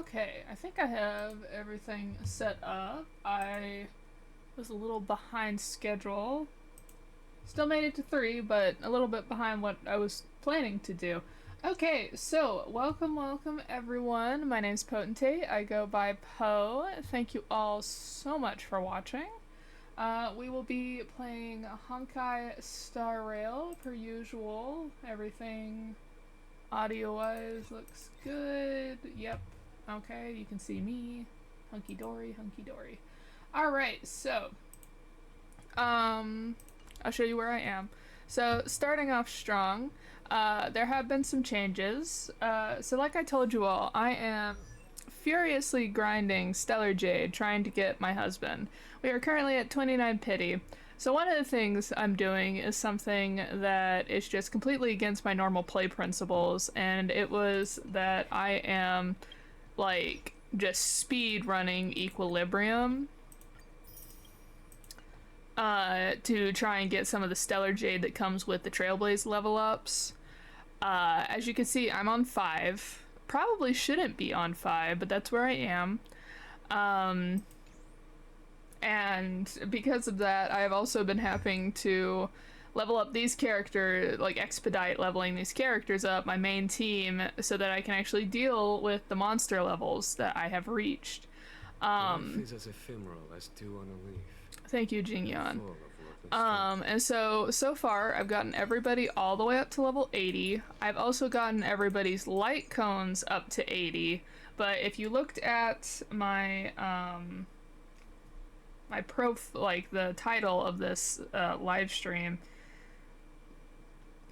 Okay, I think I have everything set up. I was a little behind schedule. Still made it to 3, but a little bit behind what I was planning to do. Okay, so welcome everyone. My name's Potentate. I go by Poe. Thank you all so much for watching. We will be playing Honkai Star Rail per usual. Everything audio-wise looks good. Yep. Okay, you can see me. Hunky dory, hunky dory. Alright, so I'll show you where I am. So, starting off strong, there have been some changes. So like I told you all, I am furiously grinding Stellar Jade, trying to get my husband. We are currently at 29 pity. So one of the things I'm doing is something that is just completely against my normal play principles, and it was that I am, like, just speed running Equilibrium to try and get some of the Stellar Jade that comes with the Trailblaze level ups. As you can see, I'm on 5. Probably shouldn't be on 5, but that's where I am. And because of that, I've also been having to level up these characters, like expedite leveling these characters up, my main team, so that I can actually deal with the monster levels that I have reached. Life is as ephemeral as dew on a leaf. Thank you, Jingyan. Full of worthless strength. And so far, I've gotten everybody all the way up to level 80. I've also gotten everybody's light cones up to 80. But if you looked at my like the title of this live stream,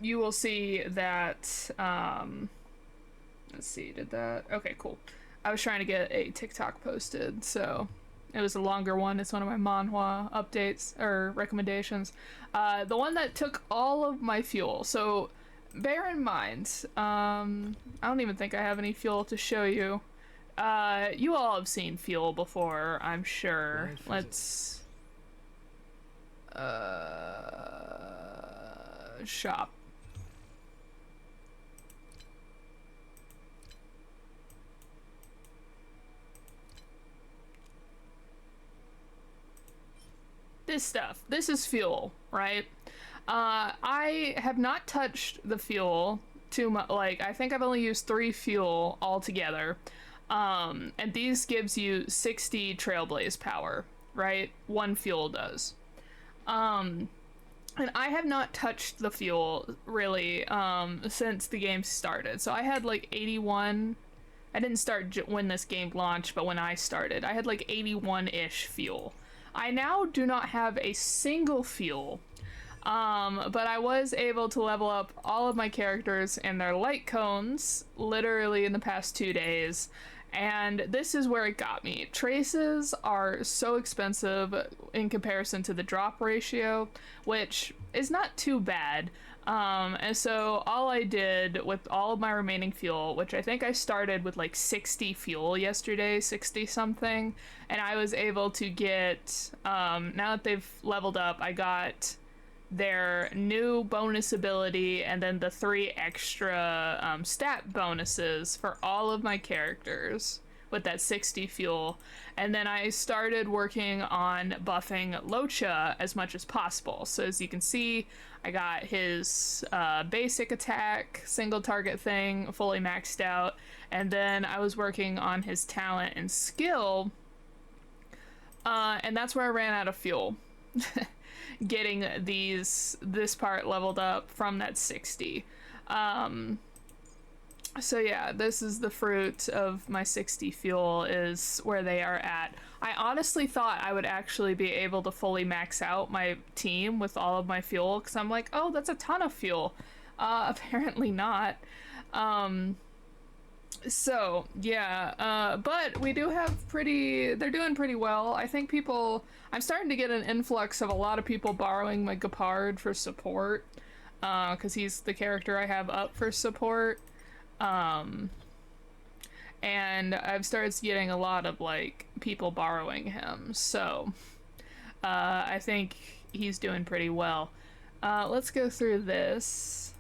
you will see that. Let's see, did that? Okay, cool. I was trying to get a TikTok posted, so it was a longer one. It's one of my manhwa updates or recommendations. The one that took all of my fuel. So bear in mind, I don't even think I have any fuel to show you. You all have seen fuel before, I'm sure. Let's shop. This stuff. This is fuel, right? I have not touched the fuel too much. Like, I think I've only used 3 fuel altogether. And these gives you 60 Trailblaze power, right? 1 fuel does. And I have not touched the fuel, really, since the game started. So I had, like, 81... I didn't start when this game launched, but when I started, I had, like, 81-ish fuel. I now do not have a single fuel, but I was able to level up all of my characters and their light cones literally in the past 2 days, and this is where it got me. Traces are so expensive in comparison to the drop ratio, which is not too bad. And so all I did with all of my remaining fuel, which I think I started with like 60 fuel yesterday, 60 something, and I was able to get, now that they've leveled up, I got their new bonus ability and then the 3 extra stat bonuses for all of my characters with that 60 fuel. And then I started working on buffing Locha as much as possible. So as you can see, I got his basic attack, single target thing, fully maxed out. And then I was working on his talent and skill. And that's where I ran out of fuel. Getting this part leveled up from that 60. So yeah, this is the fruit of my 60 fuel, is where they are at. I honestly thought I would actually be able to fully max out my team with all of my fuel, because I'm like, oh, that's a ton of fuel. Apparently not. So yeah, but we do have they're doing pretty well. I think I'm starting to get an influx of a lot of people borrowing my Gepard for support, because he's the character I have up for support. And I've started getting a lot of, like, people borrowing him, so I think he's doing pretty well. Let's go through this,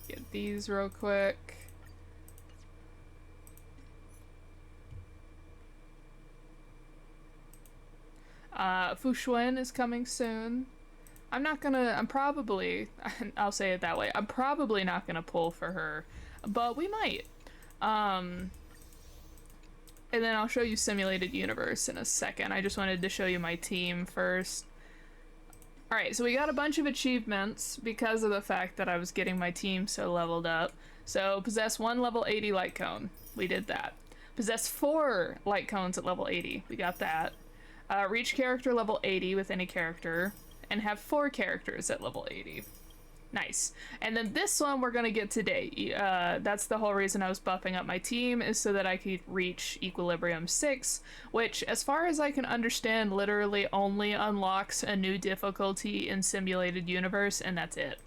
get these real quick. Fuxuan is coming soon. I'm probably, I'll say it that way, I'm probably not gonna pull for her, but we might. And then I'll show you Simulated Universe in a second. I just wanted to show you my team first. Alright, so we got a bunch of achievements because of the fact that I was getting my team so leveled up. So, possess 1 level 80 light cone. We did that. Possess 4 light cones at level 80. We got that. Reach character level 80 with any character. And have 4 characters at level 80. Nice. And then this one we're gonna get today. That's the whole reason I was buffing up my team, is so that I could reach Equilibrium 6, which, as far as I can understand, literally only unlocks a new difficulty in Simulated Universe, and that's it.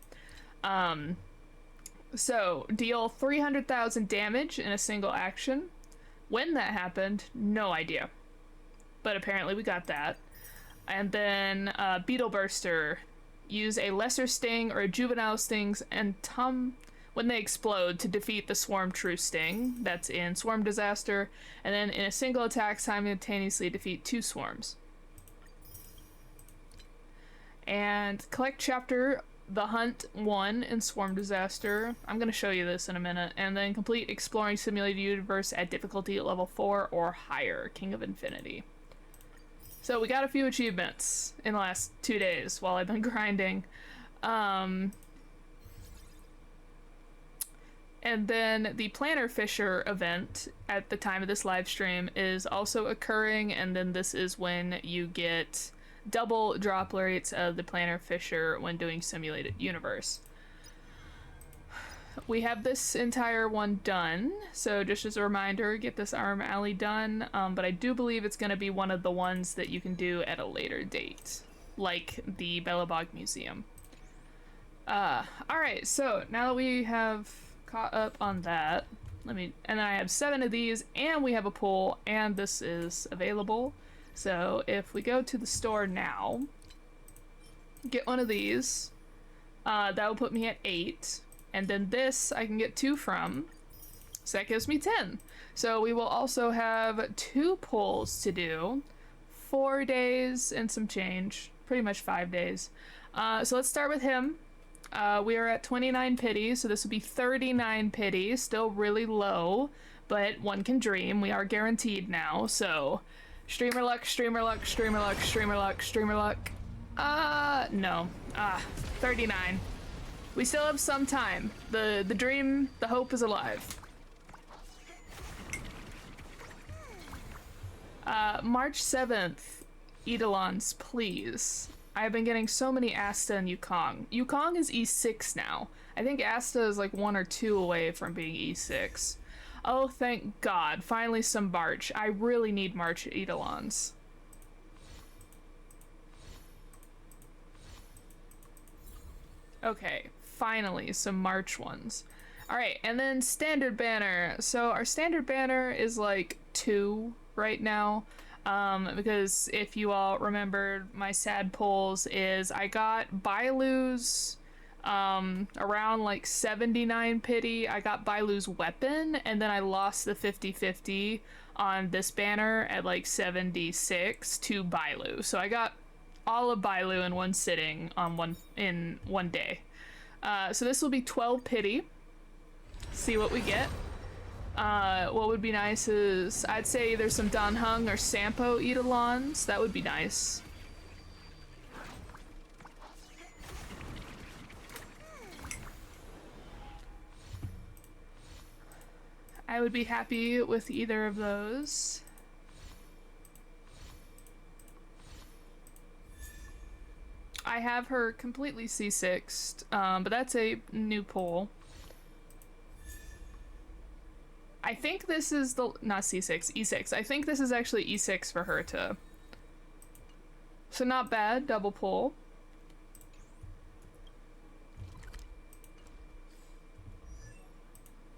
So, deal 300,000 damage in a single action. When that happened, no idea. But apparently we got that. And then Beetle Burster. Use a lesser sting or a juvenile stings and when they explode to defeat the swarm true sting. That's in Swarm Disaster. And then in a single attack simultaneously defeat 2 swarms. And collect chapter The Hunt 1 in Swarm Disaster. I'm going to show you this in a minute. And then complete Exploring Simulated Universe at difficulty at level 4 or higher. King of Infinity. So we got a few achievements in the last 2 days while I've been grinding. And then the Planner Fisher event at the time of this live stream is also occurring, and then this is when you get double drop rates of the Planner Fisher when doing Simulated Universe. We have this entire one done, so just as a reminder, get this Arm Alley done, but I do believe it's going to be one of the ones that you can do at a later date, like the Bellabog Museum. Alright, so now that we have caught up on that, and then I have 7 of these, and we have a pool, and this is available. So if we go to the store now, get one of these, that will put me at 8. And then this I can get 2 from, so that gives me 10. So we will also have 2 pulls to do, 4 days and some change, pretty much 5 days. So let's start with him. We are at 29 pity, so this would be 39 pity, still really low, but one can dream. We are guaranteed now, so streamer luck, streamer luck, streamer luck, streamer luck, streamer luck. No. 39. We still have some time. The dream, the hope is alive. March 7th, Eidolons, please. I've been getting so many Asta and Yukong. Yukong is E6 now. I think Asta is like 1 or 2 away from being E6. Oh, thank God. Finally some March. I really need March Eidolons. Okay. Finally, some March ones. Alright, and then standard banner. So our standard banner is like 2 right now. Because if you all remembered, my sad pulls is I got Bailu's around like 79 pity. I got Bailu's weapon, and then I lost the 50-50 on this banner at like 76 to Bailu. So I got all of Bailu in one sitting in one day. So this will be 12 pity. See what we get. What would be nice is, I'd say there's some Danheng or Sampo Eidolons. That would be nice. I would be happy with either of those. I have her completely C6'd, but that's a new pull. I think this is the, not C6, E6. I think this is actually E6 for her to. So not bad, double pull.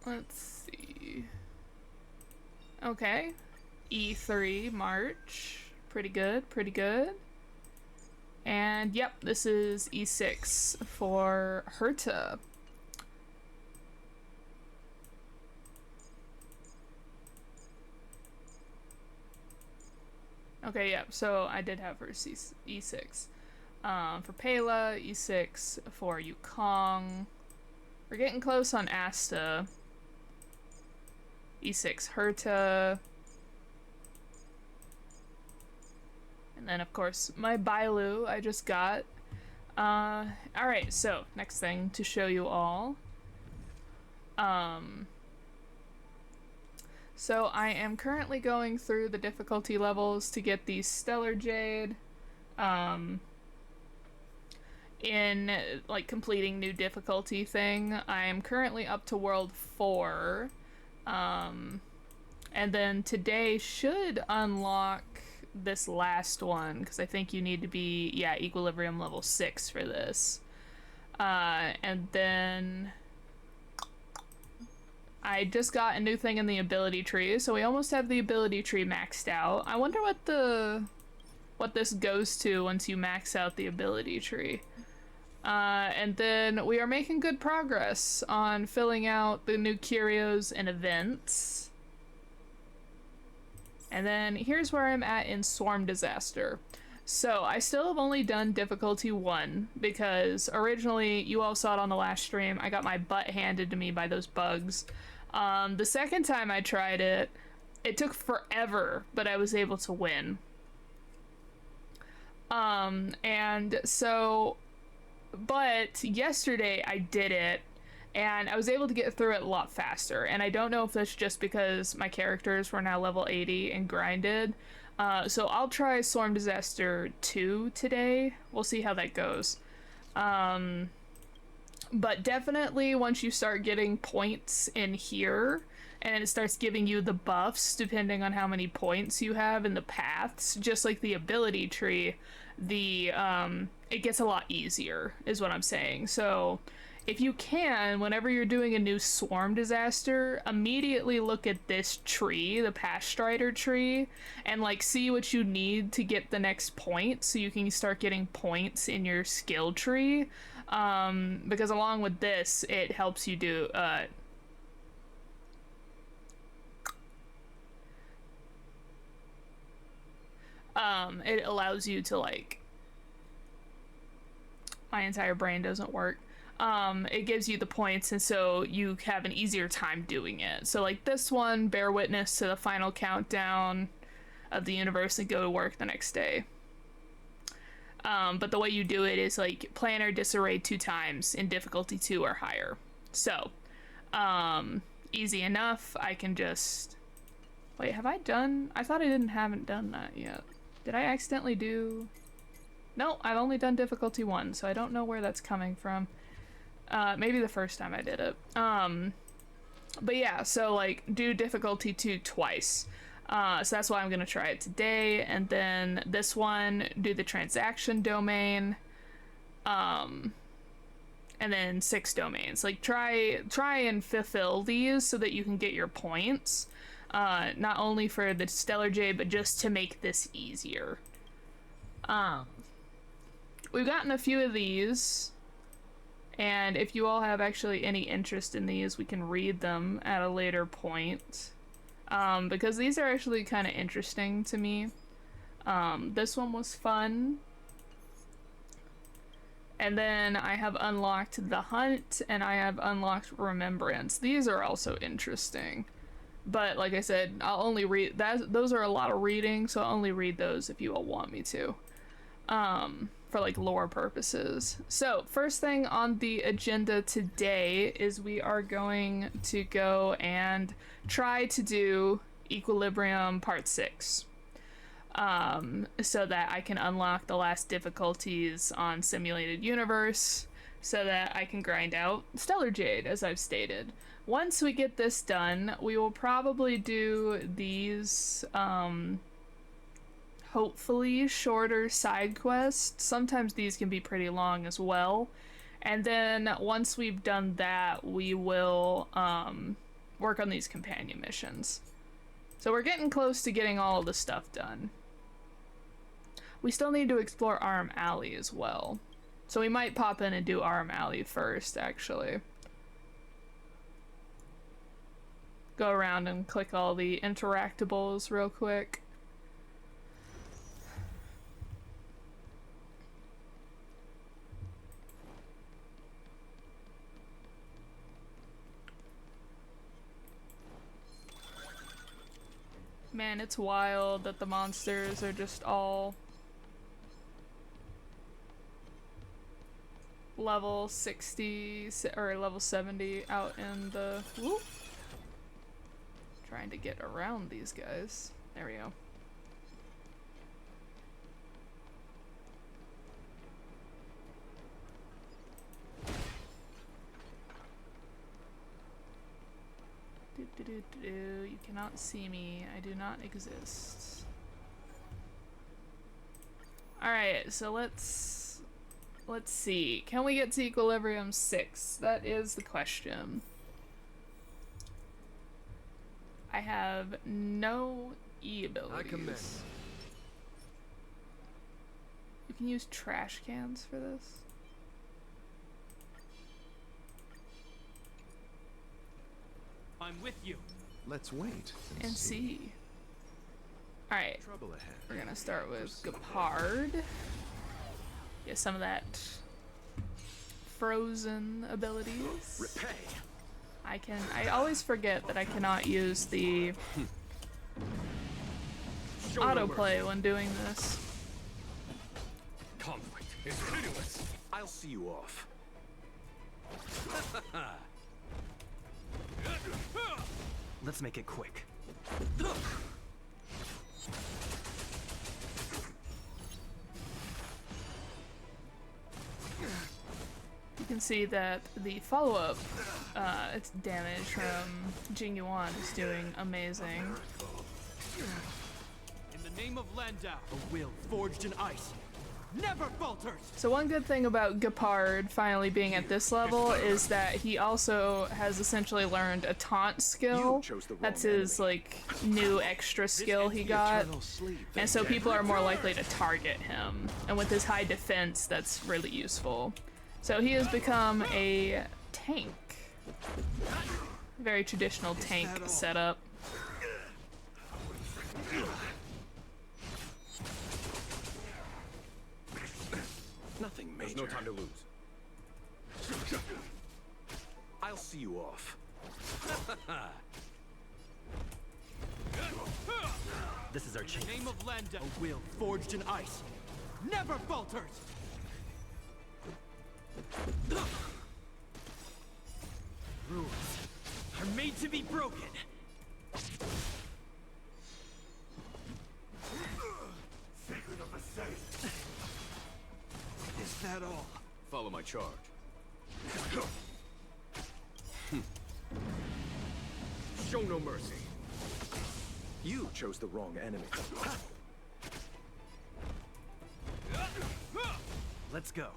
Let's see. Okay. E3, March. Pretty good, pretty good. And yep, this is E6 for Herta. Okay, yeah, so I did have for E6. For Pela, E6 for Yukong. We're getting close on Asta. E6 Herta. And then, of course, my Bailu I just got. Alright, so, next thing to show you all. So I am currently going through the difficulty levels to get the Stellar Jade. In, like, completing new difficulty thing. I am currently up to World 4. And then today should unlock this last one, because I think you need to be, yeah, Equilibrium level 6 for this. And then I just got a new thing in the ability tree, so we almost have the ability tree maxed out. I wonder what this goes to once you max out the ability tree. And then we are making good progress on filling out the new curios and events. And then here's where I'm at in Swarm Disaster. So I still have only done difficulty 1 because originally, you all saw it on the last stream, I got my butt handed to me by those bugs. The second time I tried it, it took forever, but I was able to win. And so, but yesterday I did it, and I was able to get through it a lot faster, and I don't know if that's just because my characters were now level 80 and grinded. So I'll try Swarm Disaster 2 today. We'll see how that goes. But definitely once you start getting points in here, and it starts giving you the buffs depending on how many points you have in the paths, just like the ability tree, it gets a lot easier, is what I'm saying. So if you can, whenever you're doing a new Swarm Disaster, immediately look at this tree, the Paststrider tree, and like see what you need to get the next point so you can start getting points in your skill tree. Because along with this, it helps you do, it allows you to, like, my entire brain doesn't work. It gives you the points, and so you have an easier time doing it. So like this one, bear witness to the final countdown of the universe and go to work the next day. But the way you do it is like planner disarray 2 times in difficulty 2 or higher. So, easy enough. I can just, wait, have I done, I thought I haven't done that yet. Did I accidentally do, no, I've only done difficulty 1, so I don't know where that's coming from. Maybe the first time I did it. But yeah, so like do difficulty 2 twice. So that's why I'm gonna try it today, and then this one, do the transaction domain, and then 6 domains. Like try and fulfill these so that you can get your points, not only for the Stellar Jade, but just to make this easier. We've gotten a few of these, and if you all have actually any interest in these, we can read them at a later point. Because these are actually kind of interesting to me. This one was fun. And then I have unlocked the Hunt, and I have unlocked Remembrance. These are also interesting. But like I said, I'll only read that. Those are a lot of reading, so I'll only read those if you all want me to. For like lore purposes. So first thing on the agenda today is we are going to go and try to do Equilibrium Part 6. So that I can unlock the last difficulties on Simulated Universe, so that I can grind out Stellar Jade, as I've stated. Once we get this done, we will probably do these, hopefully shorter side quests. Sometimes these can be pretty long as well. And then once we've done that, we will work on these companion missions. So we're getting close to getting all of the stuff done. We still need to explore Arm Alley as well. So we might pop in and do Arm Alley first, actually. Go around and click all the interactables real quick. Man, it's wild that the monsters are just all level 60 or level 70 out in the whoop. Trying to get around these guys. There we go. You cannot see me. I do not exist. Alright, so let's see. Can we get to Equilibrium 6? That is the question. I have no E abilities. I commend. You can use trash cans for this. I'm with you. Let's wait And see. Alright, Trouble ahead. we're gonna start with Gepard. Get some of that frozen abilities. Repay. I always forget that I cannot use the autoplay when doing this. Conflict is pitiless. I'll see you off. Let's make it quick. You can see that the follow-up its damage from Jingyuan is doing amazing. In the name of Landau, a will forged in ice never falters. So one good thing about Gepard finally being at this level is that he also has essentially learned a taunt skill. That's his like new extra skill he got. And so people are more likely to target him. And with his high defense, that's really useful. So he has become a tank. Very traditional tank setup. Nothing major. There's no time to lose. I'll see you off. This is our chance. Name of Landau, a will forged in ice never falters. Rules are made to be broken. Sacred of the safe. Is that all? Follow my charge. Show no mercy. You chose the wrong enemy. Let's go.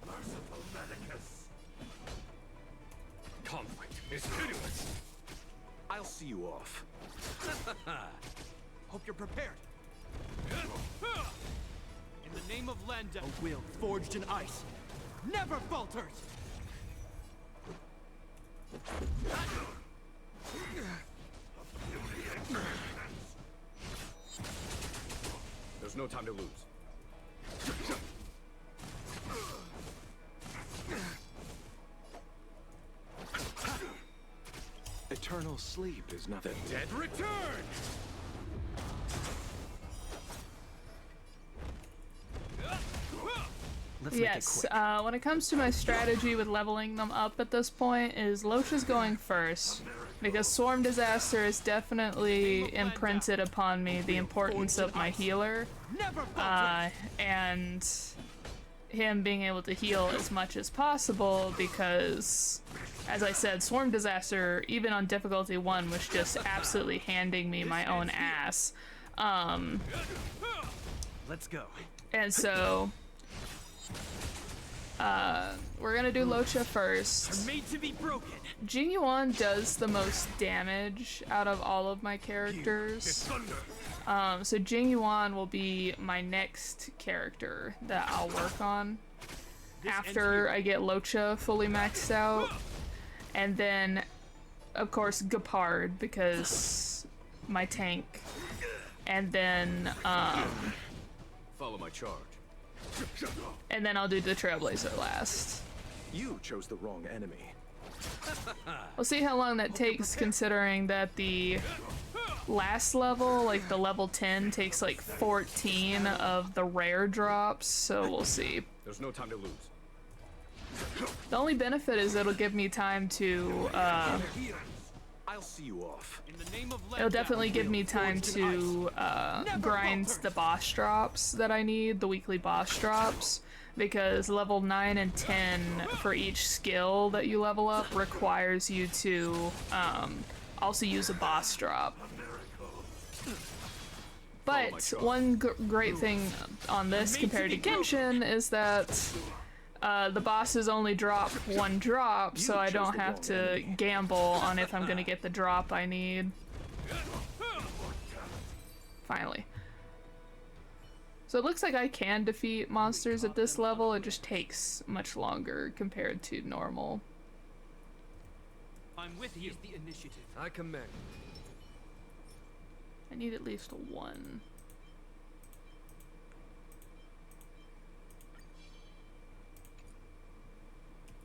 Merciful Medicus. Conflict is pitiless. I'll see you off. Hope you're prepared. In the name of Landau, a will forged in ice never falters. There's no time to lose. Eternal sleep is nothing. Dead return! Let's make it Yes, quick. when it comes to my strategy with leveling them up at this point is Locha's going first, because Swarm Disaster has definitely imprinted upon me the importance of my healer, Never falters. and him being able to heal as much as possible because, as I said, Swarm Disaster, even on difficulty 1, was just absolutely handing me my own ass. Let's go. And so we're gonna do Locha first. Made to be broken. Jingyuan does the most damage out of all of my characters. So Jingyuan will be my next character that I'll work on after I get Locha fully maxed out. And then, of course, Gepard, because my tank. And then, Follow my charge. and then I'll do the Trailblazer last. You chose the wrong enemy. We'll see how long that takes, considering that the last level, like the level 10, takes like 14 of the rare drops, so we'll see. There's no time to lose. The only benefit is it'll give me time to, I'll see you off. In the name of it'll definitely give me time to grind the boss drops that I need, the weekly boss drops, because level 9 and 10 for each skill that you level up requires you to also use a boss drop. But one great thing on this compared to Genshin is that the bosses only drop one drop, so I don't have to gamble on if I'm gonna get the drop I need. Finally. So it looks like I can defeat monsters at this level, it just takes much longer compared to normal. I'm with you. The initiative. I commend. I need at least one.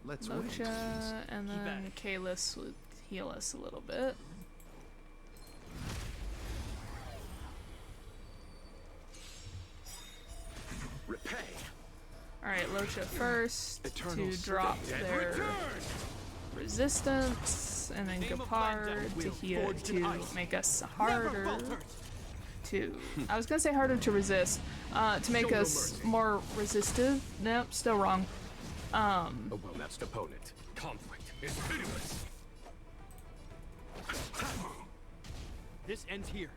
Let's wait. Mocha, and then Kalis would heal us a little bit. Repay. Alright, Locha first Eternal to drop their resistance, and then Gepard to heal to make us harder to. I was gonna say harder to resist, to make us more resistive. Nope, still wrong. A well-matched opponent. Conflict is pitiless. This ends here.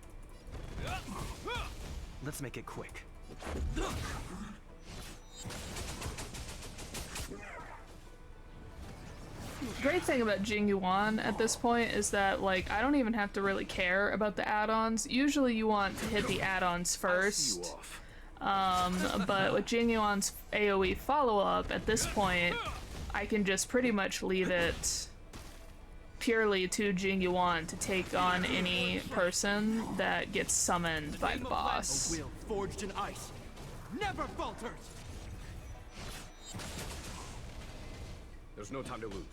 Let's make it quick. Great thing about Jing Yuan at this point is that, like, I don't even have to really care about the add-ons. Usually you want to hit the add-ons first. But with Jing Yuan's AoE follow-up, at this point, I can just pretty much leave it purely to Jing Yuan to take on any person that gets summoned by the boss. A will forged in ice never falters. There's no time to lose.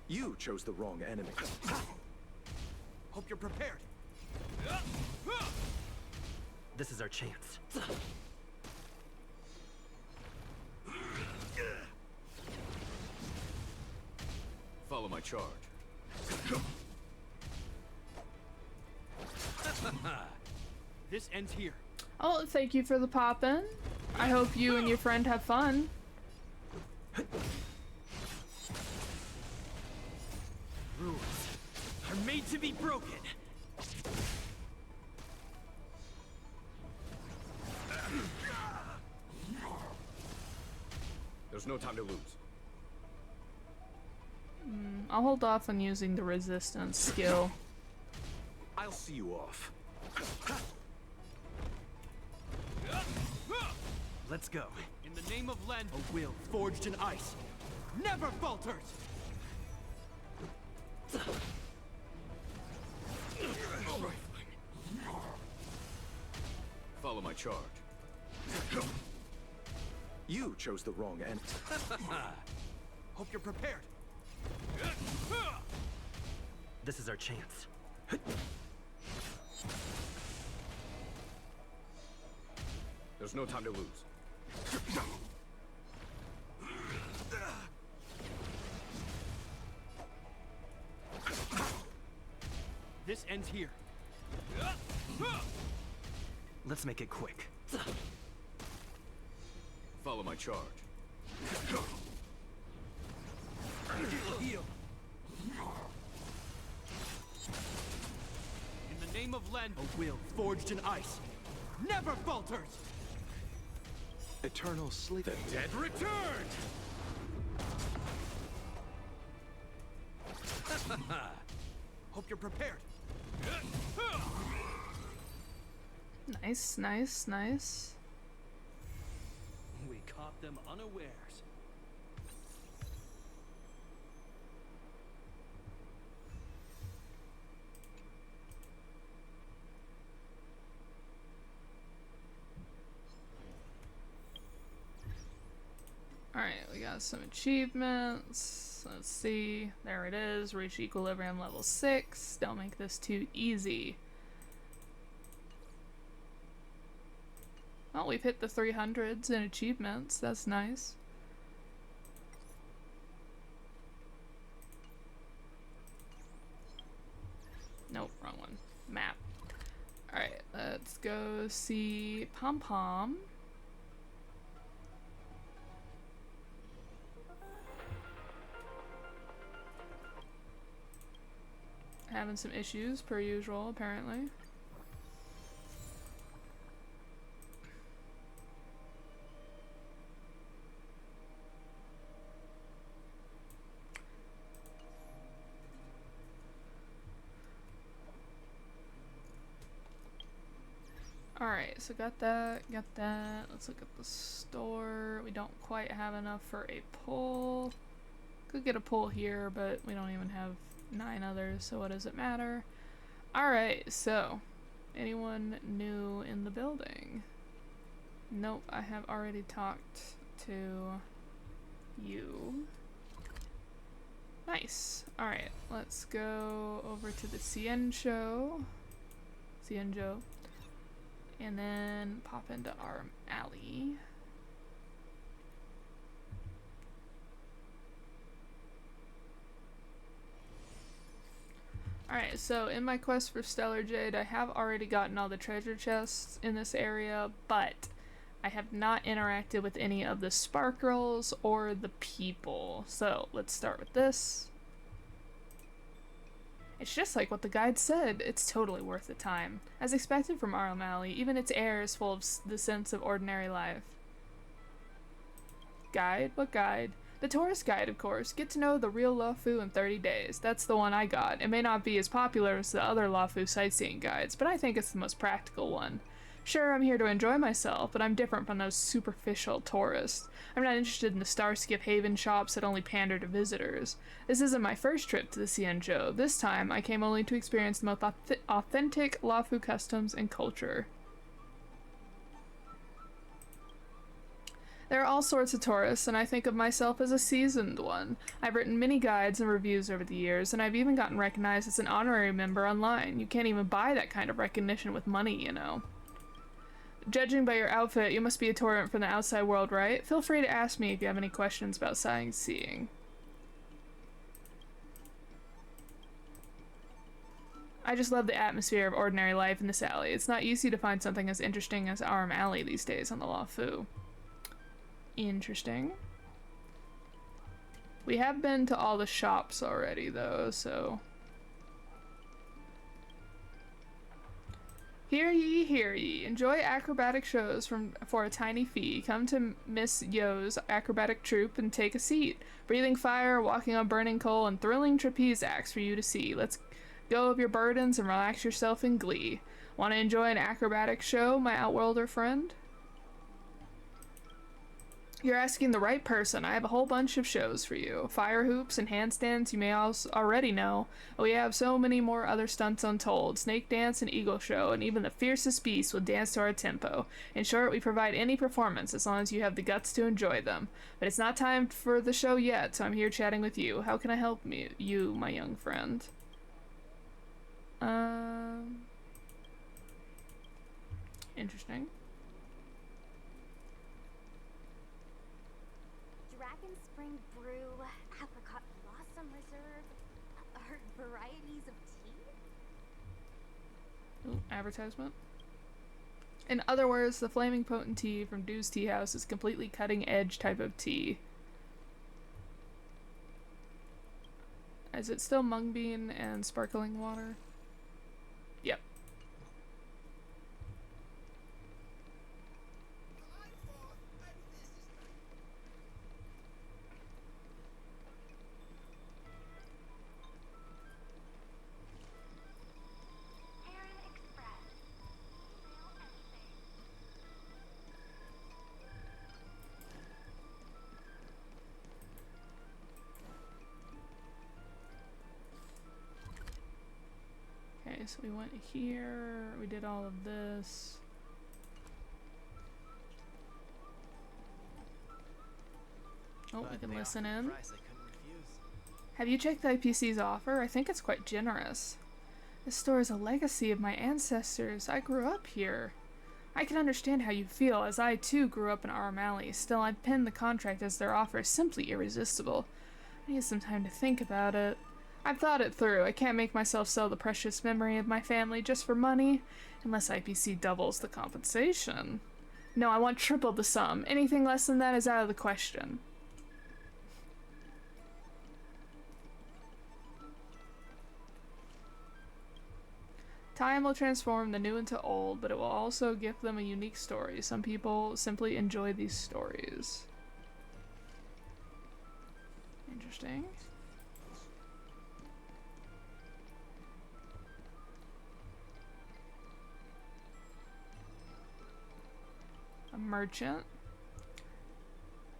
You chose the wrong enemy. Hope you're prepared. This is our chance. Follow my charge. This ends here. Oh, thank you for the pop-in. I hope you and your friend have fun. Rules are made to be broken. There's no time to lose. I'll hold off on using the resistance skill. I'll see you off. Let's go. In the name of Len, a will forged in ice never falters. Follow my charge. You chose the wrong enemy. Hope you're prepared. This is our chance. There's no time to lose. This ends here. Let's make it quick. Follow my charge. Heal. In the name of Len, a will forged in ice never falters. Eternal sleep. The dead return! Hope you're prepared. Nice, nice, nice. We caught them unawares. Alright, we got Some achievements. Let's see. There it is. Reach equilibrium level 6. Don't make this too easy. Well, we've hit the 300s in achievements. That's nice. Nope, wrong one. Map. Alright, let's go see Pom Pom. Having some issues, per usual, apparently. Alright, so got that. Let's look at the store. We don't quite have enough for a pull. Could get a pull here, but we don't even have 9 others, so what does it matter? Alright, so anyone new in the building? Nope, I have already talked to you. Nice. Alright, let's go over to the Cienjo. And then pop into our alley. Alright, so in my quest for Stellar Jade, I have already gotten all the treasure chests in this area, but I have not interacted with any of the sparkles or the people. So let's start with this. It's just like what the guide said. It's totally worth the time. As expected from Aram Alley, even its air is full of the sense of ordinary life. Guide? What guide? The tourist guide, of course. Get to know the real Luofu in 30 days. That's the one I got. It may not be as popular as the other Luofu sightseeing guides, but I think it's the most practical one. Sure, I'm here to enjoy myself, but I'm different from those superficial tourists. I'm not interested in the Starskip Haven shops that only pander to visitors. This isn't my first trip to the Cienjo. This time, I came only to experience the most authentic Luofu customs and culture. There are all sorts of tourists, and I think of myself as a seasoned one. I've written many guides and reviews over the years, and I've even gotten recognized as an honorary member online. You can't even buy that kind of recognition with money, you know. Judging by your outfit, you must be a tourist from the outside world, right? Feel free to ask me if you have any questions about sightseeing. I just love the atmosphere of ordinary life in this alley. It's not easy to find something as interesting as Aram Alley these days on the Luofu. Interesting. We have been to all the shops already, though, so... Hear ye, hear ye. Enjoy acrobatic shows for a tiny fee. Come to Miss Yo's acrobatic troupe and take a seat. Breathing fire, walking on burning coal, and thrilling trapeze acts for you to see. Let's go of your burdens and relax yourself in glee. Want to enjoy an acrobatic show, my outworlder friend? You're asking the right person. I have a whole bunch of shows for you. Fire hoops and handstands you may also already know. We have so many more other stunts untold. Snake dance and eagle show, and even the fiercest beasts will dance to our tempo. In short, we provide any performance as long as you have the guts to enjoy them. But it's not time for the show yet, so I'm here chatting with you. How can I help you, my young friend? Interesting. Spring brew, apricot blossom reserve, varieties of tea. Ooh, advertisement. In other words, the flaming potent tea from Dew's Tea House is completely cutting edge type of tea. Is it still mung bean and sparkling water? Yep. Heron Express. Email anything. Okay, so we went here, we did all of this. Oh, we But can they listen offered a in. price I couldn't refuse. Have you checked the IPC's offer? I think it's quite generous. This store is a legacy of my ancestors. I grew up here. I can understand how you feel, as I too grew up in Armalley. Still, I'd pinned the contract as their offer is simply irresistible. I need some time to think about it. I've thought it through. I can't make myself sell the precious memory of my family just for money, unless IPC doubles the compensation. No, I want triple the sum. Anything less than that is out of the question. Time will transform the new into old, but it will also give them a unique story. Some people simply enjoy these stories. Interesting. A merchant.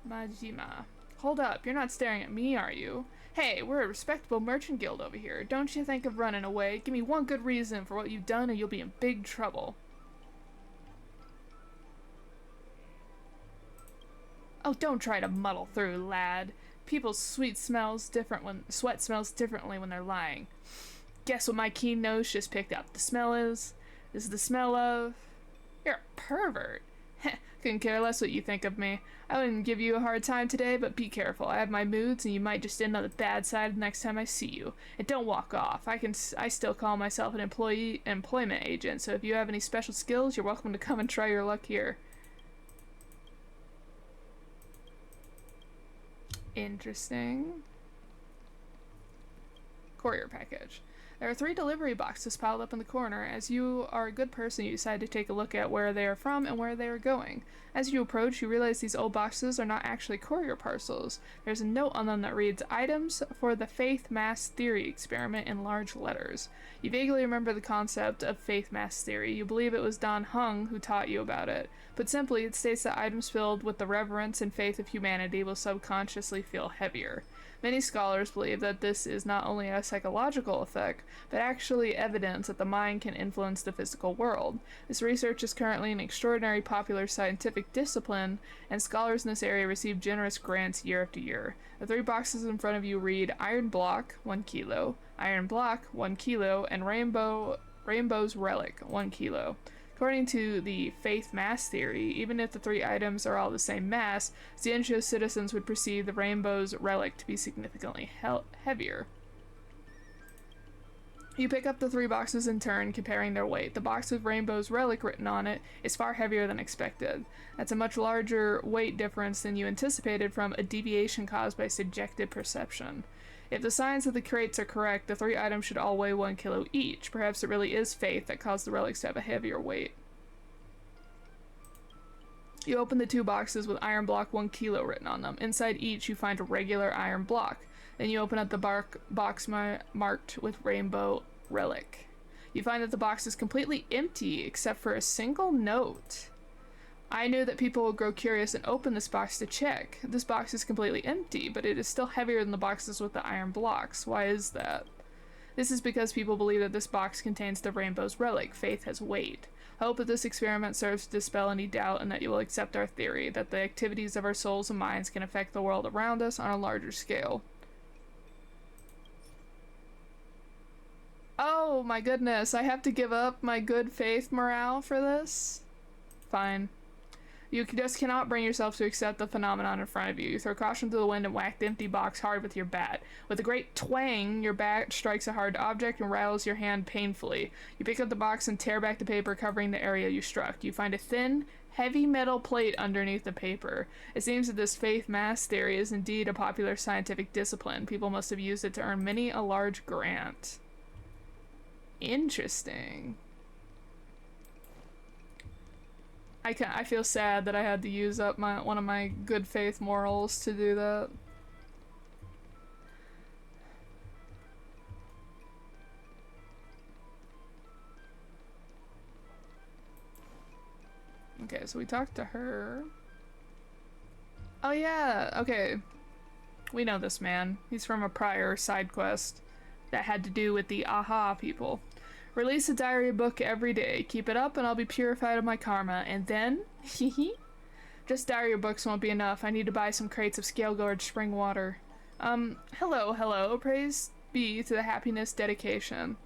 Majima. Hold up, you're not staring at me, are you? Hey, we're a respectable merchant guild over here. Don't you think of running away? Give me one good reason for what you've done and you'll be in big trouble. Oh, don't try to muddle through, lad. People's sweat smells differently when they're lying. Guess what my keen nose just picked up? The smell is? This is the smell of... You're a pervert. Couldn't care less what you think of me. I wouldn't give you a hard time today, but be careful. I have my moods, and you might just end on the bad side the next time I see you. And don't walk off. I still call myself an employment agent, so if you have any special skills, you're welcome to come and try your luck here. Interesting. Courier package. There are 3 delivery boxes piled up in the corner. As you are a good person, you decide to take a look at where they are from and where they are going. As you approach, you realize these old boxes are not actually courier parcels. There's a note on them that reads, "Items for the Faith Mass Theory Experiment" in large letters. You vaguely remember the concept of Faith Mass Theory. You believe it was Don Hung who taught you about it. Put simply, it states that items filled with the reverence and faith of humanity will subconsciously feel heavier. Many scholars believe that this is not only a psychological effect, but actually evidence that the mind can influence the physical world. This research is currently an extraordinary popular scientific discipline, and scholars in this area receive generous grants year after year. The 3 boxes in front of you read Iron Block, 1 kilo, Iron Block, 1 kilo, and Rainbow's Relic, 1 kilo. According to the Faith Mass Theory, even if the 3 items are all the same mass, Xianzhou citizens would perceive the Rainbow's Relic to be significantly heavier. You pick up the 3 boxes in turn, comparing their weight. The box with Rainbow's Relic written on it is far heavier than expected. That's a much larger weight difference than you anticipated from a deviation caused by subjective perception. If the signs of the crates are correct, the 3 items should all weigh 1 kilo each. Perhaps it really is faith that caused the relics to have a heavier weight. You open the 2 boxes with Iron Block 1 kilo written on them. Inside each, you find a regular iron block. Then you open up the box marked with Rainbow Relic. You find that the box is completely empty except for a single note. I knew that people would grow curious and open this box to check. This box is completely empty, but it is still heavier than the boxes with the iron blocks. Why is that? This is because people believe that this box contains the Rainbow's Relic. Faith has weight. I hope that this experiment serves to dispel any doubt and that you will accept our theory, that the activities of our souls and minds can affect the world around us on a larger scale. Oh my goodness, I have to give up my good faith morale for this? Fine. You just cannot bring yourself to accept the phenomenon in front of you. You throw caution to the wind and whack the empty box hard with your bat. With a great twang, your bat strikes a hard object and rattles your hand painfully. You pick up the box and tear back the paper covering the area you struck. You find a thin, heavy metal plate underneath the paper. It seems that this faith mass theory is indeed a popular scientific discipline. People must have used it to earn many a large grant. Interesting. I feel sad that I had to use up one of my good faith morals to do that. Okay, so we talked to her. Oh yeah, okay. We know this man. He's from a prior side quest that had to do with the AHA people. Release a diary book every day. Keep it up and I'll be purified of my karma. And then, Just diary books won't be enough. I need to buy some crates of scale gorge spring water. Hello. Praise be to the happiness dedication.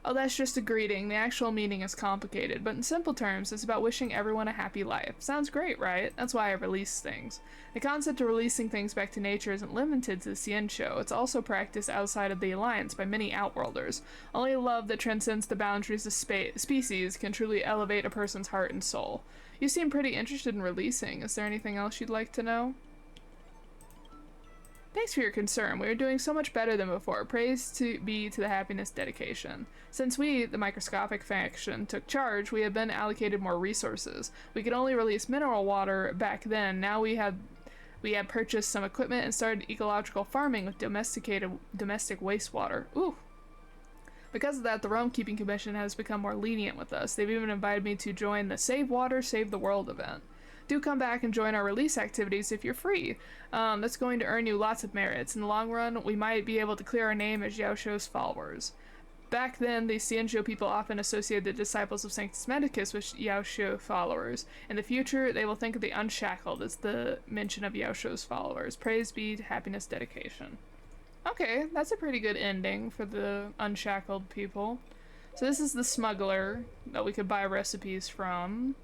Oh, that's just a greeting. The actual meaning is complicated, but in simple terms, it's about wishing everyone a happy life. Sounds great, right? That's why I release things. The concept of releasing things back to nature isn't limited to the CN show. It's also practiced outside of the Alliance by many Outworlders. Only love that transcends the boundaries of species can truly elevate a person's heart and soul. You seem pretty interested in releasing. Is there anything else you'd like to know? Thanks for your concern. We are doing so much better than before. Praise to be to the happiness dedication. Since we, the microscopic faction, took charge, we have been allocated more resources. We could only release mineral water back then. Now we had purchased some equipment and started ecological farming with domestic wastewater. Ooh. Because of that, the Realm Keeping Commission has become more lenient with us. They've even invited me to join the Save Water, Save the World event. Do come back and join our release activities if you're free. That's going to earn you lots of merits. In the long run, we might be able to clear our name as Yaosho's followers. Back then, the Xianzhou people often associated the disciples of Sanctus Medicus with Yaosho followers. In the future, they will think of the Unshackled as the mention of Yaosho's followers. Praise be to happiness dedication. Okay, that's a pretty good ending for the Unshackled people. So this is the smuggler that we could buy recipes from.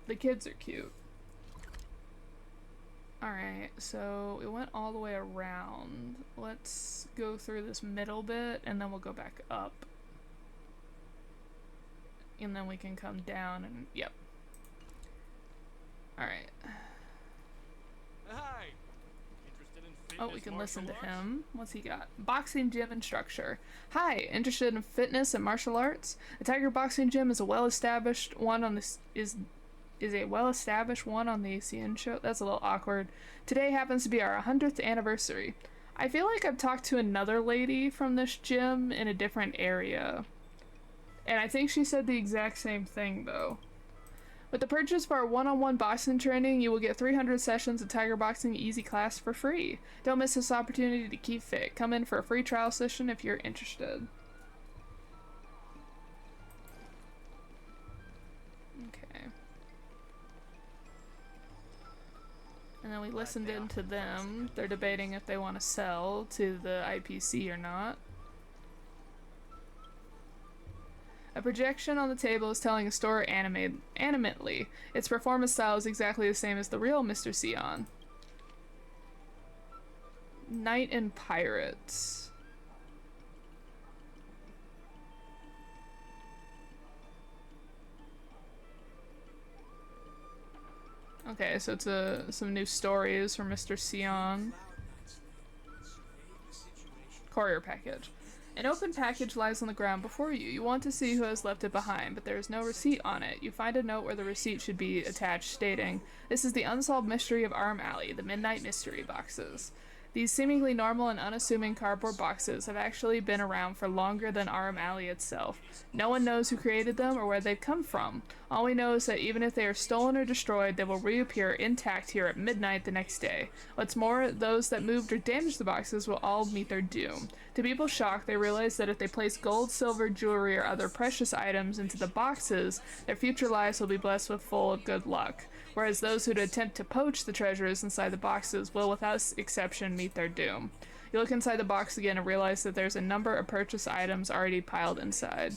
The kids are cute. Alright, so we went all the way around. Let's go through this middle bit and then we'll go back up. And then we can come down and, yep. Alright. Hi. Interested in fitness, Oh, we can listen to martial arts? him. What's he got? Boxing gym instructor. Hi, interested in fitness and martial arts? The Tiger Boxing Gym is a well-established one on this is a well-established one on the ACN show. That's a little awkward. Today happens to be our 100th anniversary. I feel like I've talked to another lady from this gym in a different area. And I think she said the exact same thing, though. With the purchase of our one-on-one boxing training, you will get 300 sessions of Tiger Boxing Easy Class for free. Don't miss this opportunity to keep fit. Come in for a free trial session if you're interested. Okay. And then we listened in to them. They're debating if they want to sell to the IPC or not. A projection on the table is telling a story animately. Its performance style is exactly the same as the real Mr. Sion. Knight and Pirates. Okay, so it's some new stories from Mr. Sion. Courier package. An open package lies on the ground before you. You want to see who has left it behind, but there is no receipt on it. You find a note where the receipt should be attached stating, "This is the unsolved mystery of Arm Alley, the Midnight Mystery Boxes." These seemingly normal and unassuming cardboard boxes have actually been around for longer than Arm Alley itself. No one knows who created them or where they've come from. All we know is that even if they are stolen or destroyed, they will reappear intact here at midnight the next day. What's more, those that moved or damaged the boxes will all meet their doom. To people shocked, they realize that if they place gold, silver, jewelry, or other precious items into the boxes, their future lives will be blessed with full of good luck. Whereas those who'd attempt to poach the treasures inside the boxes will, without exception, meet their doom. You look inside the box again and realize that there's a number of purchased items already piled inside.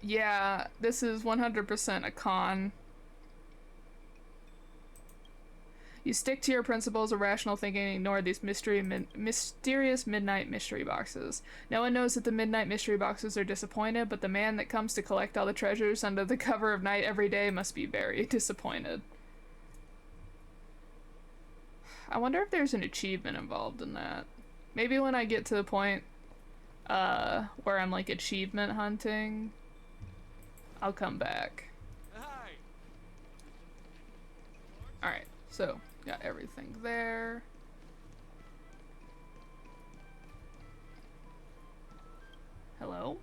Yeah, this is 100% a con. You stick to your principles of rational thinking and ignore these mysterious midnight mystery boxes. No one knows that the midnight mystery boxes are disappointed, but the man that comes to collect all the treasures under the cover of night every day must be very disappointed. I wonder if there's an achievement involved in that. Maybe when I get to the point where I'm like achievement hunting, I'll come back. Alright, so got everything there. Hello?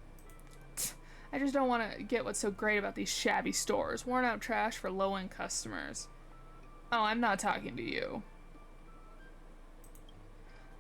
I just don't want to get what's so great about these shabby stores. Worn out trash for low-end customers. Oh, I'm not talking to you.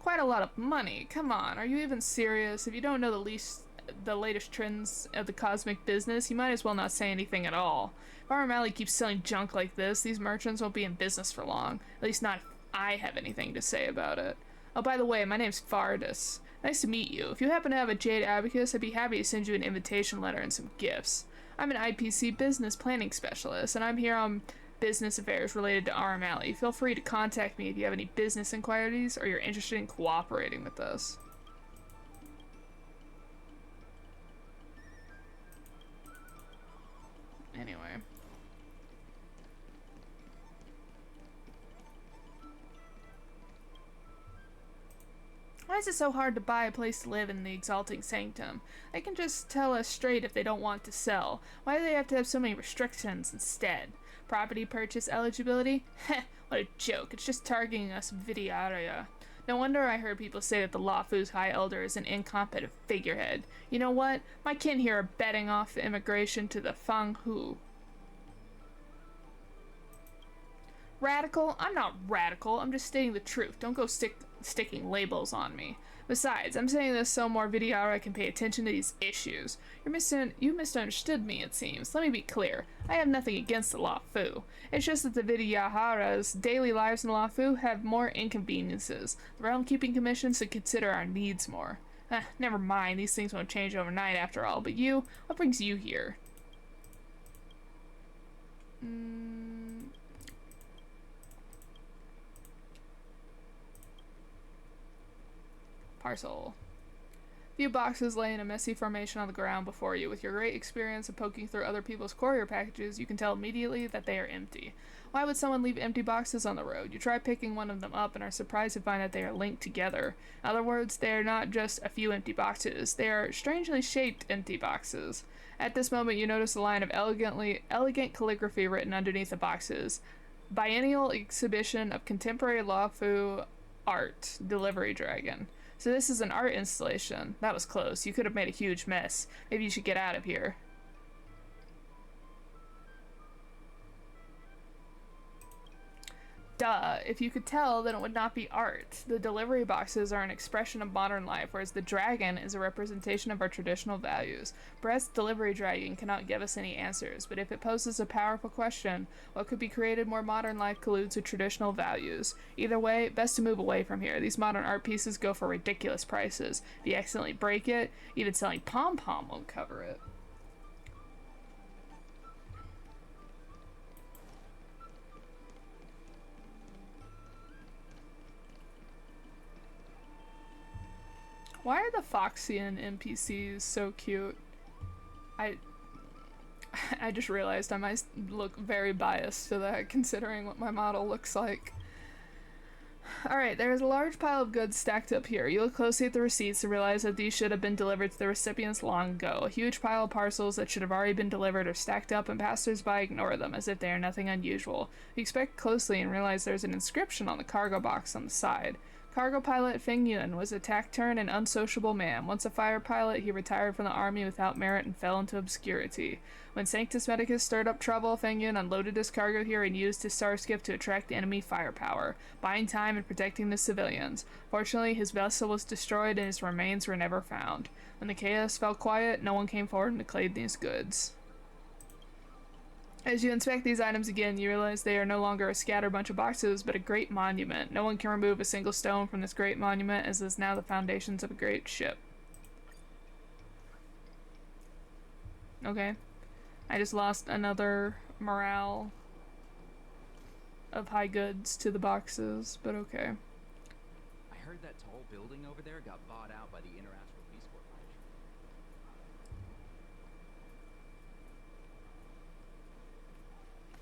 Quite a lot of money. Come on, are you even serious? If you don't know the latest trends of the cosmic business, you might as well not say anything at all. If our O'Malley keeps selling junk like this, these merchants won't be in business for long. At least not if I have anything to say about it. Oh, by the way, my name's Fardus. Nice to meet you. If you happen to have a Jade Abacus, I'd be happy to send you an invitation letter and some gifts. I'm an IPC business planning specialist, and I'm here on business affairs related to R. O'Malley. Feel free to contact me if you have any business inquiries or you're interested in cooperating with us. Anyway. Why is it so hard to buy a place to live in the Exalting Sanctum? They can just tell us straight if they don't want to sell. Why do they have to have so many restrictions instead? Property purchase eligibility? Heh, what a joke. It's just targeting us Vidiaria. No wonder I heard people say that the Lafu's High Elder is an incompetent figurehead. You know what? My kin here are betting off the immigration to the Fang Hu. Radical? I'm not radical. I'm just stating the truth. Don't go sticking labels on me. Besides, I'm saying this so more Vidiara can pay attention to these issues. You misunderstood me, it seems. Let me be clear. I have nothing against the Lafu. It's just that the Vidyahara's daily lives in Lafu have more inconveniences. The realm keeping commission should consider our needs more. Never mind. These things won't change overnight after all. But you? What brings you here? Parcel. Few boxes lay in a messy formation on the ground before you. With your great experience of poking through other people's courier packages, you can tell immediately that they are empty. Why would someone leave empty boxes on the road? You try picking one of them up and are surprised to find that they are linked together. In other words, they are not just a few empty boxes. They are strangely shaped empty boxes. At this moment, you notice a line of elegant calligraphy written underneath the boxes. Biennial Exhibition of Contemporary Lafu Art, Delivery Dragon. So this is an art installation. That was close. You could have made a huge mess. Maybe you should get out of here. Duh. If you could tell, then it would not be art. The delivery boxes are an expression of modern life, whereas the dragon is a representation of our traditional values. Brett's delivery dragon cannot give us any answers, but if it poses a powerful question, what could be created more modern life colludes with traditional values? Either way, best to move away from here. These modern art pieces go for ridiculous prices. If you accidentally break it, even selling pom-pom won't cover it. Why are the Foxian NPCs so cute? I just realized I might look very biased to that, considering what my model looks like. Alright, there is a large pile of goods stacked up here. You look closely at the receipts and realize that these should have been delivered to the recipients long ago. A huge pile of parcels that should have already been delivered are stacked up, and passers-by ignore them as if they are nothing unusual. You inspect closely and realize there's an inscription on the cargo box on the side. Cargo pilot Feng Yun was a taciturn and unsociable man. Once a fire pilot, he retired from the army without merit and fell into obscurity. When Sanctus Medicus stirred up trouble, Feng Yun unloaded his cargo here and used his starskiff to attract enemy firepower, buying time and protecting the civilians. Fortunately, his vessel was destroyed and his remains were never found. When the chaos fell quiet, no one came forward and claimed these goods. As you inspect these items again, you realize they are no longer a scattered bunch of boxes, but a great monument. No one can remove a single stone from this great monument, as is now the foundations of a great ship. Okay. I just lost another morale of high goods to the boxes, but okay. I heard that tall building over there got bought out by the Interastral Peace Corporation.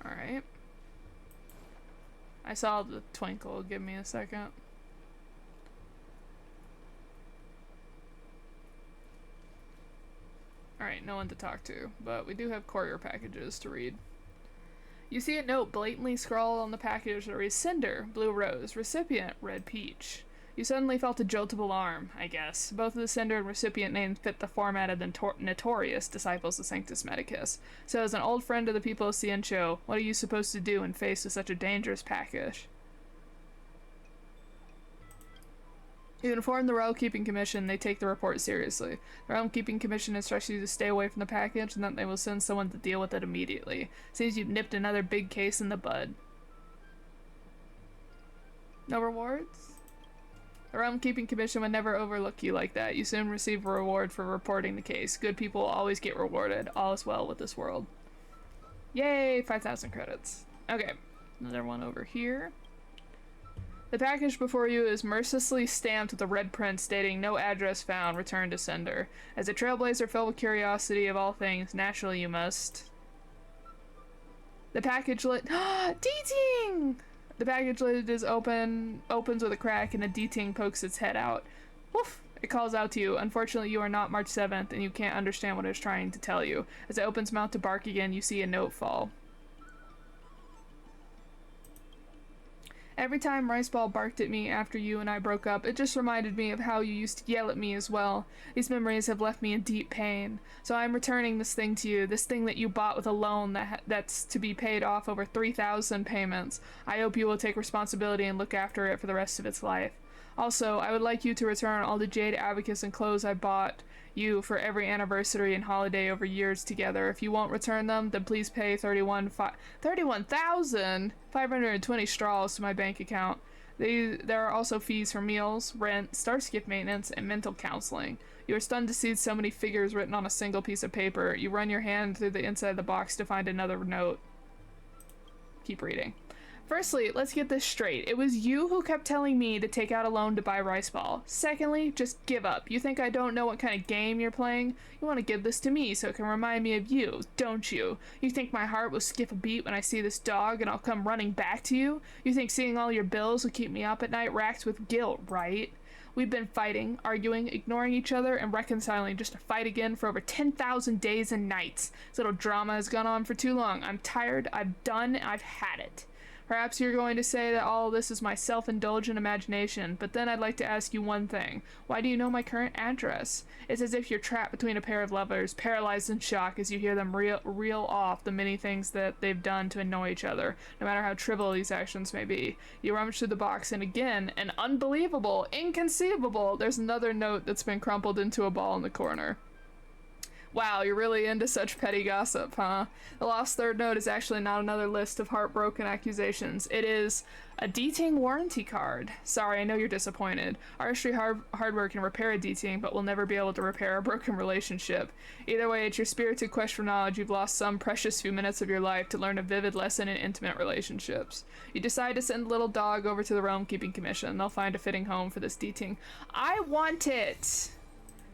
Alright. I saw the twinkle. Give me a second. Alright, no one to talk to, but we do have courier packages to read. You see a note blatantly scrawled on the package that reads Cinder, Blue Rose, Recipient, Red Peach. You suddenly felt a jolt of alarm, I guess. Both of the sender and recipient names fit the format of the notorious disciples of Sanctus Medicus. So as an old friend of the people of Ciencio, what are you supposed to do when faced with such a dangerous package? You inform the Realm Keeping Commission, they take the report seriously. The Realm Keeping Commission instructs you to stay away from the package and that they will send someone to deal with it immediately. Seems you've nipped another big case in the bud. No rewards? The Realm Keeping Commission would never overlook you like that. You soon receive a reward for reporting the case. Good people always get rewarded. All is well with this world. Yay! 5,000 credits. Okay, another one over here. The package before you is mercilessly stamped with a red print stating no address found, return to sender. As a trailblazer filled with curiosity of all things, naturally you must. The package lid. Diting! The package lid is opens with a crack and a Diting pokes its head out. Woof! It calls out to you. Unfortunately, you are not March 7th and you can't understand what it's trying to tell you. As it opens mouth to bark again, you see a note fall. Every time Riceball barked at me after you and I broke up, it just reminded me of how you used to yell at me as well. These memories have left me in deep pain. So I'm returning this thing to you, this thing that you bought with a loan that's to be paid off over 3,000 payments. I hope you will take responsibility and look after it for the rest of its life. Also, I would like you to return all the jade abacus and clothes I bought you for every anniversary and holiday over years together. If you won't return them, then please pay 31,520 straws to my bank account. There are also fees for meals, rent, Starskip maintenance, and mental counseling. You are stunned to see so many figures written on a single piece of paper. You run your hand through the inside of the box to find another note. Keep reading. Firstly, let's get this straight. It was you who kept telling me to take out a loan to buy Riceball. Secondly, just give up. You think I don't know what kind of game you're playing? You want to give this to me so it can remind me of you, don't you? You think my heart will skip a beat when I see this dog and I'll come running back to you? You think seeing all your bills will keep me up at night racked with guilt, right? We've been fighting, arguing, ignoring each other, and reconciling just to fight again for over 10,000 days and nights. This little drama has gone on for too long. I'm tired, I've done, I've had it. Perhaps you're going to say that all of this is my self-indulgent imagination, but then I'd like to ask you one thing. Why do you know my current address? It's as if you're trapped between a pair of lovers, paralyzed in shock as you hear them reel off the many things that they've done to annoy each other, no matter how trivial these actions may be. You rummage through the box, and again, and unbelievable, inconceivable, there's another note that's been crumpled into a ball in the corner. Wow, you're really into such petty gossip, huh? The lost third note is actually not another list of heartbroken accusations. It is a Diting warranty card. Sorry, I know you're disappointed. Artistry hardware can repair a Diting, but will never be able to repair a broken relationship. Either way, it's your spirited quest for knowledge. You've lost some precious few minutes of your life to learn a vivid lesson in intimate relationships. You decide to send the little dog over to the Realm Keeping Commission. They'll find a fitting home for this Diting. I want it!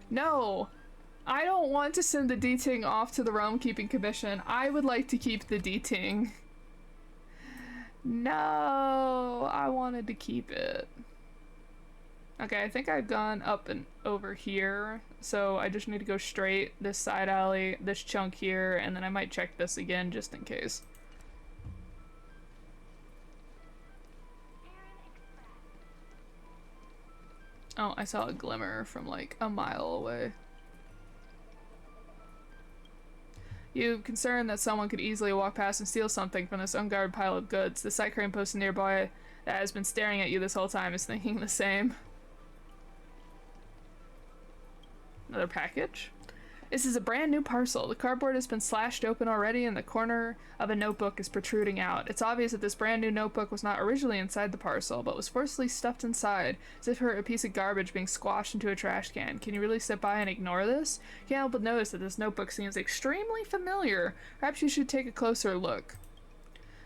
No! I don't want to send the Diting off to the Realm Keeping Commission. I would like to keep the Diting. No, I wanted to keep it. Okay, I think I've gone up and over here, so I just need to go straight this side alley, this chunk here, and then I might check this again just in case. Oh, I saw a glimmer from like a mile away. You concerned that someone could easily walk past and steal something from this unguarded pile of goods. The site crane posted nearby that has been staring at you this whole time is thinking the same. Another package? This is a brand new parcel. The cardboard has been slashed open already and the corner of a notebook is protruding out. It's obvious that this brand new notebook was not originally inside the parcel, but was forcibly stuffed inside, as if it were a piece of garbage being squashed into a trash can. Can you really sit by and ignore this? You can't help but notice that this notebook seems extremely familiar. Perhaps you should take a closer look.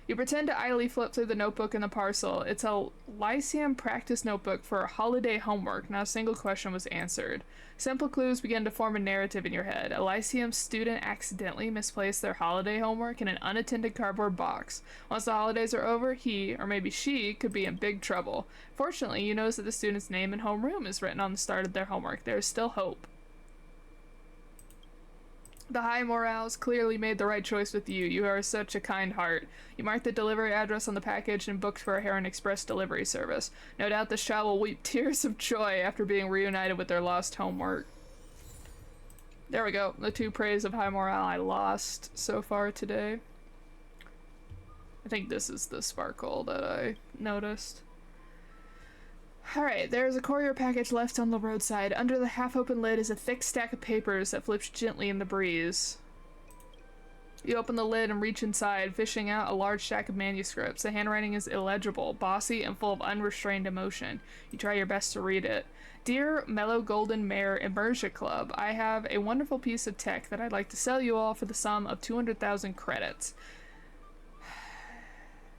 You pretend to idly flip through the notebook in the parcel. It's a Lyceum practice notebook for holiday homework. Not a single question was answered. Simple clues begin to form a narrative in your head. A Lyceum student accidentally misplaced their holiday homework in an unattended cardboard box. Once the holidays are over, he, or maybe she, could be in big trouble. Fortunately, you notice that the student's name and homeroom is written on the start of their homework. There is still hope. The high morals clearly made the right choice with you. You are such a kind heart. You marked the delivery address on the package and booked for a Heron Express delivery service. No doubt this child will weep tears of joy after being reunited with their lost homework. There we go. The two praise of high morale I lost so far today. I think this is the sparkle that I noticed. Alright, there is a courier package left on the roadside. Under the half-open lid is a thick stack of papers that flips gently in the breeze. You open the lid and reach inside, fishing out a large stack of manuscripts. The handwriting is illegible, bossy, and full of unrestrained emotion. You try your best to read it. Dear Mellow Golden Mare Immersia Club, I have a wonderful piece of tech that I'd like to sell you all for the sum of 200,000 credits.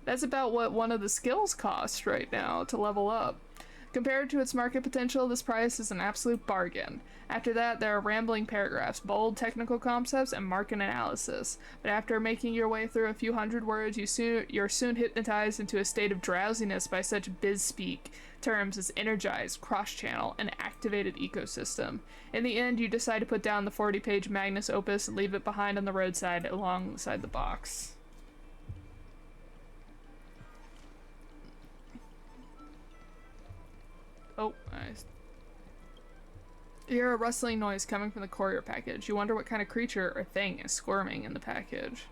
That's about what one of the skills costs right now to level up. Compared to its market potential, this price is an absolute bargain. After that, there are rambling paragraphs, bold technical concepts, and market analysis. But after making your way through a few hundred words, you're soon hypnotized into a state of drowsiness by such biz-speak terms as energized, cross-channel, and activated ecosystem. In the end, you decide to put down the 40-page Magnus Opus and leave it behind on the roadside alongside the box. Oh, nice. You hear a rustling noise coming from the courier package. You wonder what kind of creature or thing is squirming in the package.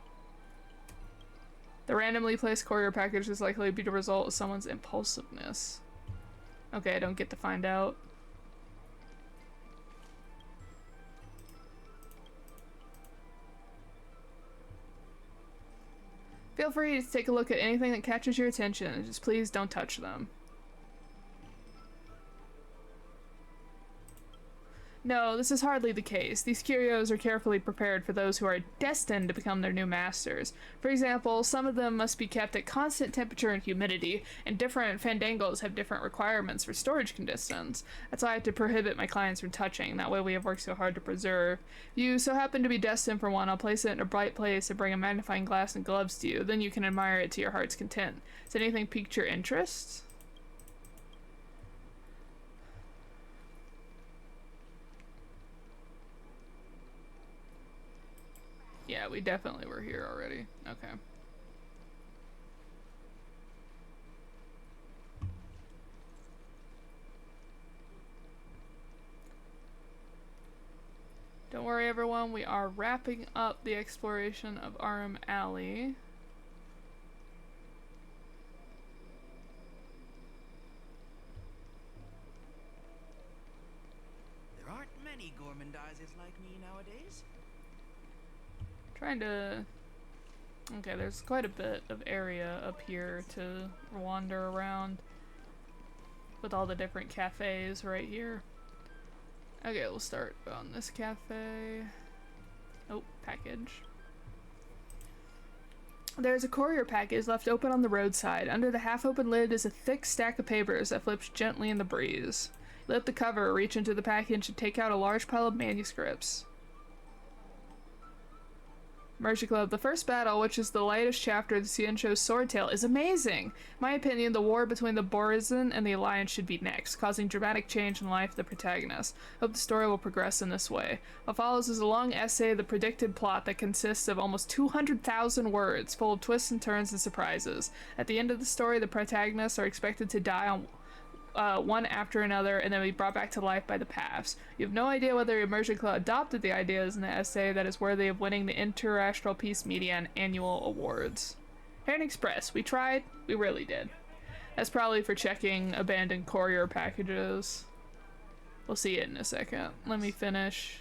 The randomly placed courier package is likely to be the result of someone's impulsiveness. Okay, I don't get to find out. Feel free to take a look at anything that catches your attention. Just please don't touch them. No, this is hardly the case. These curios are carefully prepared for those who are destined to become their new masters. For example, some of them must be kept at constant temperature and humidity, and different fandangos have different requirements for storage conditions. That's why I have to prohibit my clients from touching. That way we have worked so hard to preserve. If you so happen to be destined for one, I'll place it in a bright place and bring a magnifying glass and gloves to you. Then you can admire it to your heart's content. Has anything piqued your interest? Yeah, we definitely were here already. Okay. Don't worry everyone, we are wrapping up the exploration of Arum Alley. There aren't many gormandizers like me nowadays. Trying to... Okay, there's quite a bit of area up here to wander around with all the different cafes right here. Okay, we'll start on this cafe. Oh, package. There's a courier package left open on the roadside. Under the half-open lid is a thick stack of papers that flips gently in the breeze. Lift the cover, reach into the package, and take out a large pile of manuscripts. Mercy Club. The first battle, which is the latest chapter of the Ciencho's sword tale, is amazing. In my opinion, the war between the Borazin and the Alliance should be next, causing dramatic change in the life of the protagonist. Hope the story will progress in this way. What follows is a long essay, the predicted plot that consists of almost 200,000 words, full of twists and turns and surprises. At the end of the story, the protagonists are expected to die on one after another and then be brought back to life by the past. You have no idea whether Immersion Club adopted the ideas in the essay that is worthy of winning the Interastral Peace Media Annual Awards. Heron Express. We tried. We really did. That's probably for checking abandoned courier packages. We'll see it in a second. Let me finish.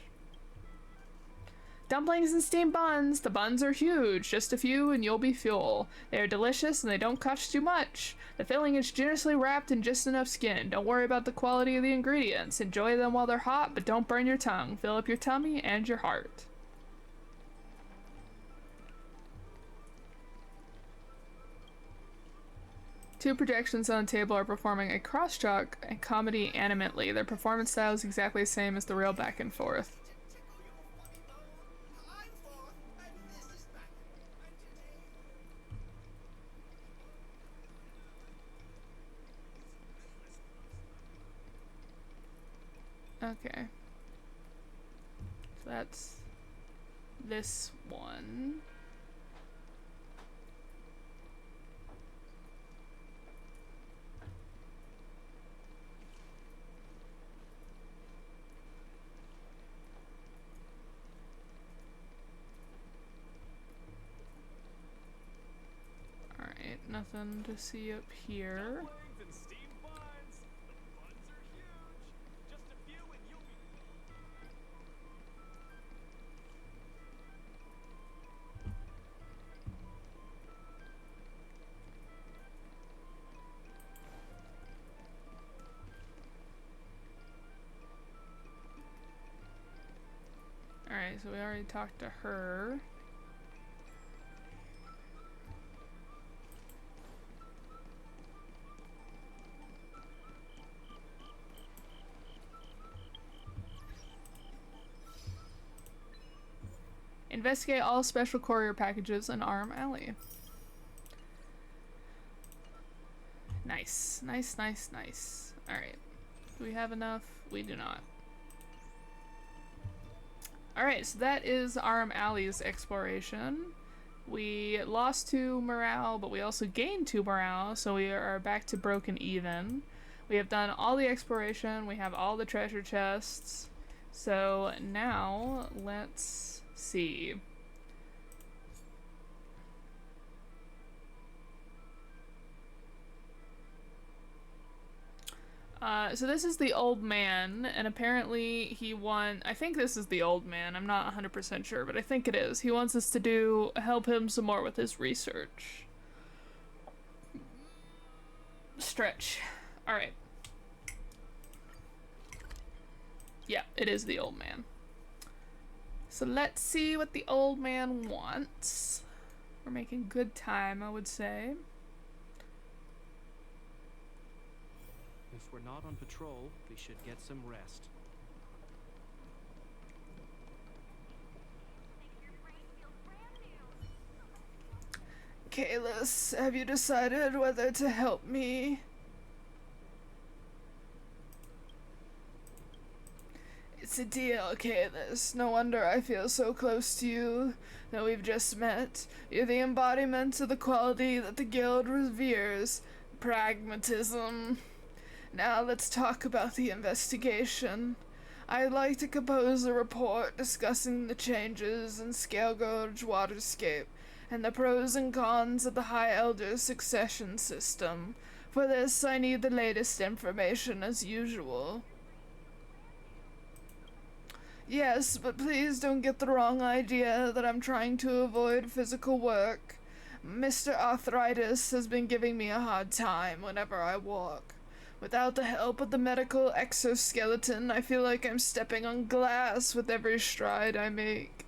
Dumplings and steamed buns. The buns are huge. Just a few and you'll be full. They are delicious and they don't cost too much. The filling is generously wrapped in just enough skin. Don't worry about the quality of the ingredients. Enjoy them while they're hot, but don't burn your tongue. Fill up your tummy and your heart. Two projections on the table are performing a cross-talk and comedy animately. Their performance style is exactly the same as the real back and forth. Okay. So that's this one. Alright, nothing to see up here. Okay, so we already talked to her. Investigate all special courier packages in Arm Alley. Nice, nice, nice, nice. Alright. Do we have enough? We do not. Alright, so that is Arm Alley's exploration. We lost 2 morale, but we also gained 2 morale, so we are back to broken even. We have done all the exploration, we have all the treasure chests. So now, let's see. So this is the old man, and apparently he I think this is the old man, I'm not 100% sure, but I think it is. He wants us to help him some more with his research. Stretch. Alright. Yeah, it is the old man. So let's see what the old man wants. We're making good time, I would say. If we're not on patrol, we should get some rest. Kalis, have you decided whether to help me? It's a deal, Kalis. No wonder I feel so close to you. Though we've just met, you're the embodiment of the quality that the guild reveres, pragmatism. Now let's talk about the investigation. I'd like to compose a report discussing the changes in Scale Gorge waterscape and the pros and cons of the High Elder succession system. For this, I need the latest information as usual. Yes, but please don't get the wrong idea that I'm trying to avoid physical work. Mr. Arthritis has been giving me a hard time whenever I walk. Without the help of the medical exoskeleton, I feel like I'm stepping on glass with every stride I make.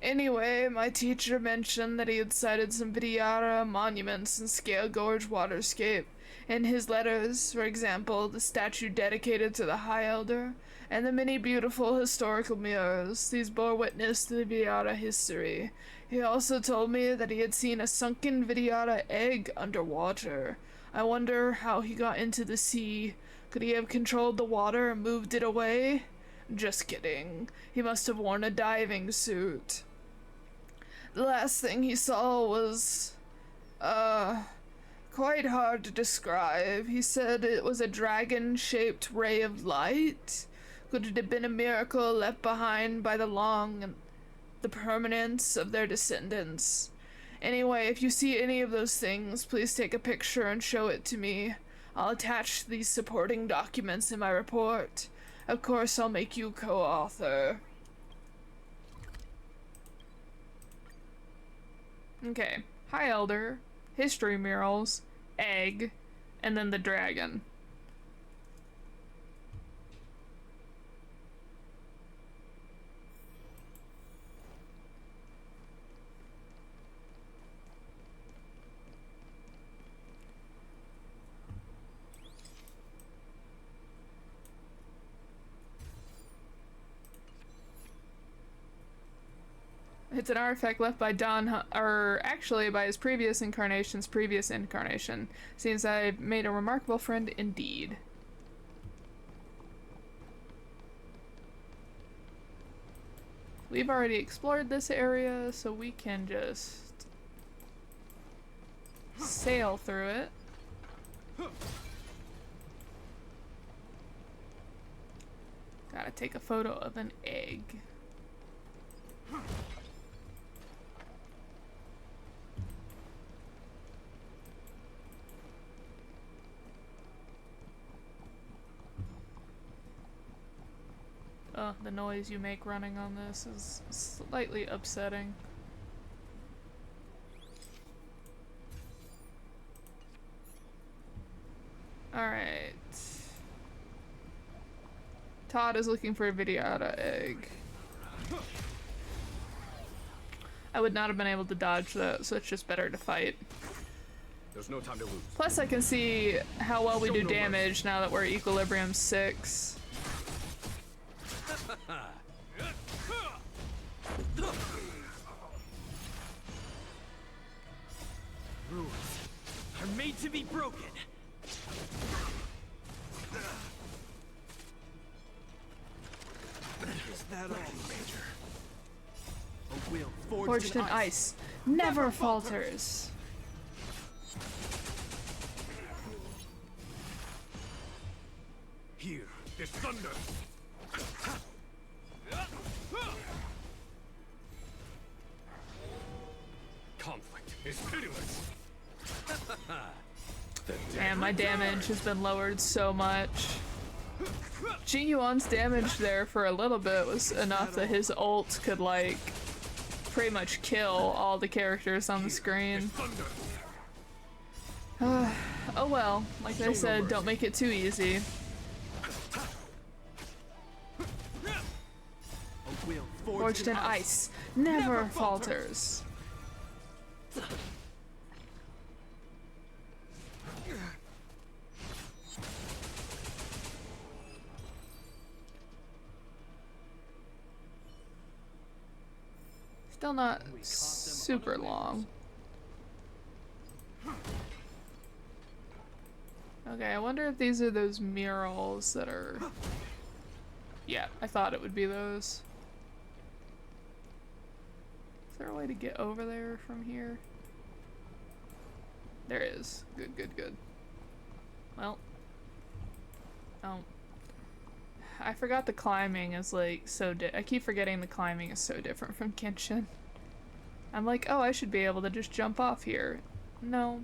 Anyway, my teacher mentioned that he had sighted some Vidyara monuments in Scale Gorge waterscape. In his letters, for example, the statue dedicated to the High Elder, and the many beautiful historical mirrors. These bore witness to the Vidyara history. He also told me that he had seen a sunken Vidyara egg underwater. I wonder how he got into the sea. Could he have controlled the water and moved it away? Just kidding. He must have worn a diving suit. The last thing he saw was, quite hard to describe. He said it was a dragon-shaped ray of light. Could it have been a miracle left behind by the permanence of their descendants? Anyway, if you see any of those things, please take a picture and show it to me. I'll attach these supporting documents in my report. Of course, I'll make you co-author. Okay. High Elder, history murals, egg, and then the dragon. It's an artifact left by or actually by his previous incarnation's previous incarnation. Seems I've made a remarkable friend indeed. We've already explored this area, so we can just sail through it. Gotta take a photo of an egg. Oh, the noise you make running on this is slightly upsetting. Alright. Todd is looking for a Vidyara egg. I would not have been able to dodge that, so it's just better to fight. There's no time to lose. Plus I can see how well we do damage now that we're equilibrium 6. Rules are made to be broken. Is that all, Major? A will Forged in ice never falters. Here. There's thunder. Conflict is pitiless. And my damage has been lowered so much. Jinyuan's damage there for a little bit was enough that his ult could like pretty much kill all the characters on the screen. Oh well, like I said, don't make it too easy. Forged in ice never falters. Still not super long. Okay, I wonder if these are those murals that are... Yeah, I thought it would be those. Is there a way to get over there from here? There is. Good, good, good. Well. Oh. I forgot the climbing is like so I keep forgetting the climbing is so different from Genshin. I'm like, oh, I should be able to just jump off here. No.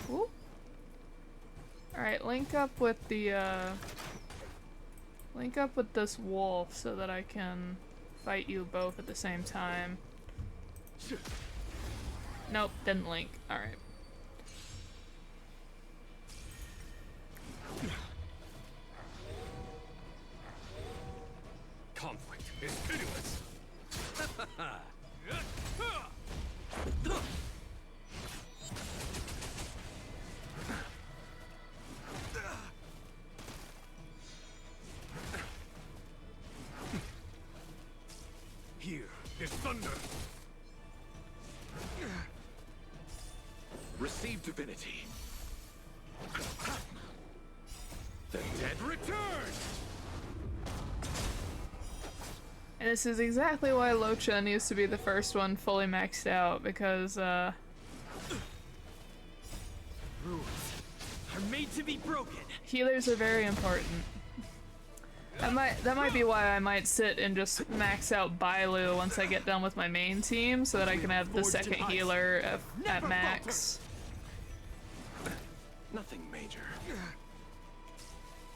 Ooh. Alright, link up with the, link up with this wolf so that I can fight you both at the same time. Nope, didn't link. Alright. Conflict is pitiless. Here is thunder. Receive divinity. The dead return. And this is exactly why Locha needs to be the first one fully maxed out, because, Rules are made to be broken. healers are very important. That might be why I might sit and just max out Bailu once I get done with my main team, so that I can have the second healer at max. Nothing major.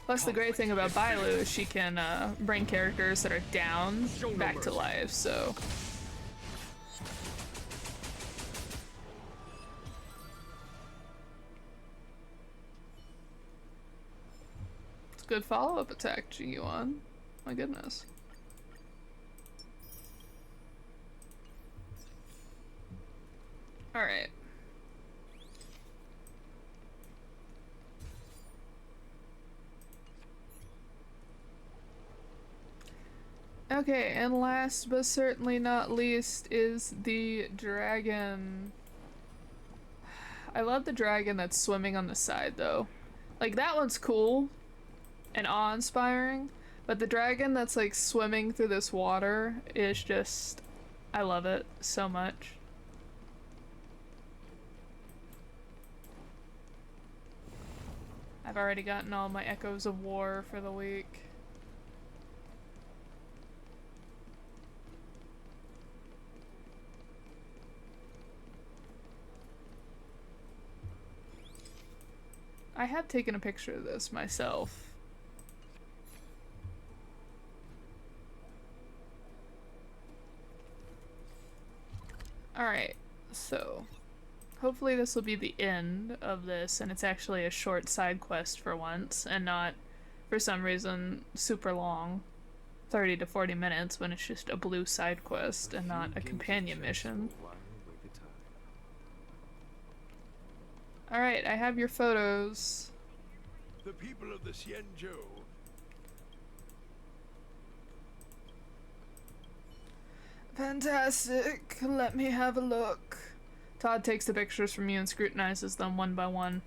Plus the great thing about Bailu is she can bring characters that are down back to life, so... It's a good follow-up attack, Jinyuan. My goodness. Alright. Okay, and last but certainly not least is the dragon. I love the dragon that's swimming on the side though. Like that one's cool and awe-inspiring, but the dragon that's like swimming through this water is just, I love it so much. I've already gotten all my Echoes of War for the week. I have taken a picture of this myself. Alright, so hopefully this will be the end of this, and it's actually a short side quest for once, and not, for some reason, super long. 30 to 40 minutes when it's just a blue side quest and not a companion mission. Alright, I have your photos. The people of the Xianzhou. Fantastic. Let me have a look. Todd takes the pictures from you and scrutinizes them one by one.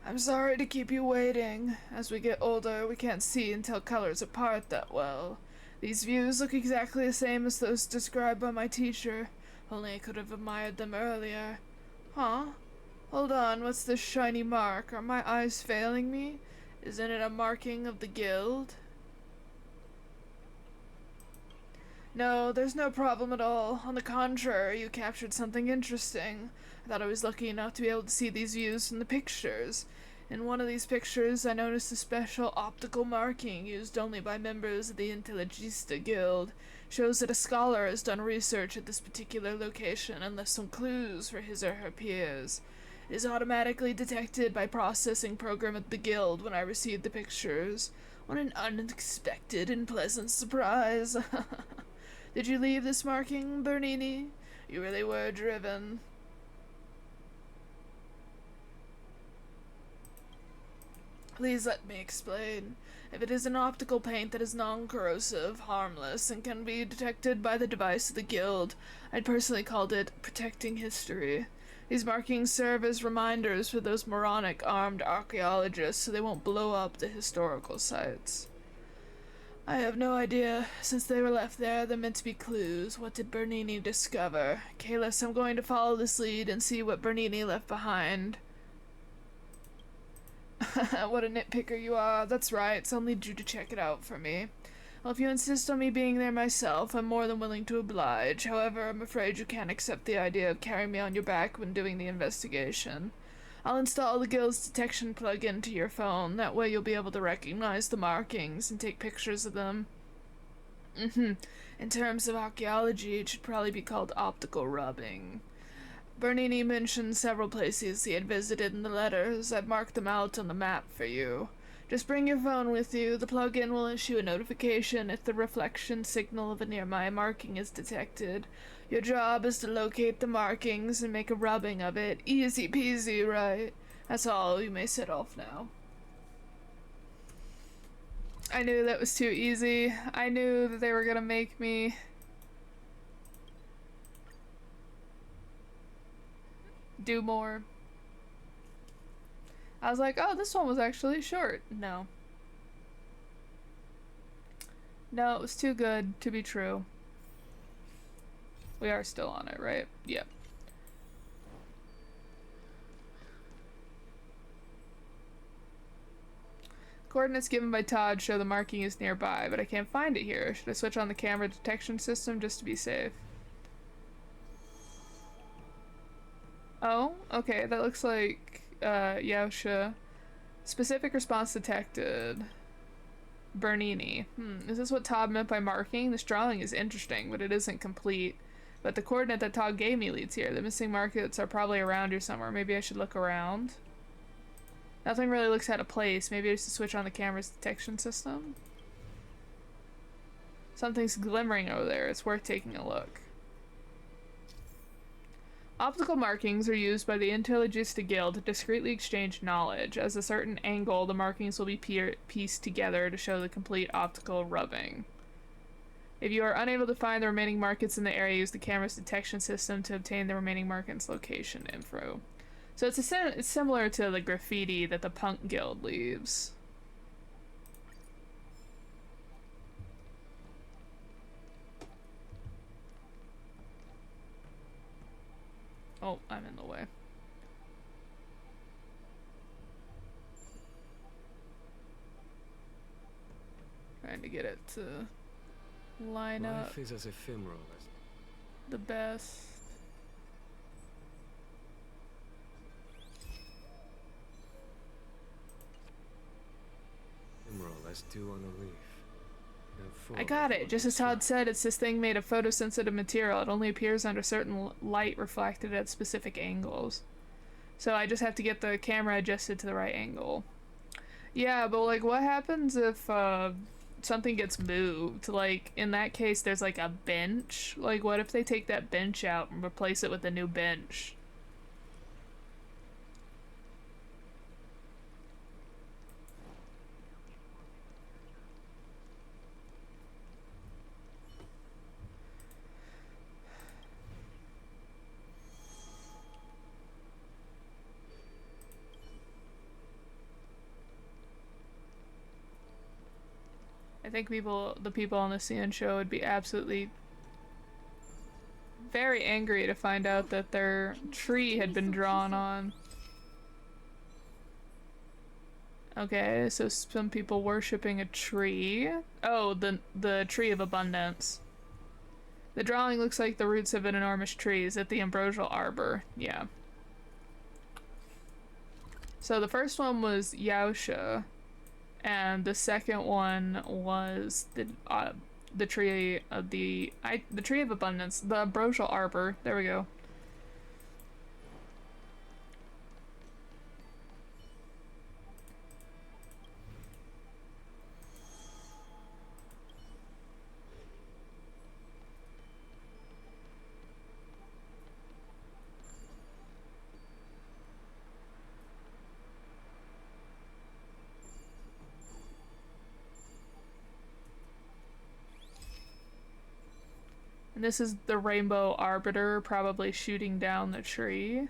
I'm sorry to keep you waiting. As we get older, we can't see and tell colors apart that well. These views look exactly the same as those described by my teacher, only I could have admired them earlier. Huh? Hold on, what's this shiny mark? Are my eyes failing me? Isn't it a marking of the guild? No, there's no problem at all. On the contrary, you captured something interesting. I thought I was lucky enough to be able to see these views from the pictures. In one of these pictures, I noticed a special optical marking used only by members of the Intelligista Guild. Shows that a scholar has done research at this particular location and left some clues for his or her peers. It is automatically detected by processing program at the guild when I received the pictures. What an unexpected and pleasant surprise. Did you leave this marking, Bernini? You really were driven. Please let me explain. If it is an optical paint that is non-corrosive, harmless, and can be detected by the device of the guild, I'd personally called it protecting history. These markings serve as reminders for those moronic armed archaeologists so they won't blow up the historical sites. I have no idea. Since they were left there, they're meant to be clues. What did Bernini discover? Kalis, I'm going to follow this lead and see what Bernini left behind. What a nitpicker you are. That's right, so I'll need you to check it out for me. Well, if you insist on me being there myself, I'm more than willing to oblige. However, I'm afraid you can't accept the idea of carrying me on your back when doing the investigation. I'll install the guild's detection plug-in to your phone. That way you'll be able to recognize the markings and take pictures of them. In terms of archaeology, it should probably be called optical rubbing. Bernini mentioned several places he had visited in the letters. I've marked them out on the map for you. Just bring your phone with you. The plug-in will issue a notification if the reflection signal of a nearby marking is detected. Your job is to locate the markings and make a rubbing of it. Easy peasy, right? That's all. You may set off now. I knew that was too easy. I knew that they were gonna make me do more. I was like, oh, this one was actually short. No. No, it was too good to be true. We are still on it, right? Yep. Coordinates given by Todd show the marking is nearby, but I can't find it here. Should I switch on the camera detection system just to be safe? Oh, okay, that looks like, Yaosha. Specific response detected. Bernini. Is this what Todd meant by marking? This drawing is interesting, but it isn't complete. But the coordinate that Todd gave me leads here. The missing markets are probably around here somewhere. Maybe I should look around. Nothing really looks out of place. Maybe I should switch on the camera's detection system. Something's glimmering over there. It's worth taking a look. Optical markings are used by the Intelligista Guild to discreetly exchange knowledge. As a certain angle, the markings will be pieced together to show the complete optical rubbing. If you are unable to find the remaining markets in the area, use the camera's detection system to obtain the remaining markets' location info. So it's similar to the graffiti that the Punk Guild leaves. Oh, I'm in the way. Trying to get it to line up Life is as ephemeral as the best. dew on a leaf. I got it. Just as Todd said, it's this thing made of photosensitive material. It only appears under certain light reflected at specific angles. So I just have to get the camera adjusted to the right angle. Yeah, but like what happens if something gets moved? Like in that case there's like a bench. Like what if they take that bench out and replace it with a new bench? I think the people on the CN show would be absolutely very angry to find out that their tree had been drawn on. Okay, so some people worshipping a tree. Oh, the tree of abundance. The drawing looks like the roots of an enormous tree. Is it the ambrosial arbor? Yeah. So the first one was Yaosha. And the second one was the tree of the tree of abundance, the ambrosial arbor. There we go. And this is the rainbow arbiter probably shooting down the tree.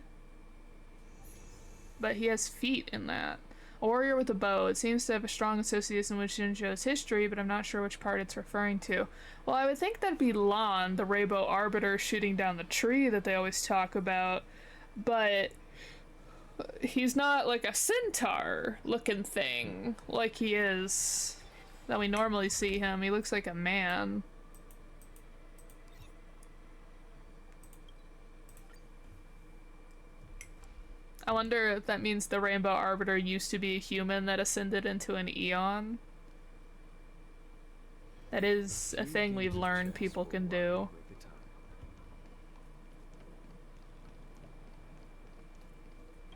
But he has feet in that. A warrior with a bow. It seems to have a strong association with Shinjo's history, but I'm not sure which part it's referring to. Well, I would think that'd be Lan, the rainbow arbiter shooting down the tree that they always talk about. But he's not like a centaur looking thing like he is that we normally see him. He looks like a man. I wonder if that means the Rainbow Arbiter used to be a human that ascended into an Eon. That is a thing we've learned people can do.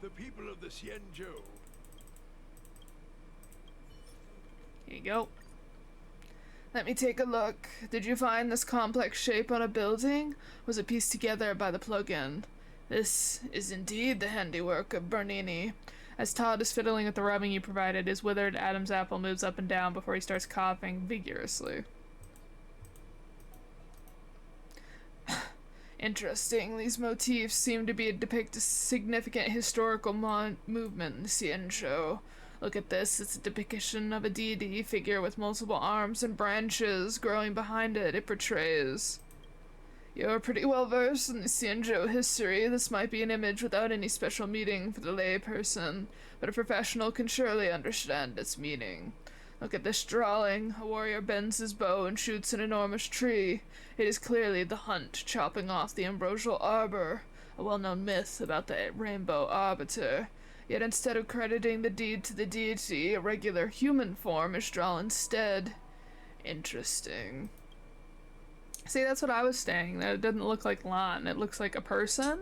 The people of the Xianzhou. Here you go. Let me take a look. Did you find this complex shape on a building? Was it pieced together by the plugin? This is indeed the handiwork of Bernini. As Todd is fiddling with the rubbing you provided, his withered Adam's apple moves up and down before he starts coughing vigorously. Interesting. These motifs seem to depict a significant historical movement in the Xianzhou. Look at this. It's a depiction of a deity figure with multiple arms and branches growing behind it. It portrays... You're pretty well versed in the Xianzhou history. This might be an image without any special meaning for the lay person, but a professional can surely understand its meaning. Look at this drawing. A warrior bends his bow and shoots an enormous tree. It is clearly the hunt chopping off the ambrosial arbor, a well-known myth about the rainbow arbiter. Yet instead of crediting the deed to the deity, a regular human form is drawn instead. Interesting. See, that's what I was saying, that it didn't look like Lan, it looks like a person.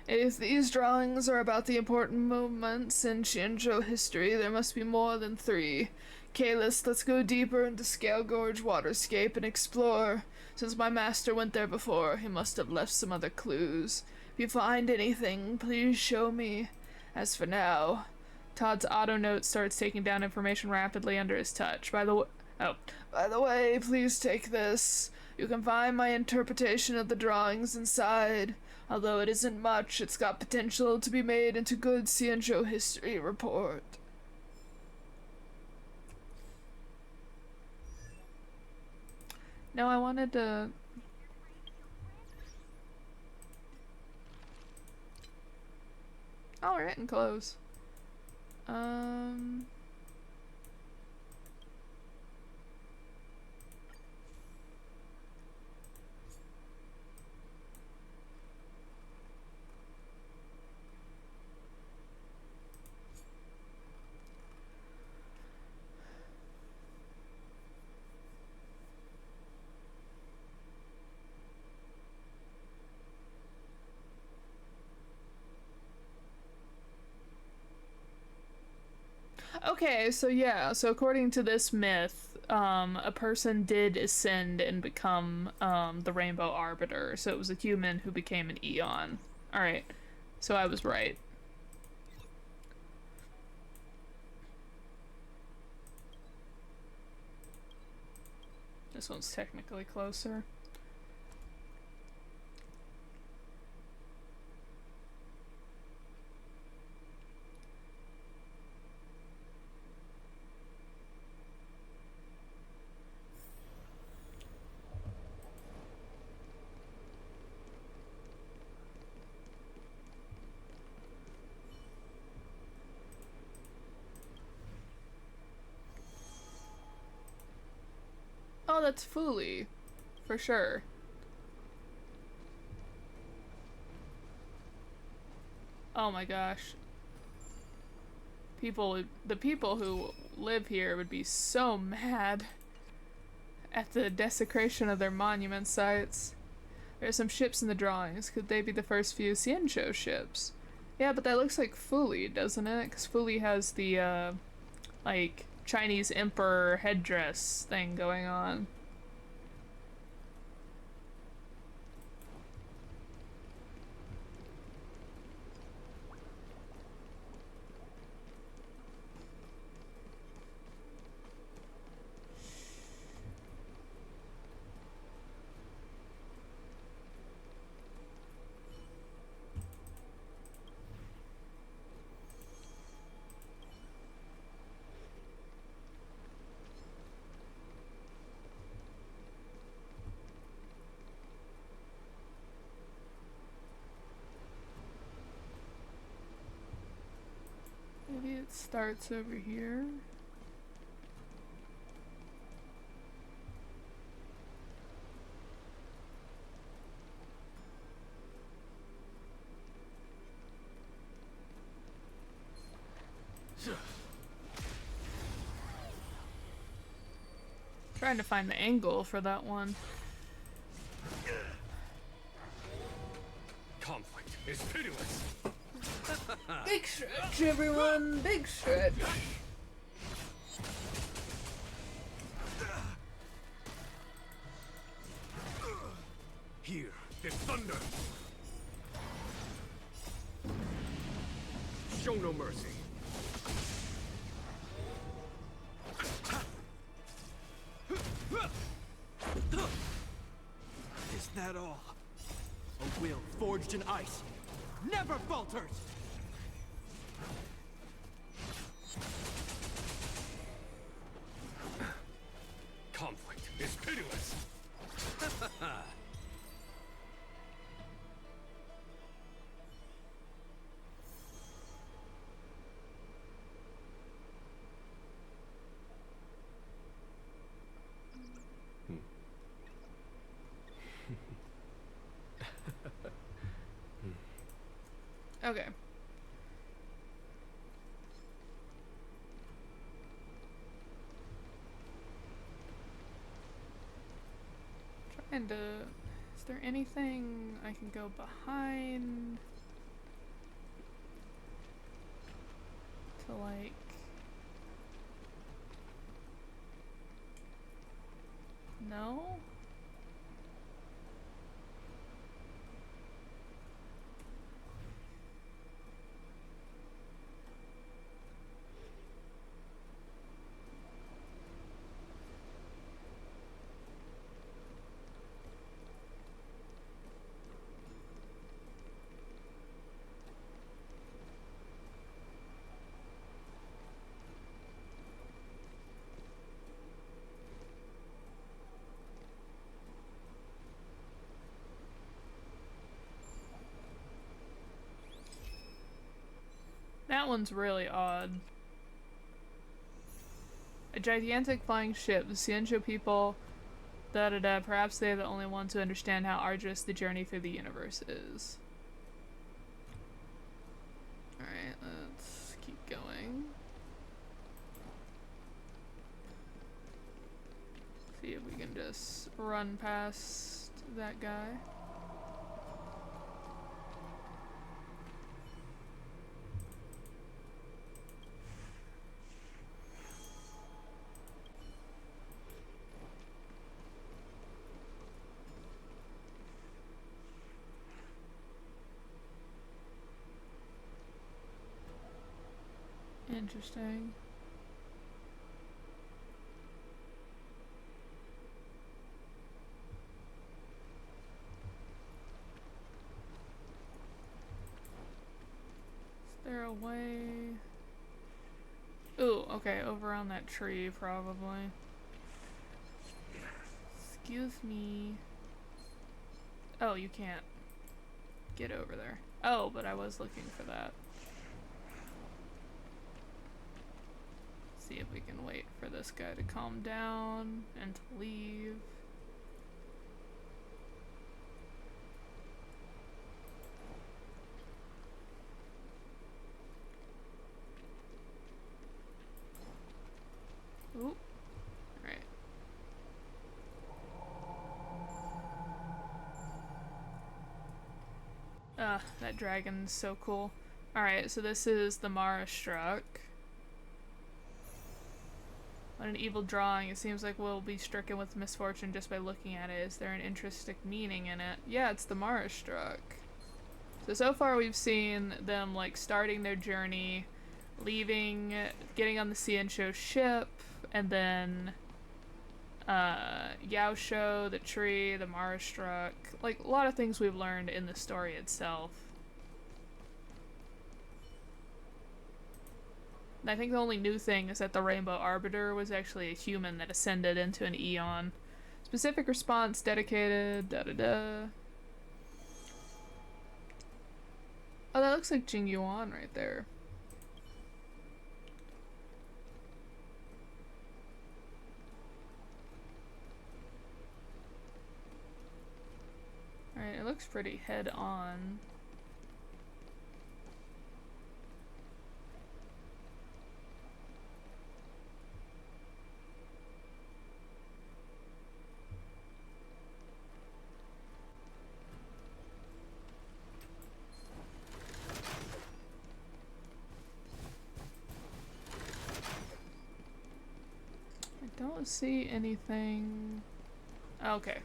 If these drawings are about the important movements in Xianzhou history, there must be more than 3. Kalis, let's go deeper into Scale Gorge Waterscape and explore. Since my master went there before, he must have left some other clues. If you find anything, please show me. As for now... Todd's auto note starts taking down information rapidly under his touch. By the way, please take this. You can find my interpretation of the drawings inside. Although it isn't much, it's got potential to be made into good Xianzhou history report. No, I wanted to... Oh, we're getting close. Okay, so yeah, so according to this myth, a person did ascend and become the Rainbow Arbiter. So it was a human who became an Eon. Alright, so I was right. This one's technically closer. Oh, that's Fuli. For sure. Oh my gosh. The people who live here would be so mad at the desecration of their monument sites. There are some ships in the drawings. Could they be the first few Xianzhou ships? Yeah, but that looks like Fuli, doesn't it? Because Fuli has the, like, Chinese emperor headdress thing going on. Maybe it starts over here. Trying to find the angle for that one. Conflict is pitiless. Big stretch, everyone! Big stretch! Here, this thunder. Show no mercy. Is that all? A will forged in ice never falters! Conflict is pitiless. Okay. Trying to... Is there anything I can go behind? To like... No? That one's really odd. A gigantic flying ship, the Xianzhou people, da-da-da, perhaps they are the only ones who understand how arduous the journey through the universe is. Alright, let's keep going. See if we can just run past that guy. Interesting. Is there a way? Ooh, okay, over on that tree, probably. Excuse me. Oh, you can't get over there. Oh, but I was looking for that. See if we can wait for this guy to calm down and to leave. Ooh. Alright. That dragon's so cool. Alright, so this is the Mara struck. What an evil drawing. It seems like we'll be stricken with misfortune just by looking at it. Is there an intrinsic meaning in it? Yeah, it's the Mara struck. So far we've seen them like starting their journey, leaving, getting on the Cian-Sho ship, and then Yaosho, the tree, the Mara struck. Like a lot of things we've learned in the story itself. I think the only new thing is that the Rainbow Arbiter was actually a human that ascended into an Eon. Specific response dedicated, da-da-da. Oh, that looks like Jing Yuan right there. Alright, it looks pretty head on. I don't see anything. Okay.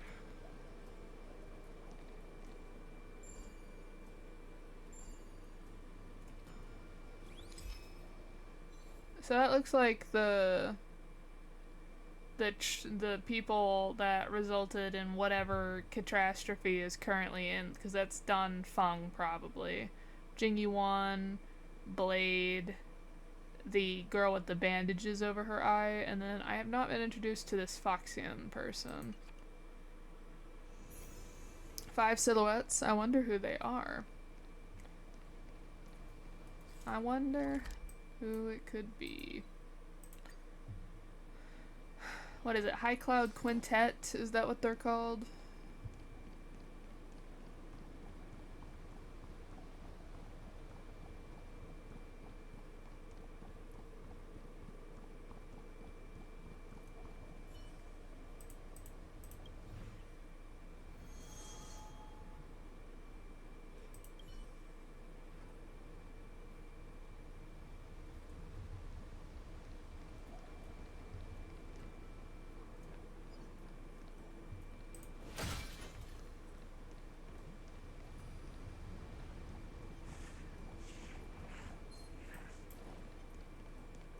So that looks like the people that resulted in whatever catastrophe is currently in, because that's Dan Feng probably. Jing Yuan, Blade, the girl with the bandages over her eye, and then I have not been introduced to this Foxian person. 5 silhouettes. I wonder who they are. I wonder who it could be. What is it? High Cloud Quintet? Is that what they're called?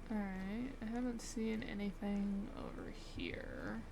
Alright, I haven't seen anything over here.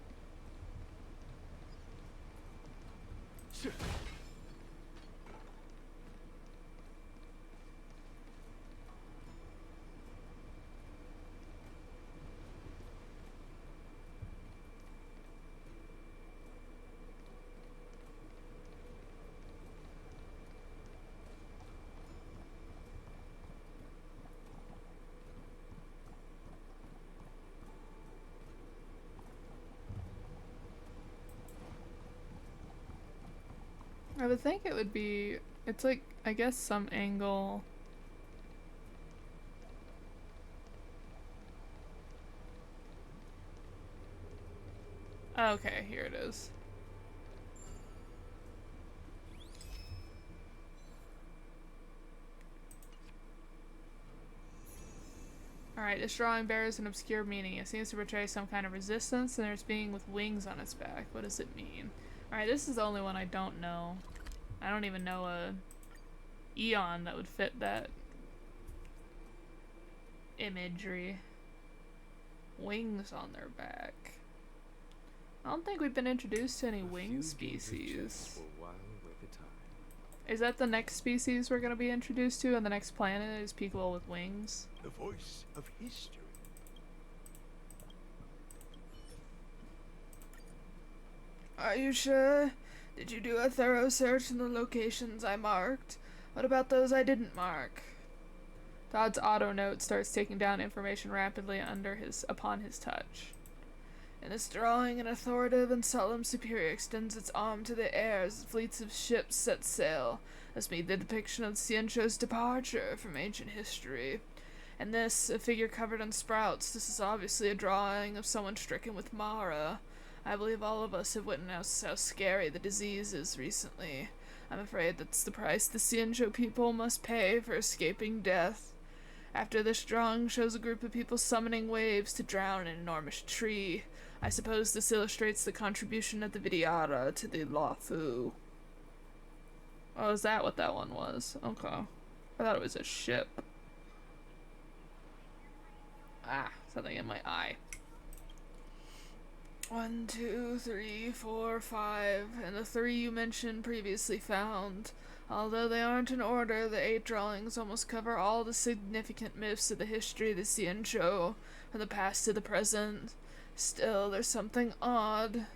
I would think it would be, it's like, I guess some angle. Okay, here it is. Alright, this drawing bears an obscure meaning. It seems to portray some kind of resistance, and there's a being with wings on its back. What does it mean? Alright, this is the only one I don't know. I don't even know a Eon that would fit that. imagery. Wings on their back. I don't think we've been introduced to any wing species. Is that the next species we're gonna be introduced to on the next planet, is people with wings? The voice of history. Are you sure? Did you do a thorough search in the locations I marked? What about those I didn't mark? Todd's auto note starts taking down information rapidly upon his touch. In this drawing, an authoritative and solemn superior extends its arm to the air as fleets of ships set sail. This made the depiction of Ciencho's departure from ancient history. And this, a figure covered in sprouts. This is obviously a drawing of someone stricken with Mara. I believe all of us have witnessed how scary the disease is recently. I'm afraid that's the price the Ciencho people must pay for escaping death. After this drawing shows a group of people summoning waves to drown an enormous tree. I suppose this illustrates the contribution of the Vidyadhara to the Lafu. Oh, is that what that one was? Okay. I thought it was a ship. Ah, something in my eye. 1, 2, 3, 4, 5, and the 3 you mentioned previously found. Although they aren't in order, the 8 drawings almost cover all the significant myths of the history of the Ciencho, from the past to the present. Still, there's something odd.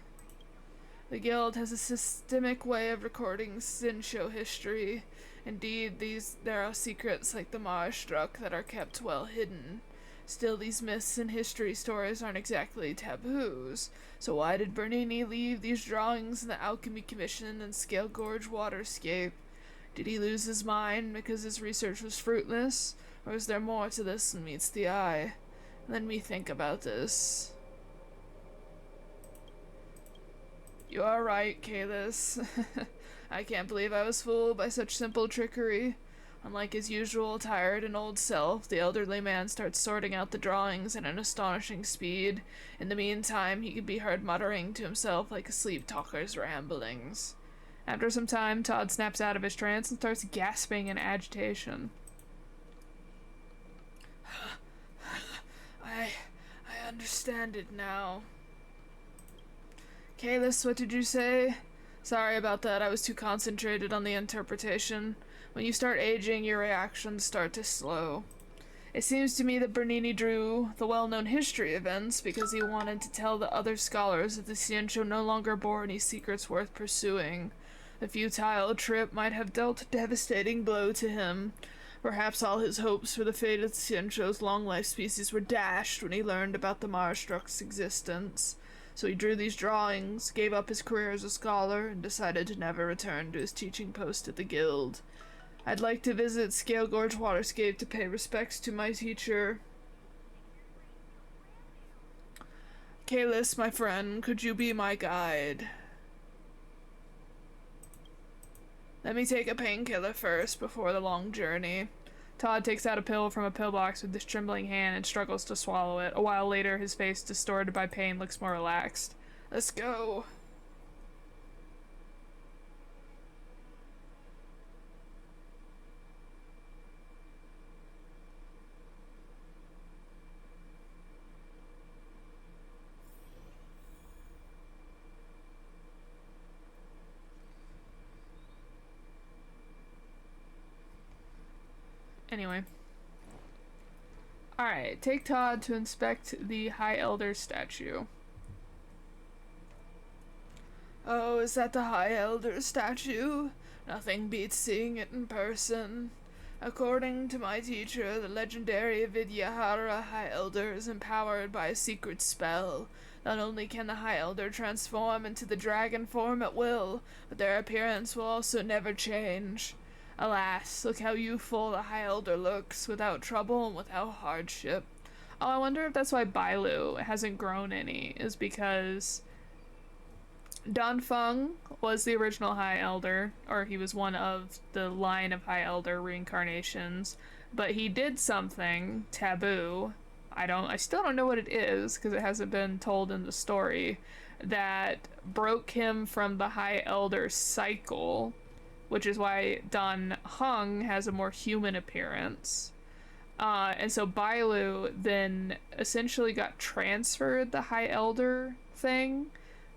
The guild has a systemic way of recording Ciencho history. Indeed, there are secrets like the Marstruck that are kept well hidden. Still, these myths and history stories aren't exactly taboos. So why did Bernini leave these drawings in the Alchemy Commission and Scale Gorge Waterscape? Did he lose his mind because his research was fruitless? Or is there more to this than meets the eye? Let me think about this. You are right, Kalis. I can't believe I was fooled by such simple trickery. Unlike his usual tired and old self, the elderly man starts sorting out the drawings at an astonishing speed. In the meantime, he could be heard muttering to himself like a sleep talker's ramblings. After some time, Todd snaps out of his trance and starts gasping in agitation. I understand it now. Kalis, what did you say? Sorry about that, I was too concentrated on the interpretation. When you start aging, your reactions start to slow. It seems to me that Bernini drew the well-known history events because he wanted to tell the other scholars that the Ciencho no longer bore any secrets worth pursuing. The futile trip might have dealt a devastating blow to him. Perhaps all his hopes for the fate of Ciencho's long-life species were dashed when he learned about the Marstruck's existence. So he drew these drawings, gave up his career as a scholar, and decided to never return to his teaching post at the guild. I'd like to visit Scale Gorge Waterscape to pay respects to my teacher. Kalis, my friend, could you be my guide? Let me take a painkiller first before the long journey. Todd takes out a pill from a pillbox with his trembling hand and struggles to swallow it. A while later, his face, distorted by pain, looks more relaxed. Let's go. Anyway. Alright, take Todd to inspect the High Elder statue. Oh, is that the High Elder statue? Nothing beats seeing it in person. According to my teacher, the legendary Vidyadhara High Elder is empowered by a secret spell. Not only can the High Elder transform into the dragon form at will, but their appearance will also never change. Alas, look how youthful the High Elder looks, without trouble and without hardship. Oh, I wonder if that's why Bailu hasn't grown any, is because Don Feng was the original High Elder, or he was one of the line of High Elder reincarnations, but he did something taboo. I still don't know what it is, because it hasn't been told in the story, that broke him from the High Elder cycle, which is why Don Hung has a more human appearance. And so Bailu then essentially got transferred the High Elder thing,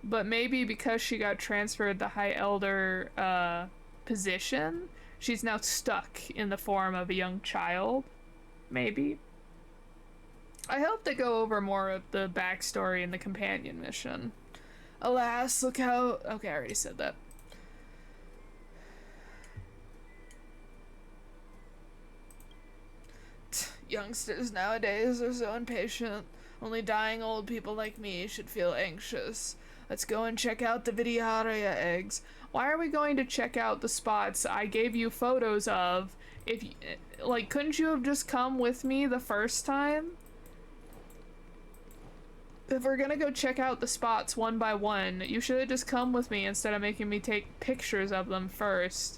but maybe because she got transferred the High Elder position, she's now stuck in the form of a young child. Maybe. I hope they go over more of the backstory in the companion mission. Alas, look how... Okay, I already said that. Youngsters nowadays are so impatient. Only dying old people like me should feel anxious. Let's go and check out the Vidyaharya eggs. Why are we going to check out the spots I gave you photos of? If you, like, couldn't you have just come with me the first time? If we're gonna go check out the spots one by one, you should have just come with me instead of making me take pictures of them first.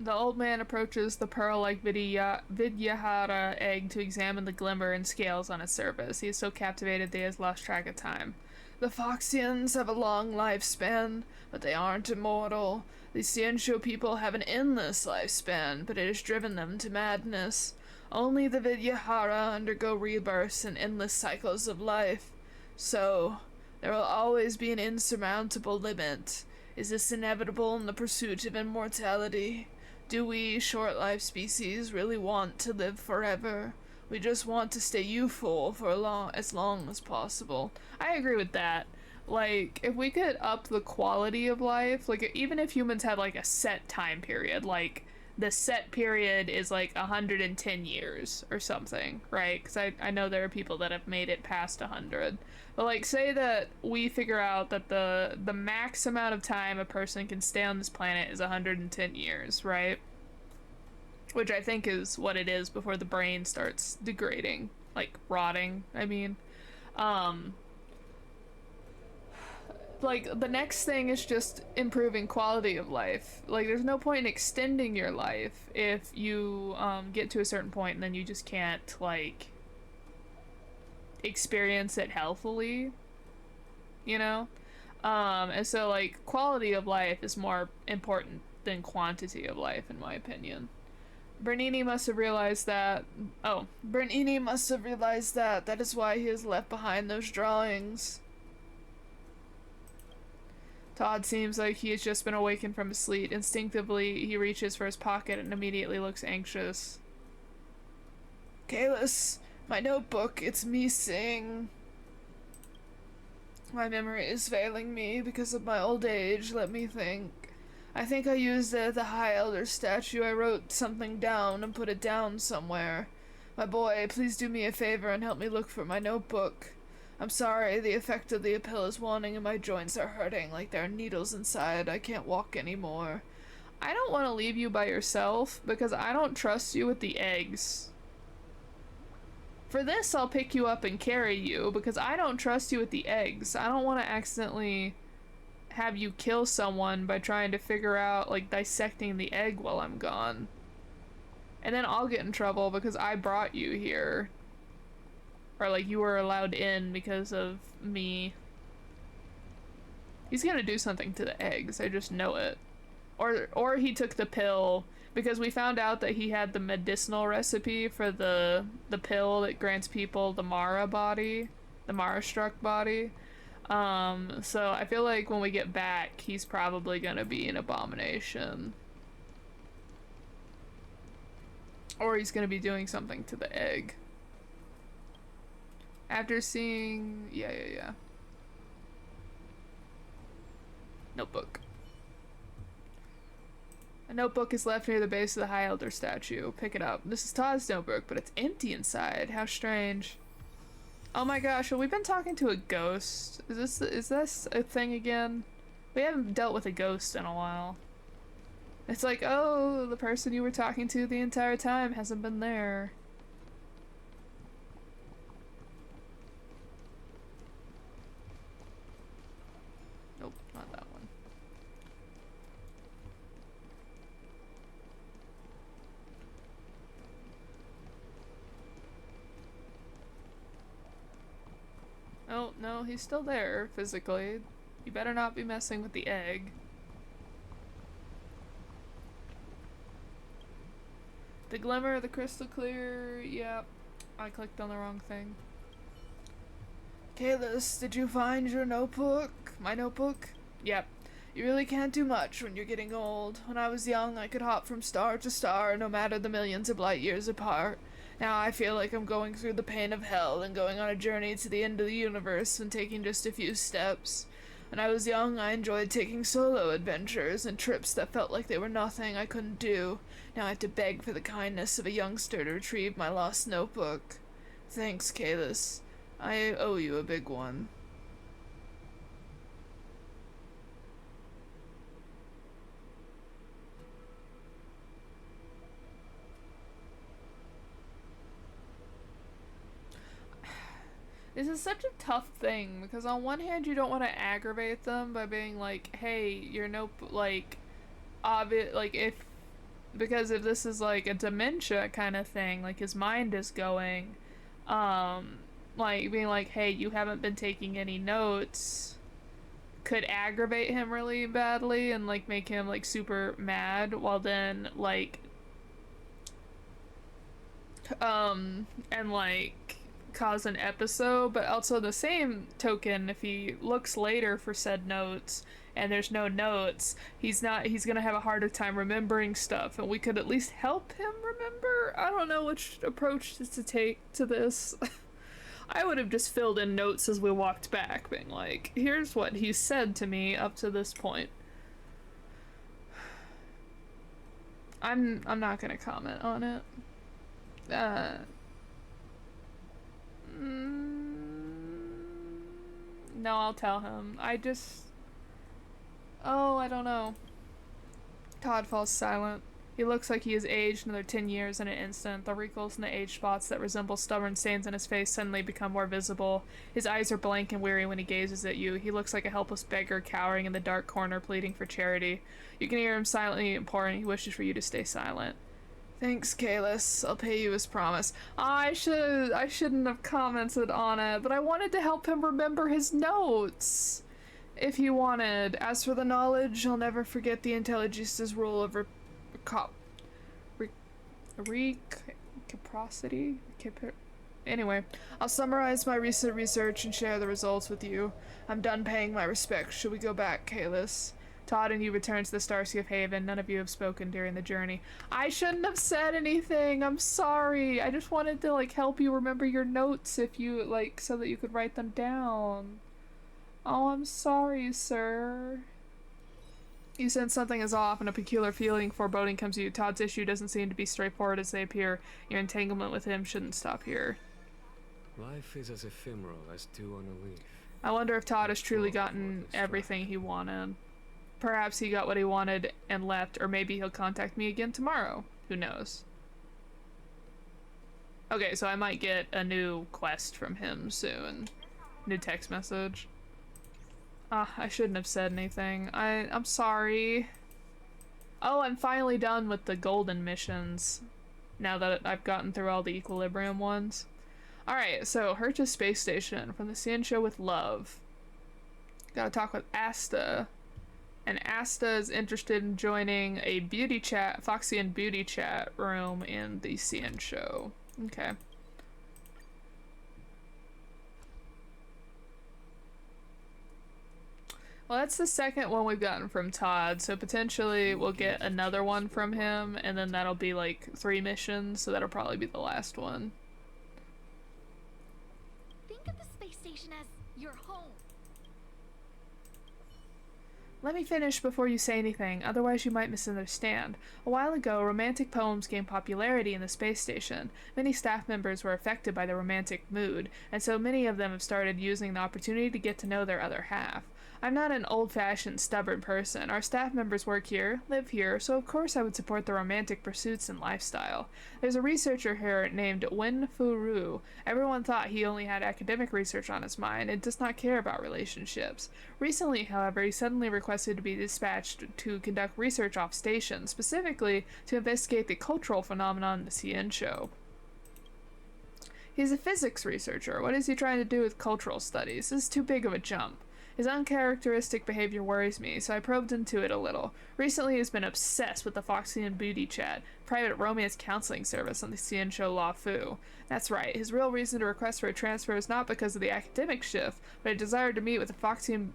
The old man approaches the pearl-like Vidyahara egg to examine the glimmer and scales on its surface. He is so captivated that he has lost track of time. The Foxians have a long lifespan, but they aren't immortal. The Xianzhou people have an endless lifespan, but it has driven them to madness. Only the Vidyahara undergo rebirths and endless cycles of life. So, there will always be an insurmountable limit. Is this inevitable in the pursuit of immortality? Do we, short-life species, really want to live forever? We just want to stay youthful for as long as possible. I agree with that. Like, if we could up the quality of life, like, even if humans had, like, a set time period, like, the set period is, like, 110 years or something, right? Because I know there are people that have made it past 100. But, like, say that we figure out that the max amount of time a person can stay on this planet is 110 years, right? Which I think is what it is before the brain starts degrading, like, rotting, I mean. Like, the next thing is just improving quality of life. Like, there's no point in extending your life if you, get to a certain point and then you just can't, like, experience it healthily, you know? And so, like, quality of life is more important than quantity of life, in my opinion. Bernini must have realized that... Oh, Bernini must have realized that. That is why he has left behind those drawings. Todd seems like he has just been awakened from his sleep. Instinctively, he reaches for his pocket and immediately looks anxious. Kalis, my notebook, it's me sing. My memory is failing me because of my old age, let me think. I think I used it at the High Elder statue. I wrote something down and put it down somewhere. My boy, please do me a favor and help me look for my notebook. I'm sorry, the effect of the pill is waning and my joints are hurting like there are needles inside. I can't walk anymore. I don't want to leave you by yourself because I don't trust you with the eggs. For this, I'll pick you up and carry you because I don't trust you with the eggs. I don't want to accidentally have you kill someone by trying to figure out, like, dissecting the egg while I'm gone. And then I'll get in trouble because I brought you here. Or, like, you were allowed in because of me. He's gonna do something to the eggs, I just know it. Or he took the pill, because we found out that he had the medicinal recipe for the pill that grants people the Mara body, the Mara-struck body. So I feel like when we get back, he's probably gonna be an abomination. Or he's gonna be doing something to the egg. After seeing... Yeah. Notebook. A notebook is left near the base of the High Elder statue. Pick it up. This is Todd's notebook, but it's empty inside. How strange. Oh my gosh, have we been talking to a ghost? Is this a thing again? We haven't dealt with a ghost in a while. It's like, oh, the person you were talking to the entire time hasn't been there. No, he's still there, physically. You better not be messing with the egg. The glimmer, the crystal clear, yep. I clicked on the wrong thing. Kalis, did you find your notebook? My notebook? Yep. You really can't do much when you're getting old. When I was young, I could hop from star to star, no matter the millions of light years apart. Now I feel like I'm going through the pain of hell and going on a journey to the end of the universe and taking just a few steps. When I was young, I enjoyed taking solo adventures and trips that felt like they were nothing I couldn't do. Now I have to beg for the kindness of a youngster to retrieve my lost notebook. Thanks, Kalis. I owe you a big one. This is such a tough thing, because on one hand you don't want to aggravate them by being like, hey, you're because if this is like a dementia kind of thing, like his mind is going, like being like, hey, you haven't been taking any notes, could aggravate him really badly and like make him like super mad, while then like, and like cause an episode. But also the same token, if he looks later for said notes and there's no notes, he's gonna have a harder time remembering stuff, and we could at least help him remember. I don't know which approach to take to this. I would have just filled in notes as we walked back, being like, here's what he said to me up to this point. I'm not gonna comment on it. No, I'll tell him. I don't know. Todd falls silent. He looks like he has aged another 10 years in an instant. The wrinkles and the age spots that resemble stubborn stains on his face suddenly become more visible. His eyes are blank and weary when he gazes at you. He looks like a helpless beggar cowering in the dark corner, pleading for charity. You can hear him silently imploring. He wishes for you to stay silent. Thanks, Kalis. I'll pay you as promised. I shouldn't have commented on it, but I wanted to help him remember his notes. If he wanted. As for the knowledge, I'll never forget the Intelligista's rule of reciprocity. Anyway, I'll summarize my recent research and share the results with you. I'm done paying my respects. Should we go back, Kalis? Todd and you return to the Starseed of Haven. None of you have spoken during the journey. I shouldn't have said anything. I'm sorry. I just wanted to, like, help you remember your notes if you, like, so that you could write them down. Oh, I'm sorry, sir. You sense something is off and a peculiar feeling foreboding comes to you. Todd's issue doesn't seem to be straightforward as they appear. Your entanglement with him shouldn't stop here. Life is as ephemeral as dew on a leaf. I wonder if Todd has truly gotten everything he wanted. Perhaps he got what he wanted and left, or maybe he'll contact me again tomorrow. Who knows? Okay, so I might get a new quest from him soon. New text message. I shouldn't have said anything. I'm sorry. Oh, I'm finally done with the golden missions, now that I've gotten through all the equilibrium ones. Alright, so Herta Space Station, from the CN show with love. Gotta talk with Asta. And Asta is interested in joining a beauty chat, Foxian beauty chat room in the CN show. Okay. Well, that's the second one we've gotten from Todd, so potentially we'll get another one from him, and then that'll be like 3 missions, so that'll probably be the last one. Think of the space station as your home. Let me finish before you say anything, otherwise you might misunderstand. A while ago, romantic poems gained popularity in the space station. Many staff members were affected by the romantic mood, and so many of them have started using the opportunity to get to know their other half. I'm not an old-fashioned, stubborn person. Our staff members work here, live here, so of course I would support their romantic pursuits and lifestyle. There's a researcher here named Wen Fu. Everyone thought he only had academic research on his mind and does not care about relationships. Recently, however, he suddenly requested to be dispatched to conduct research off-station, specifically to investigate the cultural phenomenon in the CN show. He's a physics researcher. What is he trying to do with cultural studies? This is too big of a jump. His uncharacteristic behavior worries me, so I probed into it a little. Recently, he's been obsessed with the Foxian Booty Chat, private romance counseling service on the Xianzhou La Fu. That's right, his real reason to request for a transfer is not because of the academic shift, but a desire to meet with the Xianzhou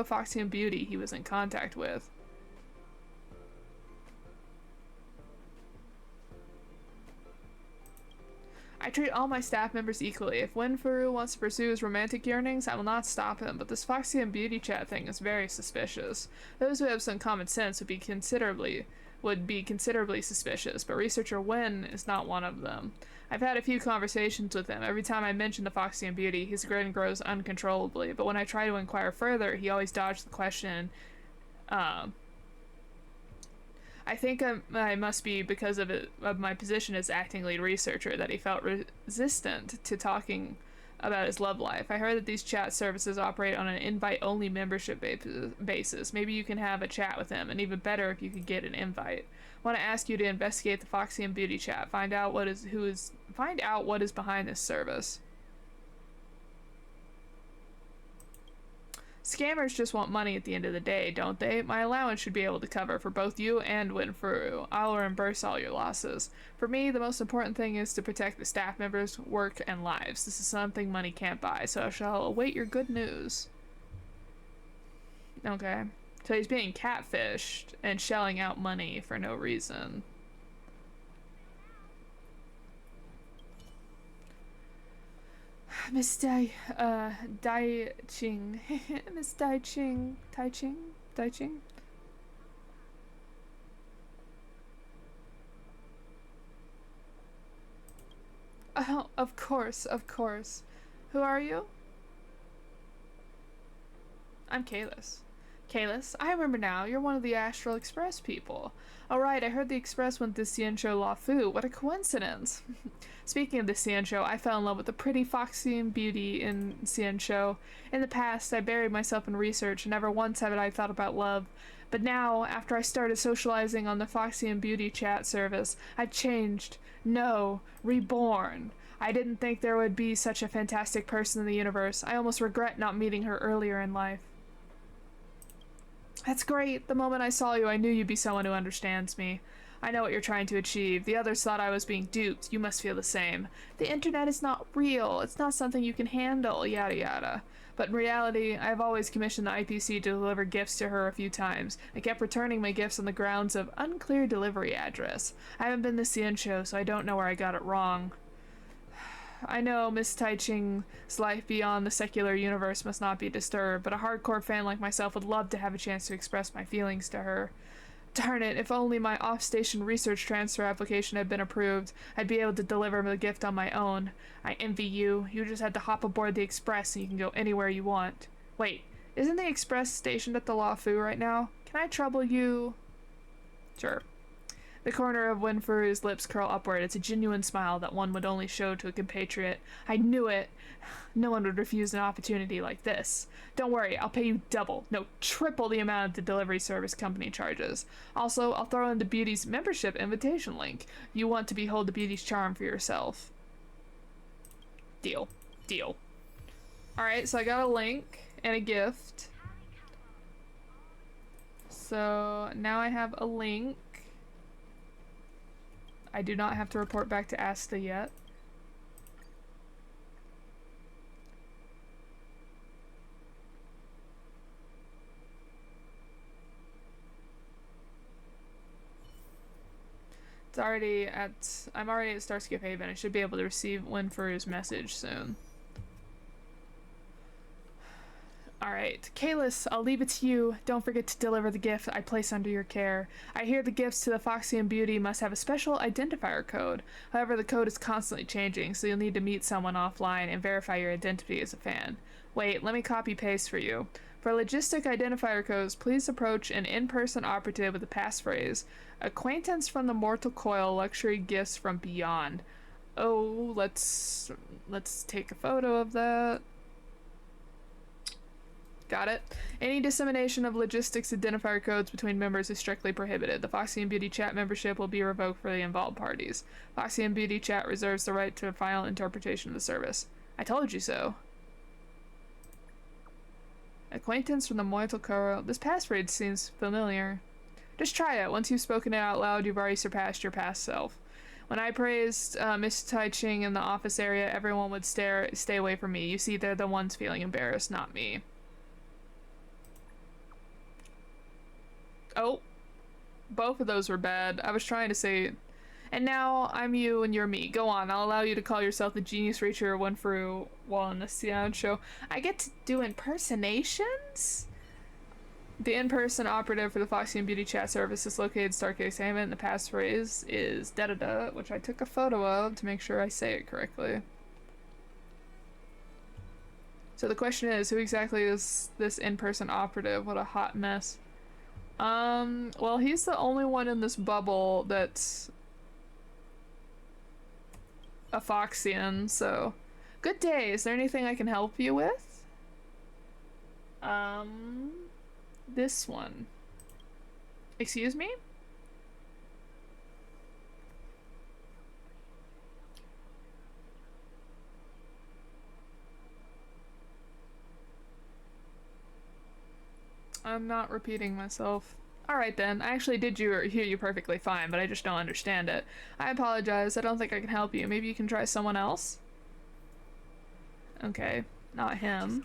Foxian Beauty he was in contact with. I treat all my staff members equally. If Wenfuru wants to pursue his romantic yearnings, I will not stop him, but this Foxian beauty chat thing is very suspicious. Those who have some common sense would be considerably suspicious, but researcher Wen is not one of them. I've had a few conversations with him. Every time I mention the Foxian beauty, his grin grows uncontrollably, but when I try to inquire further, he always dodges the question. I think I must be because of my position as acting lead researcher that he felt resistant to talking about his love life. I heard that these chat services operate on an invite-only membership basis. Maybe you can have a chat with him, and even better if you could get an invite. I want to ask you to investigate the Foxian Beauty Chat. Find out what is behind this service. Scammers just want money at the end of the day, don't they? My allowance should be able to cover for both you and Winfuru. I'll reimburse all your losses. For me, the most important thing is to protect the staff members' work and lives. This is something money can't buy, so I shall await your good news. Okay. So he's being catfished and shelling out money for no reason. Miss Diting. Miss Diting. Diting? Oh, of course. Who are you? I'm Kalis. Kalis? I remember now. You're one of the Astral Express people. Oh right, I heard the Express went to Xianzhou La Fu. What a coincidence. Speaking of the Xianzhou, I fell in love with the pretty Foxian beauty in Xianzhou. In the past, I buried myself in research and never once have I thought about love. But now, after I started socializing on the Foxian Beauty chat service, I've changed. No, reborn. I didn't think there would be such a fantastic person in the universe. I almost regret not meeting her earlier in life. That's great. The moment I saw you, I knew you'd be someone who understands me. I know what you're trying to achieve. The others thought I was being duped. You must feel the same. The internet is not real. It's not something you can handle, yada yada. But in reality, I've always commissioned the IPC to deliver gifts to her a few times. I kept returning my gifts on the grounds of unclear delivery address. I haven't been to Xianzhou, so I don't know where I got it wrong. I know Miss Taiching's life beyond the secular universe must not be disturbed, but a hardcore fan like myself would love to have a chance to express my feelings to her. Darn it, if only my off-station research transfer application had been approved, I'd be able to deliver the gift on my own. I envy you. You just had to hop aboard the Express and you can go anywhere you want. Wait, isn't the Express stationed at the La Fu right now? Can I trouble you? Sure. The corner of Winfuru's lips curl upward. It's a genuine smile that one would only show to a compatriot. I knew it. No one would refuse an opportunity like this. Don't worry, I'll pay you double, no, triple the amount the delivery service company charges. Also, I'll throw in the Beauty's membership invitation link. You want to behold the Beauty's charm for yourself. Deal. Deal. Alright, so I got a link and a gift. So now I have a link. I do not have to report back to Asta yet. I'm already at Starscape Haven. I should be able to receive Winfuru's message soon. Alright, Kalis, I'll leave it to you. Don't forget to deliver the gift I place under your care. I hear the gifts to the Foxian Beauty must have a special identifier code. However, the code is constantly changing, so you'll need to meet someone offline and verify your identity as a fan. Wait, let me copy-paste for you. For logistic identifier codes, please approach an in-person operative with the passphrase, "Acquaintance from the Mortal Coil, luxury gifts from beyond." Oh, let's take a photo of that. Got it. Any dissemination of logistics identifier codes between members is strictly prohibited. The Foxian Beauty Chat membership will be revoked for the involved parties. Foxian Beauty Chat reserves the right to final interpretation of the service. I told you so. Acquaintance from the Moital Coro. This passphrase seems familiar. Just try it. Once you've spoken it out loud, you've already surpassed your past self. When I praised Miss Diting in the office area, everyone would stay away from me. You see, they're the ones feeling embarrassed, not me. Oh, both of those were bad. I was trying to say, and now I'm you and you're me. Go on, I'll allow you to call yourself the genius reacher one for while on the Cian show. I get to do impersonations? The in-person operative for the Foxian Beauty Chat service is located in Starcase Hammond, and the passphrase is da-da-da, which I took a photo of to make sure I say it correctly. So the question is, who exactly is this in-person operative? What a hot mess. Well, he's the only one in this bubble that's a Foxian, so... Good day, is there anything I can help you with? This one. Excuse me? I'm not repeating myself. Alright then, I actually did hear you perfectly fine, but I just don't understand it. I apologize, I don't think I can help you. Maybe you can try someone else? Okay, not him.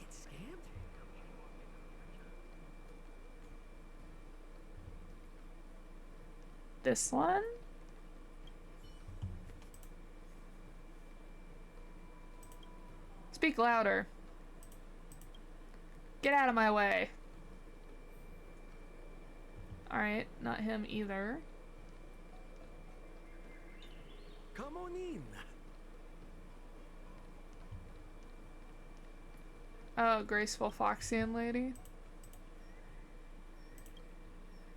This one? Speak louder. Get out of my way. Alright, not him either. Come on in. Oh, graceful Foxian lady.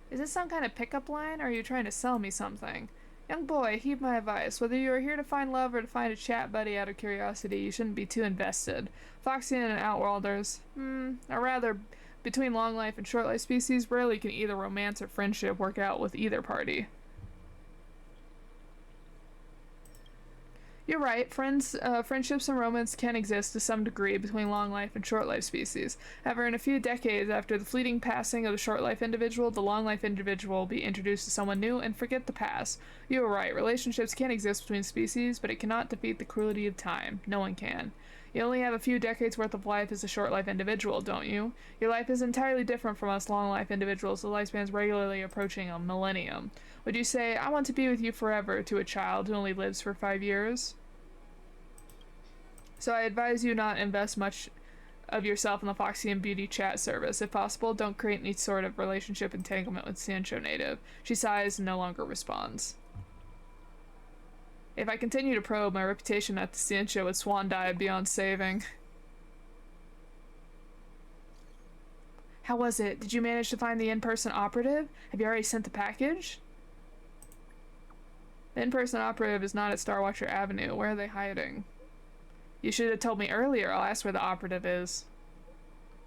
Is this some kind of pickup line, or are you trying to sell me something? Young boy, heed my advice. Whether you are here to find love or to find a chat buddy out of curiosity, you shouldn't be too invested. Foxian and Outworlders, or rather, between long life and short life species, rarely can either romance or friendship work out with either party. You're right, friendships and romance can exist to some degree between long life and short life species. However, in a few decades after the fleeting passing of the short life individual, the long life individual will be introduced to someone new and forget the past. You were right, relationships can exist between species, but it cannot defeat the cruelty of time. No one can. You only have a few decades worth of life as a short life individual, don't you? Your life is entirely different from us long life individuals, the lifespan's regularly approaching a millennium. Would you say, I want to be with you forever, to a child who only lives for 5 years? So I advise you not invest much of yourself in the Foxian Beauty Chat service. If possible, don't create any sort of relationship entanglement with Sancho Native. She sighs and no longer responds. If I continue to probe, my reputation at the Sancho would swan dive beyond saving. How was it? Did you manage to find the in-person operative? Have you already sent the package? The in-person operative is not at Starwatcher Avenue. Where are they hiding? You should have told me earlier. I'll ask where the operative is.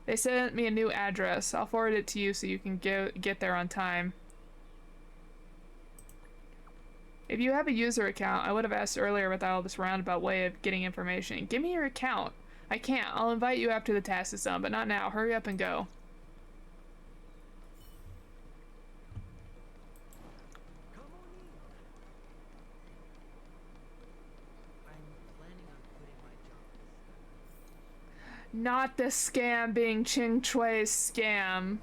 They sent me a new address. I'll forward it to you so you can get there on time. If you have a user account, I would have asked earlier without all this roundabout way of getting information. Give me your account. I can't. I'll invite you after the task is done, but not now. Hurry up and go. Not the scam being Ching Chui's scam.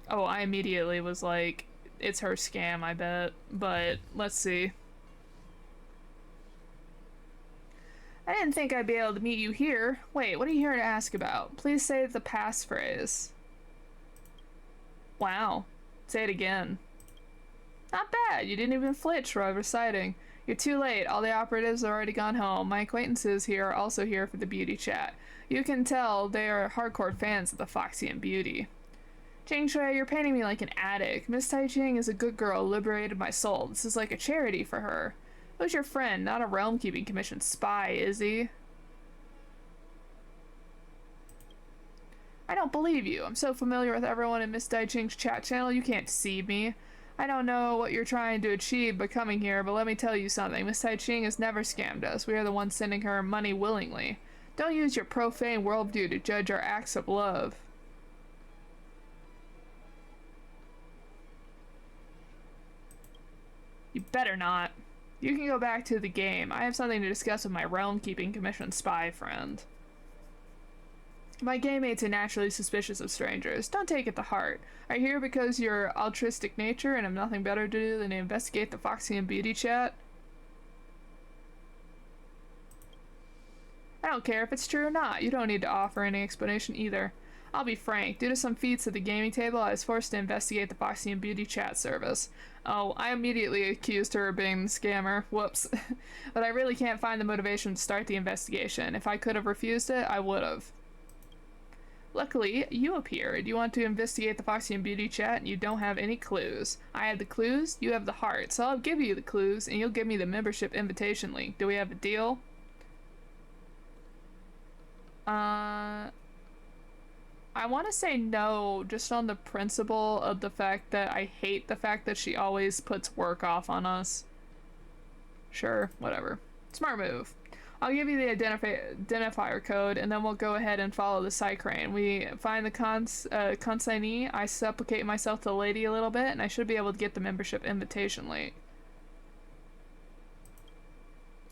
Oh, I immediately was like, it's her scam, I bet. But, let's see. I didn't think I'd be able to meet you here. Wait, what are you here to ask about? Please say the passphrase. Wow. Say it again. Not bad, you didn't even flinch while reciting. You're too late. All the operatives are already gone home. My acquaintances here are also here for the beauty chat. You can tell they are hardcore fans of the Foxian beauty. Ching Shui, you're painting me like an addict. Miss Tai Ching is a good girl, liberated my soul. This is like a charity for her. Who's your friend? Not a Realm Keeping Commission spy, is he? I don't believe you. I'm so familiar with everyone in Miss Diting's chat channel, you can't deceive me. I don't know what you're trying to achieve by coming here, but let me tell you something. Miss Diting has never scammed us. We are the ones sending her money willingly. Don't use your profane worldview to judge our acts of love. You better not. You can go back to the game. I have something to discuss with my realm-keeping commission spy friend. My game mates are naturally suspicious of strangers. Don't take it to heart. Are you here because you're altruistic nature and have nothing better to do than to investigate the Foxian beauty chat? I don't care if it's true or not. You don't need to offer any explanation either. I'll be frank. Due to some feats at the gaming table, I was forced to investigate the Foxian beauty chat service. Oh, I immediately accused her of being the scammer. Whoops. But I really can't find the motivation to start the investigation. If I could have refused it, I would have. Luckily, you appeared. You want to investigate the Foxian beauty chat and you don't have any clues. I have the clues, you have the heart. So I'll give you the clues and you'll give me the membership invitation link. Do we have a deal? I want to say no, just on the principle of the fact that I hate the fact that she always puts work off on us. Sure, whatever. Smart move. I'll give you the identifier code, and then we'll go ahead and follow the Cycrane. We find the consignee, I supplicate myself to the lady a little bit, and I should be able to get the membership invitation late.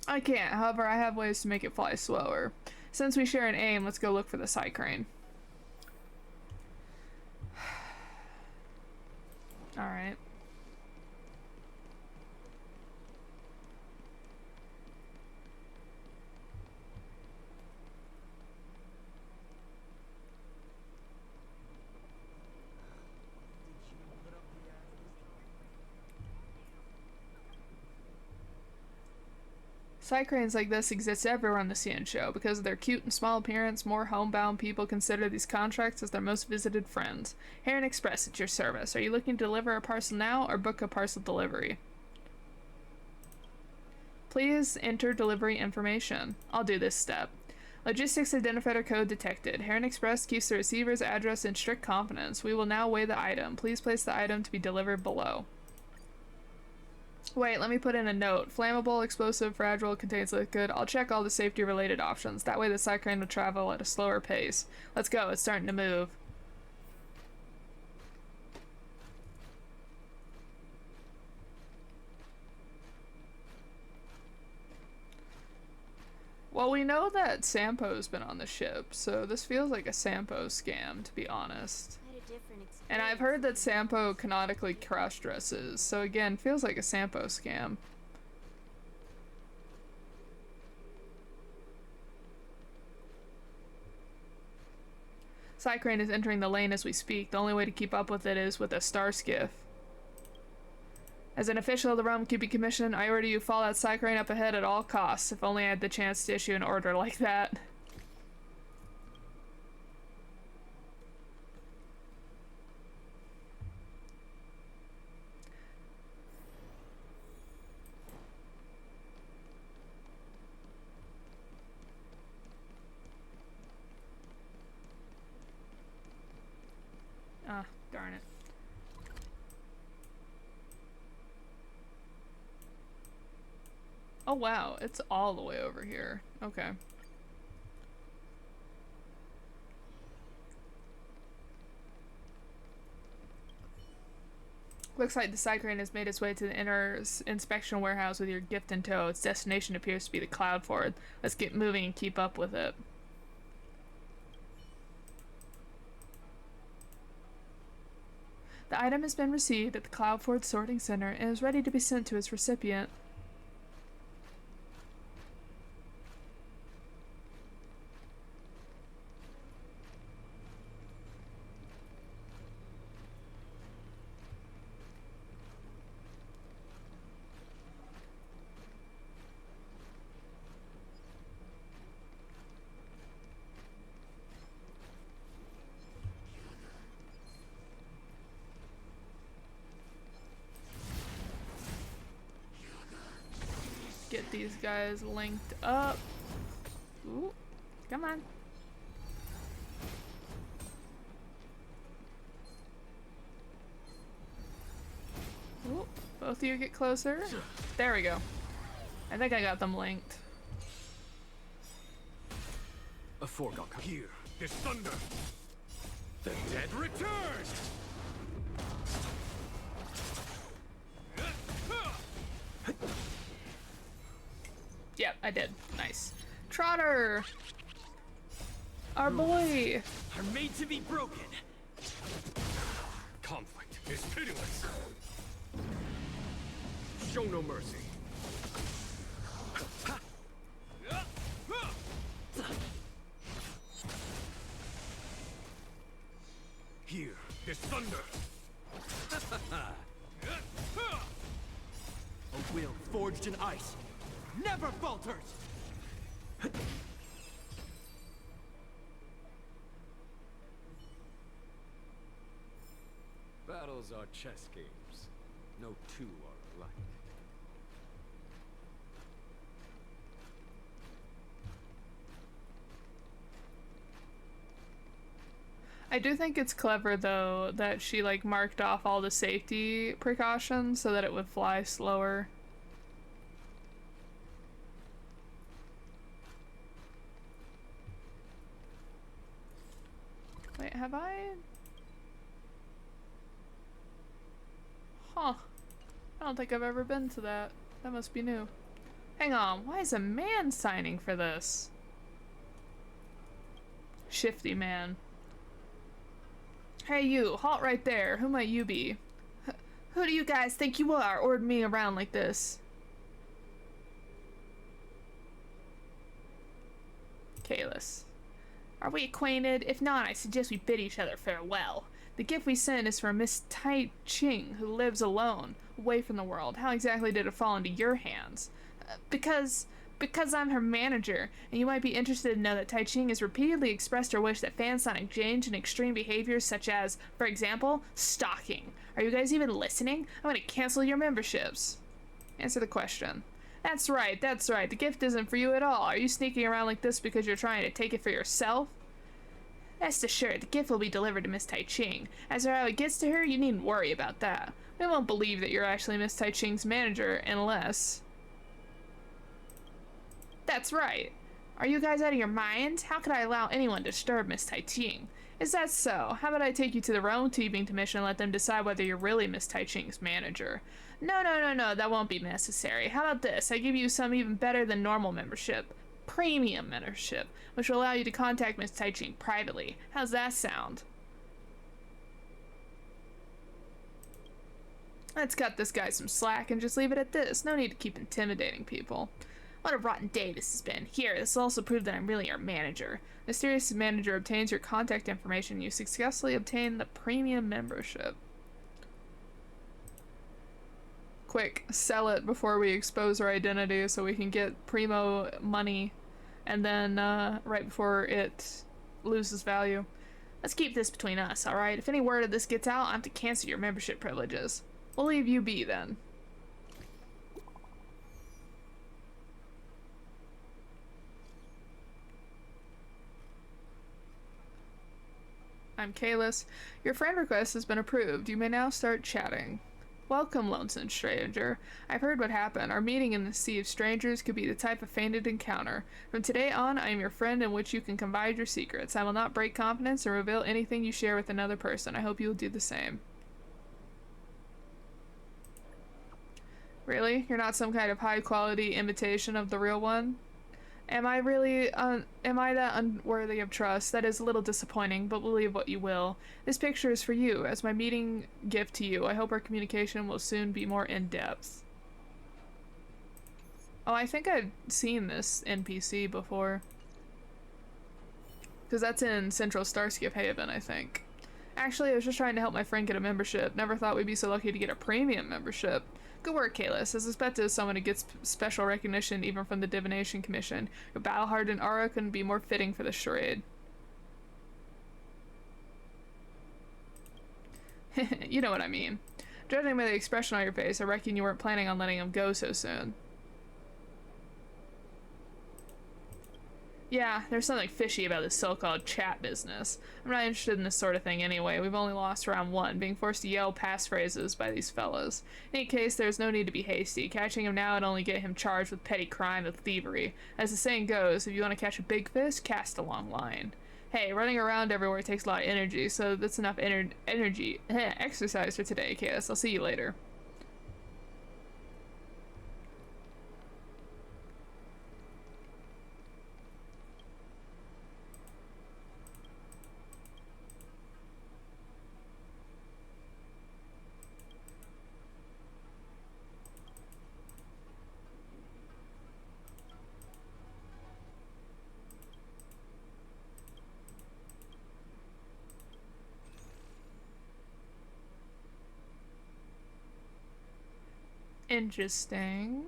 I can't, however, I have ways to make it fly slower. Since we share an aim, let's go look for the Cycrane. Alright. Cycranes like this exist everywhere on the CN show. Because of their cute and small appearance, more homebound people consider these contracts as their most visited friends. Heron Express at your service. Are you looking to deliver a parcel now or book a parcel delivery? Please enter delivery information. I'll do this step. Logistics identifier code detected. Heron Express keeps the receiver's address in strict confidence. We will now weigh the item. Please place the item to be delivered below. Wait, let me put in a note. Flammable, explosive, fragile, contains liquid. I'll check all the safety related options. That way the Cycrane will travel at a slower pace. Let's go, it's starting to move. Well, we know that Sampo's been on the ship, so this feels like a Sampo scam, to be honest. And I've heard that Sampo canonically cross-dresses, so again, feels like a Sampo scam. Cycrane is entering the lane as we speak. The only way to keep up with it is with a star skiff. As an official of the Realm Keeping Commission, I order you follow that Cycrane up ahead at all costs. If only I had the chance to issue an order like that. Ah, darn it. Oh wow, it's all the way over here. Okay. Looks like the Cycrane has made its way to the inner inspection warehouse with your gift in tow. Its destination appears to be the Cloud Ford. Let's get moving and keep up with it. The item has been received at the Cloud Ford sorting center and is ready to be sent to its recipient. Get these guys linked up. Ooh, come on. Both of you get closer. There we go. I think I got them linked. A foregone here. This thunder. The dead return. Yep, I did. Nice. Trotter! Our boy! Are made to be broken. Conflict is pitiless. Show no mercy. Here, this thunder. A will forged in ice never falters. Battles are chess games. No two are alike. I do think it's clever though that she like marked off all the safety precautions so that it would fly slower. Wait, have I? Huh. I don't think I've ever been to that. That must be new. Hang on, why is a man signing for this? Shifty man. Hey you, halt right there. Who might you be? Who do you guys think you are, ordering me around like this? Kalis. Are we acquainted? If not, I suggest we bid each other farewell. The gift we send is for Miss Tai Ching, who lives alone, away from the world. How exactly did it fall into your hands? Because I'm her manager, and you might be interested to know that Tai Ching has repeatedly expressed her wish that fans not engage in extreme behaviors such as, for example, stalking. Are you guys even listening? I'm gonna cancel your memberships. Answer the question. That's right, that's right. The gift isn't for you at all. Are you sneaking around like this because you're trying to take it for yourself? Rest assured, the gift will be delivered to Miss Tai Ching. As for how it gets to her, you needn't worry about that. We won't believe that you're actually Miss Tai Ching's manager unless... That's right. Are you guys out of your minds? How could I allow anyone to disturb Miss Tai Ching? Is that so? How about I take you to the Realm Teaming Commission and let them decide whether you're really Miss Tai Ching's manager? No, that won't be necessary. How about this? I give you some even better than normal membership. Premium membership, which will allow you to contact Miss Tai Ching privately. How's that sound? Let's cut this guy some slack and just leave it at this. No need to keep intimidating people. What a rotten day this has been. Here, this will also prove that I'm really your manager. Mysterious manager obtains your contact information. You successfully obtain the premium membership. Quick, sell it before we expose our identity so we can get primo money, and then right before it loses value. Let's keep this between us, alright? If any word of this gets out, I'll have to cancel your membership privileges. We'll leave you be then. I'm Kalis. Your friend request has been approved. You may now start chatting. Welcome, lonesome stranger. I've heard what happened. Our meeting in the Sea of Strangers could be the type of fated encounter. From today on, I am your friend in which you can confide your secrets. I will not break confidence or reveal anything you share with another person. I hope you will do the same. Really? You're not some kind of high-quality imitation of the real one? Am I that unworthy of trust? That is a little disappointing, but believe what you will. This picture is for you, as my meeting gift to you. I hope our communication will soon be more in-depth. Oh, I think I've seen this NPC before. Because that's in Central Starskip Haven, I think. Actually, I was just trying to help my friend get a membership. Never thought we'd be so lucky to get a premium membership. Good work, Kalis. As suspected as someone who gets special recognition even from the Divination Commission. Your battle-hardened aura couldn't be more fitting for the charade. You know what I mean. Judging by the expression on your face, I reckon you weren't planning on letting him go so soon. Yeah, there's something fishy about this so-called chat business. I'm not interested in this sort of thing anyway. We've only lost round 1, being forced to yell passphrases by these fellas. In any case, there's no need to be hasty. Catching him now would only get him charged with petty crime of thievery. As the saying goes, if you want to catch a big fish, cast a long line. Hey, running around everywhere takes a lot of energy, so that's enough energy exercise for today, Cass. I'll see you later. Interesting.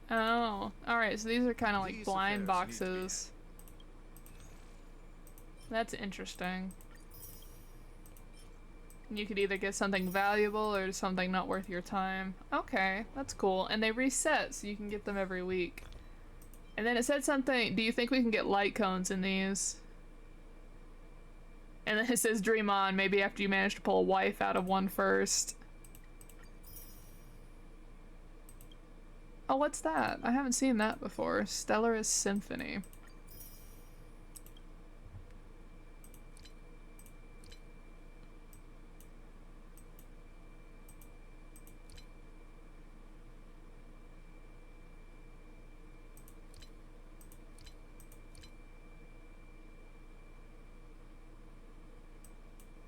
Oh, alright, so these are kind of like blind boxes. That's interesting. You could either get something valuable or something not worth your time. Okay, that's cool. And they reset, so you can get them every week. And then it said something, do you think we can get light cones in these? And then it says dream on, maybe after you manage to pull a wife out of one first. Oh, what's that? I haven't seen that before. Stellaris Symphony.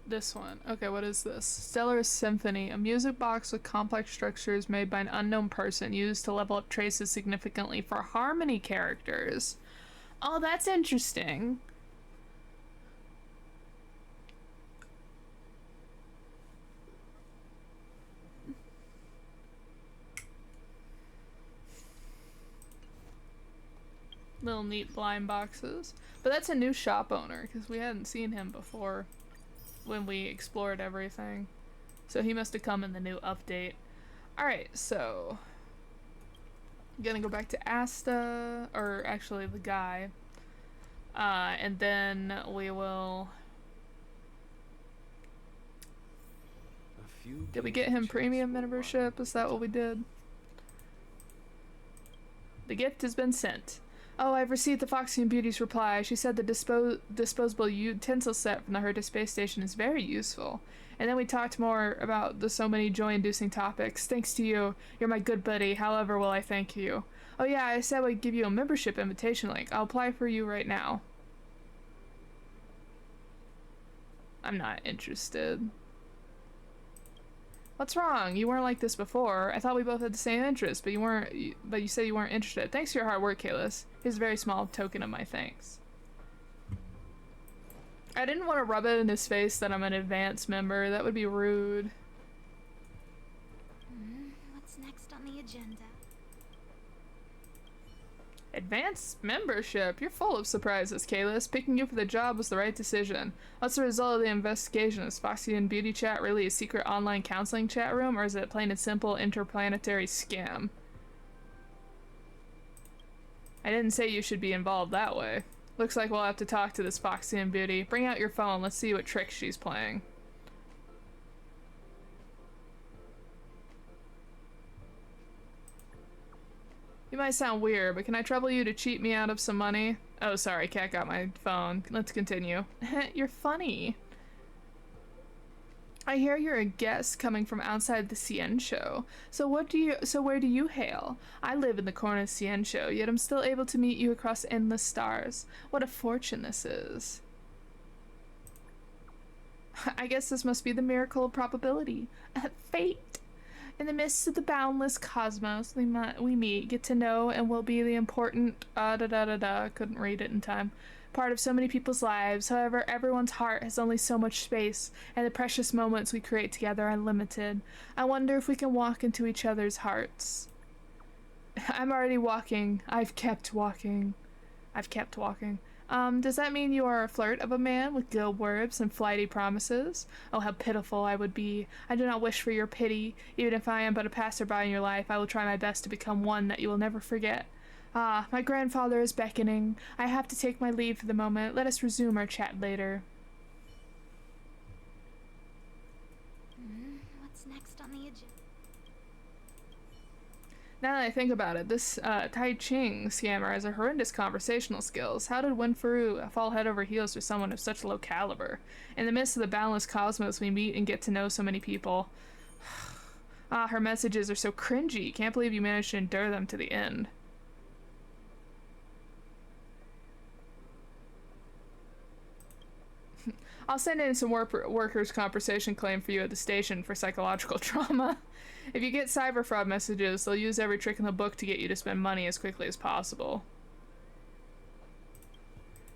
This one. Okay, what is this? Stellar Symphony, a music box with complex structures made by an unknown person used to level up traces significantly for harmony characters. Oh, that's interesting. Little neat blind boxes. But that's a new shop owner, because we hadn't seen him before when we explored everything. So he must have come in the new update. Alright, so I'm gonna go back to Asta, or actually the guy. And then we will... Did we get him premium membership? Is that what we did? The gift has been sent. Oh, I've received the Foxian Beauty's reply. She said the disposable utensil set from the Herta space station is very useful. And then we talked more about the so many joy-inducing topics. Thanks to you. You're my good buddy. However will I thank you? Oh yeah, I said I'd give you a membership invitation link. I'll apply for you right now. I'm not interested. What's wrong? You weren't like this before. I thought we both had the same interests, but you said you weren't interested. Thanks for your hard work, Kalis. Here's a very small token of my thanks. I didn't want to rub it in his face that I'm an advanced member. That would be rude. What's next on the agenda? Advanced membership? You're full of surprises, Kalis. Picking you for the job was the right decision. What's the result of the investigation? Is Foxian Beauty Chat really a secret online counseling chat room, or is it plain and simple interplanetary scam? I didn't say you should be involved that way. Looks like we'll have to talk to this Foxian Beauty. Bring out your phone, let's see what tricks she's playing. You might sound weird, but can I trouble you to cheat me out of some money? Oh, sorry, Cat got my phone. Let's continue. You're funny. I hear you're a guest coming from outside the Cien show. So where do you hail? I live in the corner of Cien show, yet I'm still able to meet you across endless stars. What a fortune this is. I guess this must be the miracle of probability. Fate. In the midst of the boundless cosmos, we meet, get to know, and will be the important couldn't read it in time. part of so many people's lives. However, everyone's heart has only so much space, and the precious moments we create together are limited. I wonder if we can walk into each other's hearts. I'm already walking. I've kept walking. Does that mean you are a flirt of a man with gilt words and flighty promises? Oh, how pitiful I would be. I do not wish for your pity. Even if I am but a passerby in your life, I will try my best to become one that you will never forget. Ah, my grandfather is beckoning. I have to take my leave for the moment. Let us resume our chat later. What's next on the agenda? Now that I think about it, this Tai Ching scammer has a horrendous conversational skills. How did Winfrey fall head over heels for someone of such low caliber? In the midst of the boundless cosmos, we meet and get to know so many people. Ah, her messages are so cringy. Can't believe you managed to endure them to the end. I'll send in some workers' compensation claim for you at the station for psychological trauma. If you get cyber fraud messages, they'll use every trick in the book to get you to spend money as quickly as possible.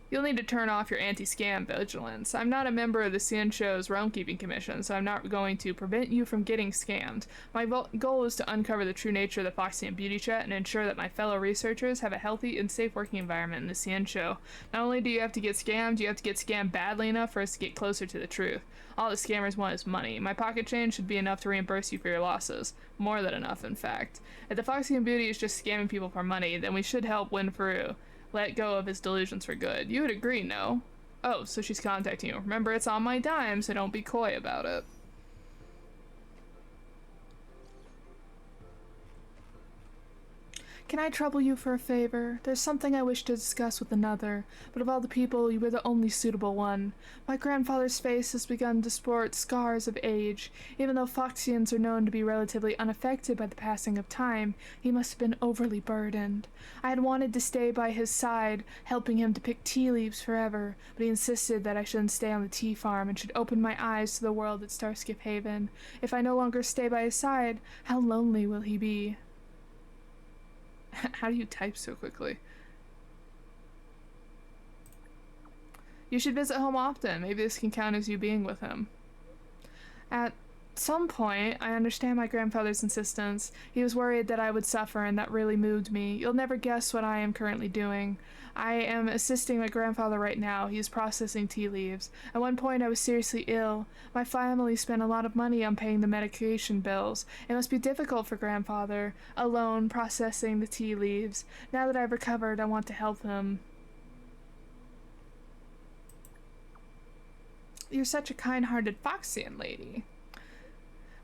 You'll need to turn off your anti-scam vigilance. I'm not a member of the Ciancho's Realm-Keeping Commission, so I'm not going to prevent you from getting scammed. My goal is to uncover the true nature of the Foxian beauty chat and ensure that my fellow researchers have a healthy and safe working environment in the Ciancho. Not only do you have to get scammed, you have to get scammed badly enough for us to get closer to the truth. All the scammers want is money. My pocket change should be enough to reimburse you for your losses. More than enough, in fact. If the Foxian beauty is just scamming people for money, then we should help Winfrey let go of his delusions for good. You would agree, no? Oh, so she's contacting you. Remember, it's on my dime, so don't be coy about it. Can I trouble you for a favor? There's something I wish to discuss with another, but of all the people, you were the only suitable one. My grandfather's face has begun to sport scars of age. Even though Foxians are known to be relatively unaffected by the passing of time, he must have been overly burdened. I had wanted to stay by his side, helping him to pick tea leaves forever, but he insisted that I shouldn't stay on the tea farm and should open my eyes to the world at Starskip Haven. If I no longer stay by his side, how lonely will he be? How do you type so quickly? You should visit home often. Maybe this can count as you being with him. At some point, I understand my grandfather's insistence. He was worried that I would suffer, and that really moved me. You'll never guess what I am currently doing. I am assisting my grandfather right now. He is processing tea leaves. At one point, I was seriously ill. My family spent a lot of money on paying the medication bills. It must be difficult for grandfather, alone, processing the tea leaves. Now that I've recovered, I want to help him. You're such a kind-hearted Foxian lady.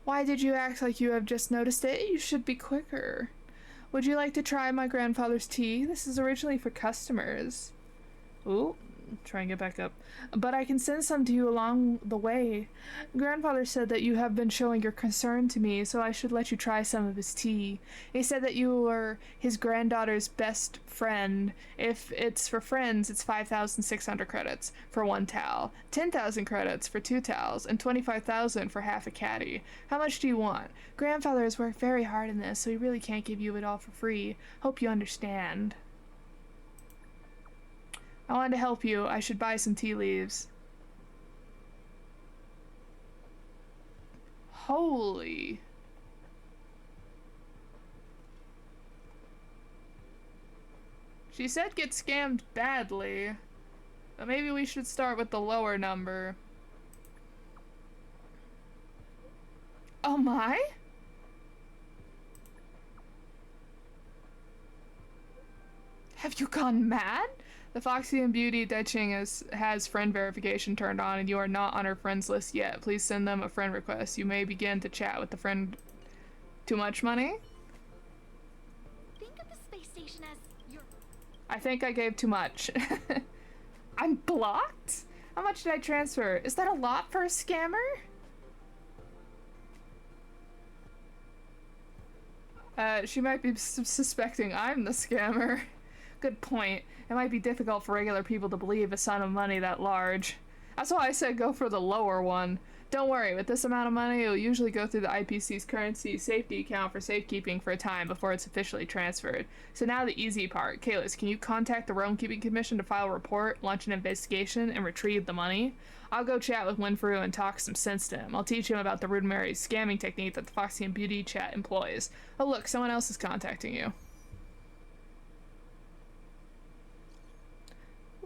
Why did you act like you have just noticed it? You should be quicker. Would you like to try my grandfather's tea? This is originally for customers. Ooh, try and get back up. But I can send some to you along the way. Grandfather said that you have been showing your concern to me, so I should let you try some of his tea. He said that you were his granddaughter's best friend. If it's for friends, it's 5,600 credits for one towel, 10,000 credits for 2 towels, and 25,000 for half a caddy. How much do you want? Grandfather has worked very hard in this, so he really can't give you it all for free. Hope you understand. I wanted to help you. I should buy some tea leaves. Holy. She said get scammed badly. But maybe we should start with the lower number. Oh my? Have you gone mad? The Foxian Beauty Diting has friend verification turned on and you are not on her friends list yet. Please send them a friend request. You may begin to chat with the friend. Too much money? Think of the space station as your... I think I gave too much. I'm blocked? How much did I transfer? Is that a lot for a scammer? She might be suspecting I'm the scammer. Good point. It might be difficult for regular people to believe a sum of money that large. That's why I said go for the lower one. Don't worry, with this amount of money, it will usually go through the IPC's currency safety account for safekeeping for a time before it's officially transferred. So now the easy part. Kalis, can you contact the Realm Keeping Commission to file a report, launch an investigation, and retrieve the money? I'll go chat with Winfrey and talk some sense to him. I'll teach him about the rudimentary scamming technique that the Foxian Beauty chat employs. Oh look, someone else is contacting you.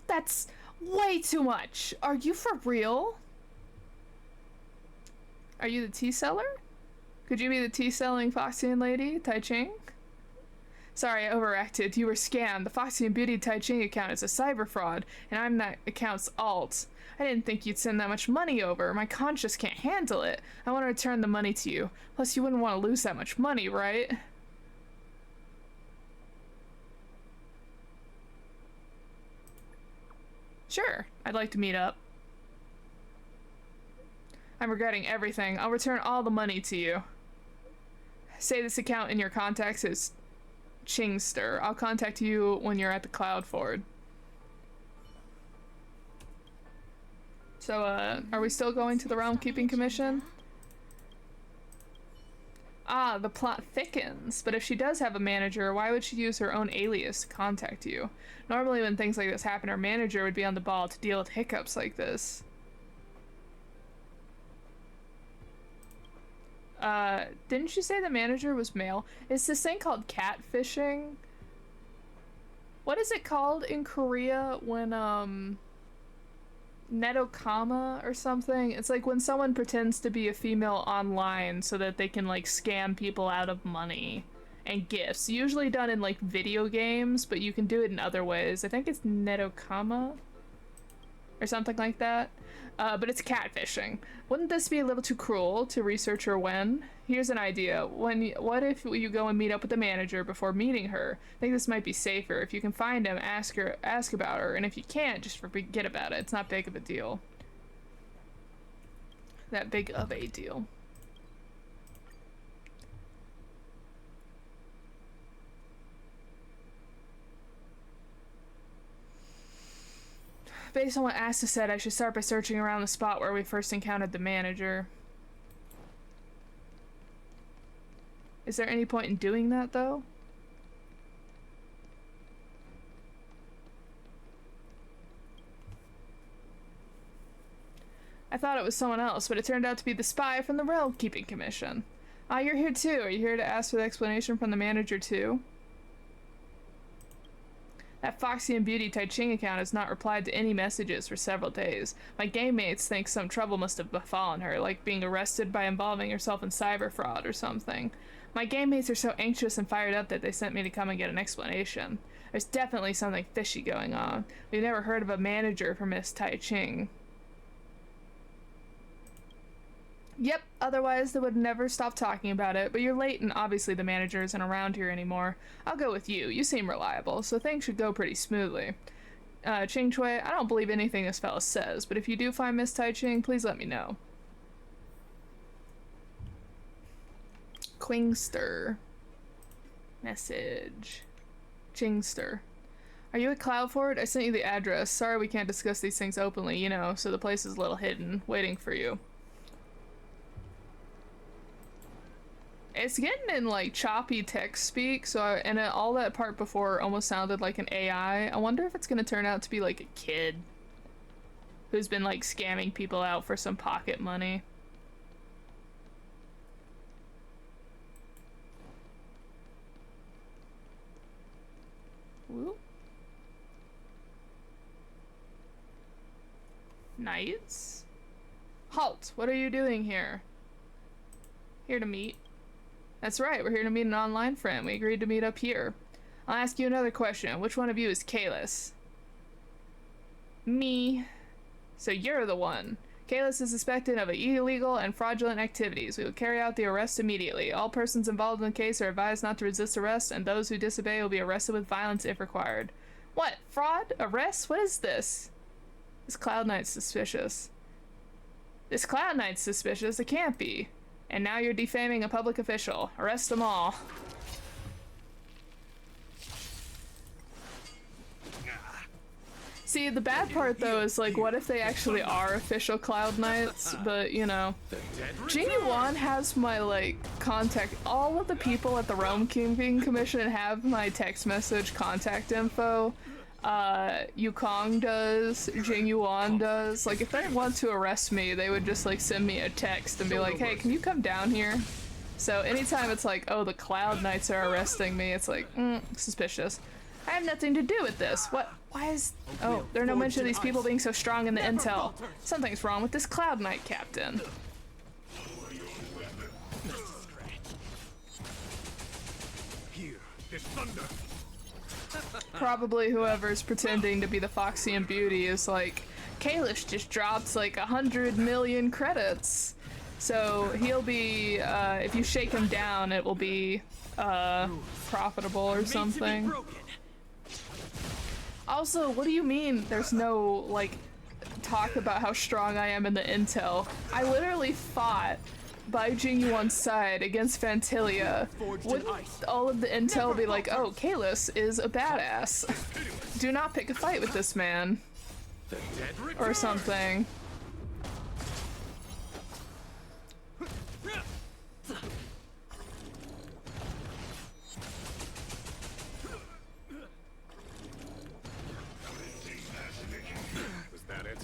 That's way too much. Are you for real? Are you the tea seller? Could you be the tea-selling Foxian lady, Tai Ching? Sorry, I overacted. You were scammed. The Foxian Beauty Tai Ching account is a cyber fraud, and I'm that account's alt. I didn't think you'd send that much money over. My conscience can't handle it. I want to return the money to you. Plus, you wouldn't want to lose that much money, right? Sure, I'd like to meet up. I'm regretting everything. I'll return all the money to you. Say this account in your contacts is Chingster. I'll contact you when you're at the Cloud Ford. So, are we still going to the Realm Keeping Commission? Ah, the plot thickens. But if she does have a manager, why would she use her own alias to contact you? Normally when things like this happen, her manager would be on the ball to deal with hiccups like this. Didn't you say the manager was male? Is this thing called catfishing? What is it called in Korea when, Netokama or something? It's like when someone pretends to be a female online so that they can, like, scam people out of money and gifts. Usually done in, like, video games, but you can do it in other ways. I think it's Netokama or something like that. But it's catfishing. Wouldn't this be a little too cruel to research her when? Here's an idea. What if you go and meet up with the manager before meeting her? I think this might be safer. If you can find him, ask about her, and if you can't, just forget about it. It's not big of a deal. That big of a deal. Based on what Asta said, I should start by searching around the spot where we first encountered the manager. Is there any point in doing that, though? I thought it was someone else, but it turned out to be the spy from the Realm Keeping Commission. Ah, you're here too. Are you here to ask for the explanation from the manager too? That Foxian Beauty Tai Ching account has not replied to any messages for several days. My game mates think some trouble must have befallen her, like being arrested by involving herself in cyber fraud or something. My game mates are so anxious and fired up that they sent me to come and get an explanation. There's definitely something fishy going on. We've never heard of a manager for Miss Tai Ching. Yep, otherwise they would never stop talking about it, but you're late and obviously the manager isn't around here anymore. I'll go with you. You seem reliable, so things should go pretty smoothly. Ching Chui, I don't believe anything this fella says, but if you do find Miss Tai Ching, please let me know. Quingster. Message. Chingster. Are you at Cloudford? I sent you the address. Sorry we can't discuss these things openly, you know, so the place is a little hidden, waiting for you. It's getting in, like, choppy text speak, so all that part before almost sounded like an AI. I wonder if it's gonna turn out to be, like, a kid who's been, like, scamming people out for some pocket money. Whoop. Knights? Halt! What are you doing here? Here to meet. That's right, we're here to meet an online friend. We agreed to meet up here. I'll ask you another question. Which one of you is Kalis? Me. So you're the one. Kalis is suspected of illegal and fraudulent activities. We will carry out the arrest immediately. All persons involved in the case are advised not to resist arrest, and those who disobey will be arrested with violence if required. What? Fraud? Arrest? What is this? This Cloud Knight's suspicious. This Cloud Knight's suspicious? It can't be. And now you're defaming a public official. Arrest them all. See, the bad part though is like, what if they actually are official Cloud Knights? But you know, Jingyuan has my like contact. All of the people at the Realm Keeping Commission have my text message contact info. Yukong does, Jingyuan does. Like, if they want to arrest me, they would just like send me a text and be like, hey, can you come down here? So anytime it's like, oh, the Cloud Knights are arresting me, it's like, suspicious. I have nothing to do with this. What? Why is... Oh, there are no mention of these people being so strong in the intel. Something's wrong with this Cloud Knight captain. Here, this thunder. Probably whoever's pretending to be the Foxian beauty is like, Kalish just dropped like 100 million credits. So he'll be, if you shake him down, it will be, profitable or something. Also, what do you mean there's no, like, talk about how strong I am in the intel? I literally fought by Jingyuan's side against Fantilia. Wouldn't all of the intel be like, oh, Kalis is a badass. Do not pick a fight with this man. Or something. Was that it?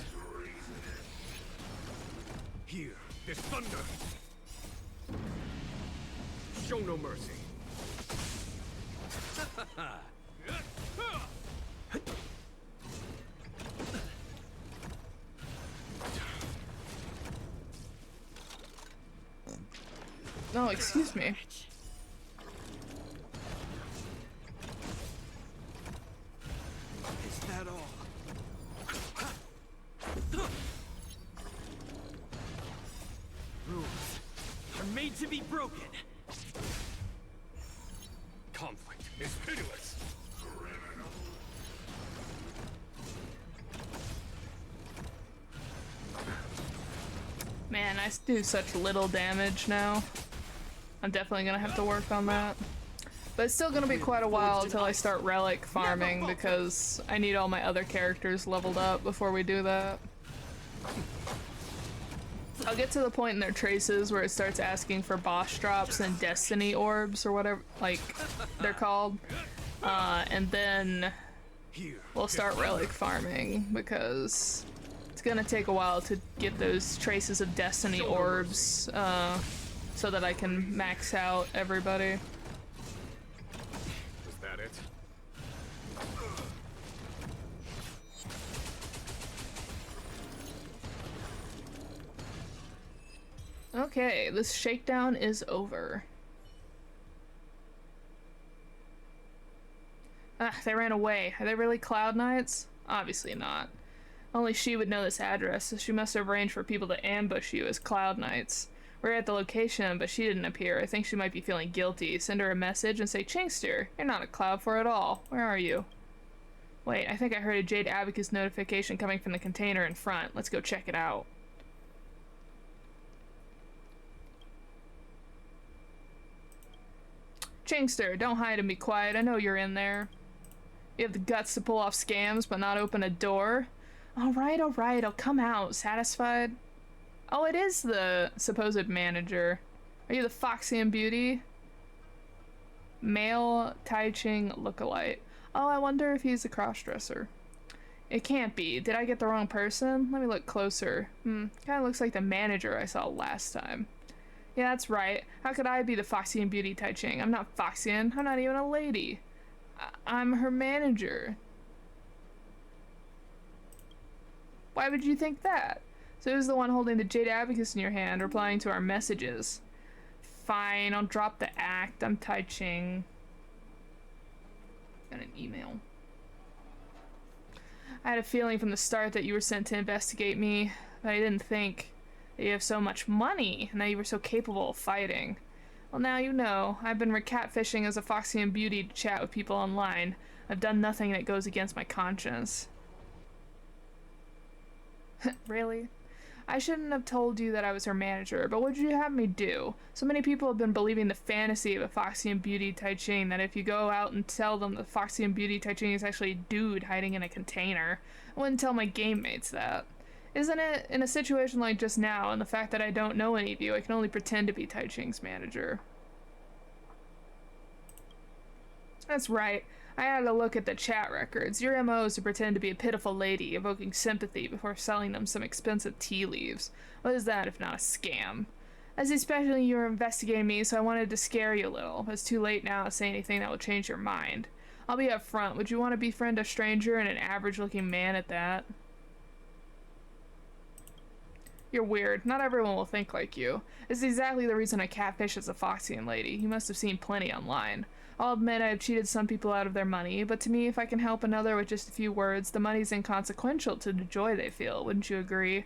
Here, this thunder. Show no mercy. No, excuse me. Is that all? Rules are made to be broken. Conflict is pitiless. Man, I do such little damage now. I'm definitely gonna have to work on that. But it's still gonna be quite a while until I start relic farming because I need all my other characters leveled up before we do that. I'll get to the point in their traces where it starts asking for boss drops and destiny orbs or whatever, like, they're called. And then we'll start relic farming because it's gonna take a while to get those traces of destiny orbs so that I can max out everybody. Was that it? Okay, this shakedown is over. Ah, they ran away. Are they really Cloud Knights? Obviously not. Only she would know this address, so she must have arranged for people to ambush you as Cloud Knights. We're at the location, but she didn't appear. I think she might be feeling guilty. Send her a message and say, Chingster, you're not a Cloud for at all. Where are you? Wait, I think I heard a Jade Abacus notification coming from the container in front. Let's go check it out. Chingster, don't hide and be quiet. I know you're in there. You have the guts to pull off scams, but not open a door? Alright, I'll come out. Satisfied? Oh, it is the supposed manager. Are you the Foxian beauty? Male Diting lookalike. Oh, I wonder if he's a crossdresser. It can't be. Did I get the wrong person? Let me look closer. Kinda looks like the manager I saw last time. Yeah, that's right. How could I be the Foxian beauty Diting? I'm not Foxian. I'm not even a lady. I'm her manager. Why would you think that? So who's the one holding the Jade Abacus in your hand, replying to our messages? Fine, I'll drop the act. I'm Diting. Got an email. I had a feeling from the start that you were sent to investigate me, but I didn't think that you have so much money and that you were so capable of fighting. Well, now you know. I've been catfishing as a Foxian beauty to chat with people online. I've done nothing that goes against my conscience. Really? I shouldn't have told you that I was her manager, but what did you have me do? So many people have been believing the fantasy of a Foxian beauty Diting that if you go out and tell them the Foxian beauty Diting is actually a dude hiding in a container, I wouldn't tell my game mates that. Isn't it? In a situation like just now, and the fact that I don't know any of you, I can only pretend to be Diting's manager. That's right. I had a look at the chat records. Your MO is to pretend to be a pitiful lady, evoking sympathy before selling them some expensive tea leaves. What is that if not a scam? As especially you were investigating me, so I wanted to scare you a little. It's too late now to say anything that will change your mind. I'll be up front. Would you want to befriend a stranger and an average-looking man at that? You're weird. Not everyone will think like you. It's exactly the reason I catfish as a Foxian lady. You must have seen plenty online. I'll admit I have cheated some people out of their money, but to me, if I can help another with just a few words, the money's inconsequential to the joy they feel, wouldn't you agree?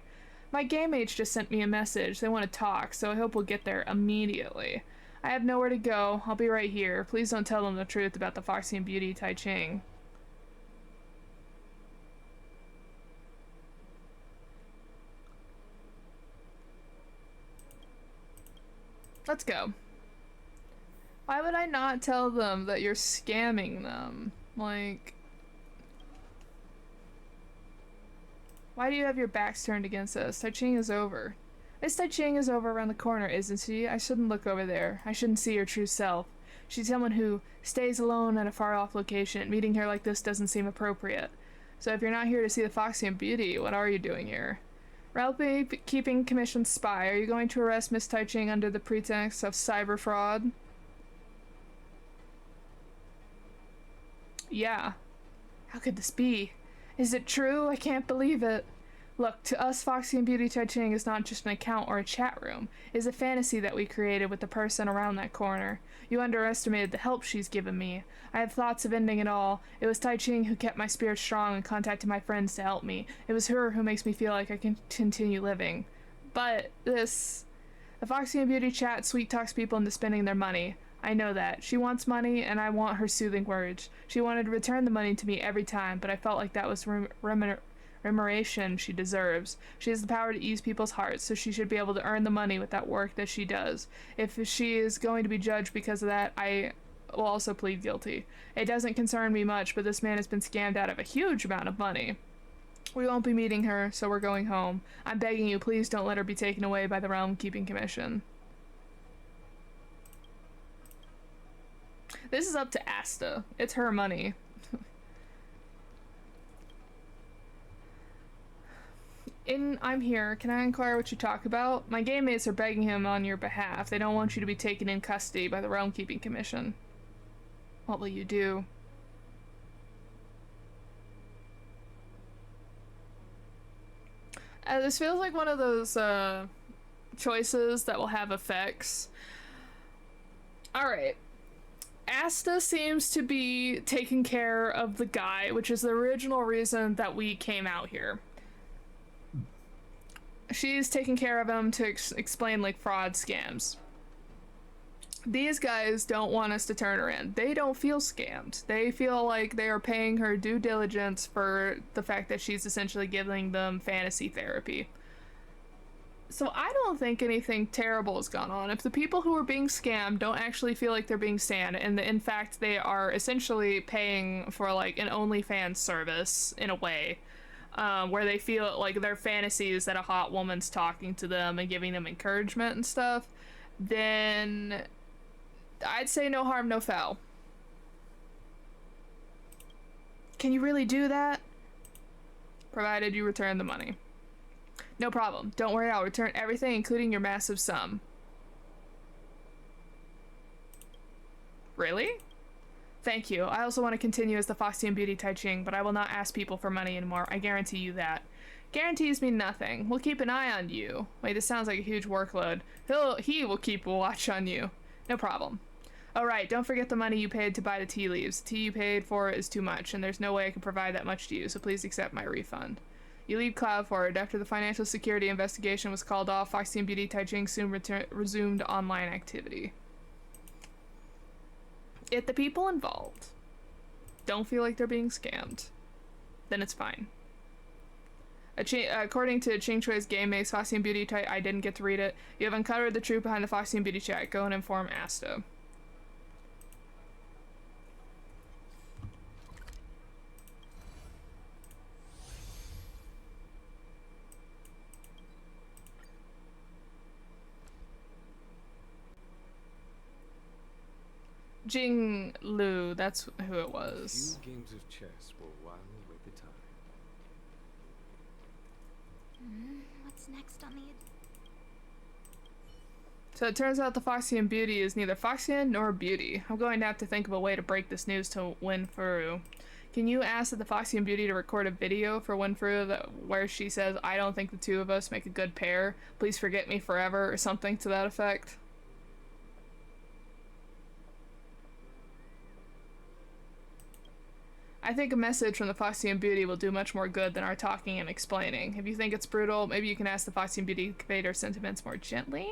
My game mates just sent me a message. They want to talk, so I hope we'll get there immediately. I have nowhere to go. I'll be right here. Please don't tell them the truth about the Foxian beauty Diting. Let's go. Why would I not tell them that you're scamming them? Like... Why do you have your backs turned against us? Diting is over. This Diting is over around the corner, isn't she? I shouldn't look over there. I shouldn't see her true self. She's someone who stays alone at a far-off location. Meeting her like this doesn't seem appropriate. So if you're not here to see the Foxian beauty, what are you doing here? Ralphie, keeping commission spy. Are you going to arrest Miss Diting under the pretext of cyber fraud? Yeah. How could this be? Is it true? I can't believe it. Look, to us, Foxian Beauty Diting is not just an account or a chat room. It is a fantasy that we created with the person around that corner. You underestimated the help she's given me. I have thoughts of ending it all. It was Diting who kept my spirit strong and contacted my friends to help me. It was her who makes me feel like I can continue living. But the Foxian Beauty chat sweet talks people into spending their money. I know that. She wants money, and I want her soothing words. She wanted to return the money to me every time, but I felt like that was remuneration she deserves. She has the power to ease people's hearts, so she should be able to earn the money with that work that she does. If she is going to be judged because of that, I will also plead guilty. It doesn't concern me much, but this man has been scammed out of a huge amount of money. We won't be meeting her, so we're going home. I'm begging you, please don't let her be taken away by the Realm Keeping Commission. This is up to Asta. It's her money. I'm here. Can I inquire what you talk about? My game mates are begging him on your behalf. They don't want you to be taken in custody by the Realm Keeping Commission. What will you do? This feels like one of those choices that will have effects. Alright. Asta seems to be taking care of the guy, which is the original reason that we came out here. She's taking care of him to explain like fraud scams. These guys don't want us to turn her in. They don't feel scammed. They feel like they are paying her due diligence for the fact that she's essentially giving them fantasy therapy. So I don't think anything terrible has gone on. If the people who are being scammed don't actually feel like they're being scammed, and in fact they are essentially paying for like an OnlyFans service in a way, where they feel like their fantasy is that a hot woman's talking to them and giving them encouragement and stuff, then I'd say no harm, no foul. Can you really do that? Provided you return the money. No problem. Don't worry, I'll return everything, including your massive sum. Really? Thank you. I also want to continue as the Foxian Beauty Diting, but I will not ask people for money anymore. I guarantee you that. Guarantees mean nothing. We'll keep an eye on you. Wait, this sounds like a huge workload. He will keep a watch on you. No problem. Alright, don't forget the money you paid to buy the tea leaves. The tea you paid for is too much, and there's no way I can provide that much to you, so please accept my refund. You leave Cloudford. After the financial security investigation was called off, Foxian Beauty Diting soon resumed online activity. If the people involved don't feel like they're being scammed, then it's fine. According to Ching Chui's game makes Foxian Beauty Type, I didn't get to read it. You have uncovered the truth behind the Foxian Beauty chat. Go and inform Asta. Jing Lu, that's who it was. Few games of chess will while away the time. What's next on the... So it turns out the Foxian Beauty is neither Foxian nor Beauty. I'm going to have to think of a way to break this news to Winfuru. Can you ask the Foxian Beauty to record a video for Winfuru where she says, I don't think the two of us make a good pair. Please forget me forever, or something to that effect? I think a message from the Foxian Beauty will do much more good than our talking and explaining. If you think it's brutal, maybe you can ask the Foxian Beauty to convey her sentiments more gently?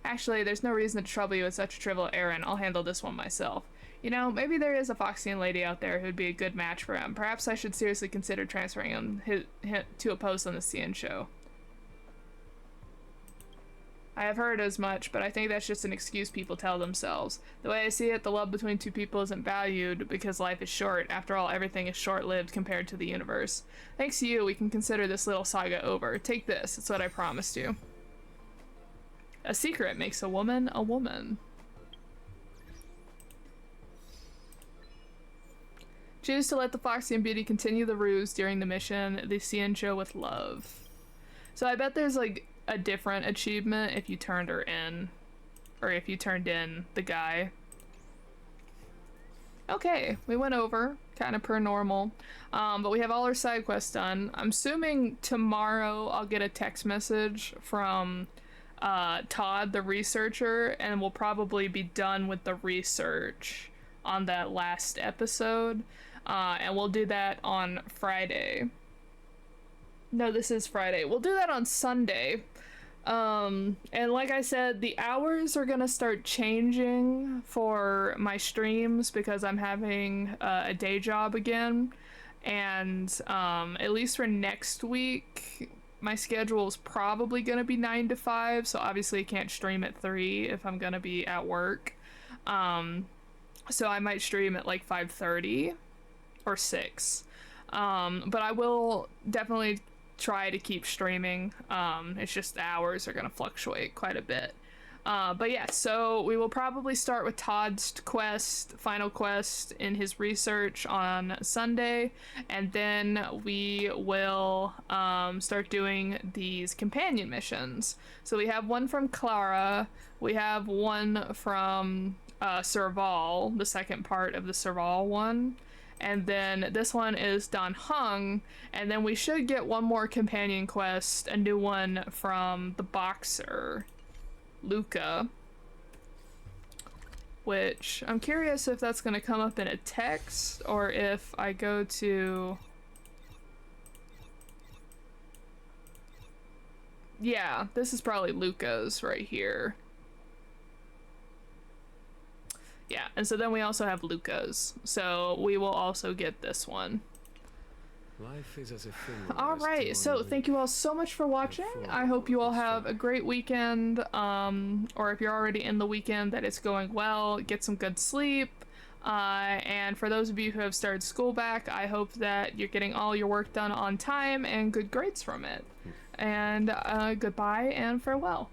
Actually, there's no reason to trouble you with such a trivial errand. I'll handle this one myself. You know, maybe there is a Foxian lady out there who'd be a good match for him. Perhaps I should seriously consider transferring him to a post on the CN show. I have heard as much, but I think that's just an excuse people tell themselves. The way I see it, the love between two people isn't valued because life is short. After all, everything is short-lived compared to the universe. Thanks to you, we can consider this little saga over. Take this, it's what I promised you. A secret makes a woman a woman. Choose to let the Foxian Beauty continue the ruse during the mission, the CN show with love. So I bet there's like a different achievement if you turned her in, or if you turned in the guy. Okay, we went over kind of per normal, but we have all our side quests done. I'm assuming tomorrow I'll get a text message from Todd the researcher, and we'll probably be done with the research on that last episode, and we'll do that on Friday. No, this is Friday. We'll do that on Sunday. And like I said, the hours are gonna start changing for my streams because I'm having a day job again. And at least for next week, my schedule is probably gonna be 9 to 5. So obviously I can't stream at 3 if I'm gonna be at work. So I might stream at like 5:30 or 6. But I will definitely try to keep streaming. It's just the hours are gonna fluctuate quite a bit. But yeah, so we will probably start with Todd's final quest in his research on Sunday, and then we will start doing these companion missions. So we have one from Clara, we have one from Serval, the second part of the Serval one, and then this one is Dan Heng, and then we should get one more companion quest, a new one from the boxer, Luca, which I'm curious if that's going to come up in a text or if I go to... Yeah, this is probably Luca's right here. Yeah, and so then we also have Luca's, so we will also get this one. Life is as a film. All right, so thank you all so much for watching. I hope you all have a great weekend, or if you're already in the weekend, that it's going well. Get some good sleep, and for those of you who have started school back, I hope that you're getting all your work done on time and good grades from it. And goodbye and farewell.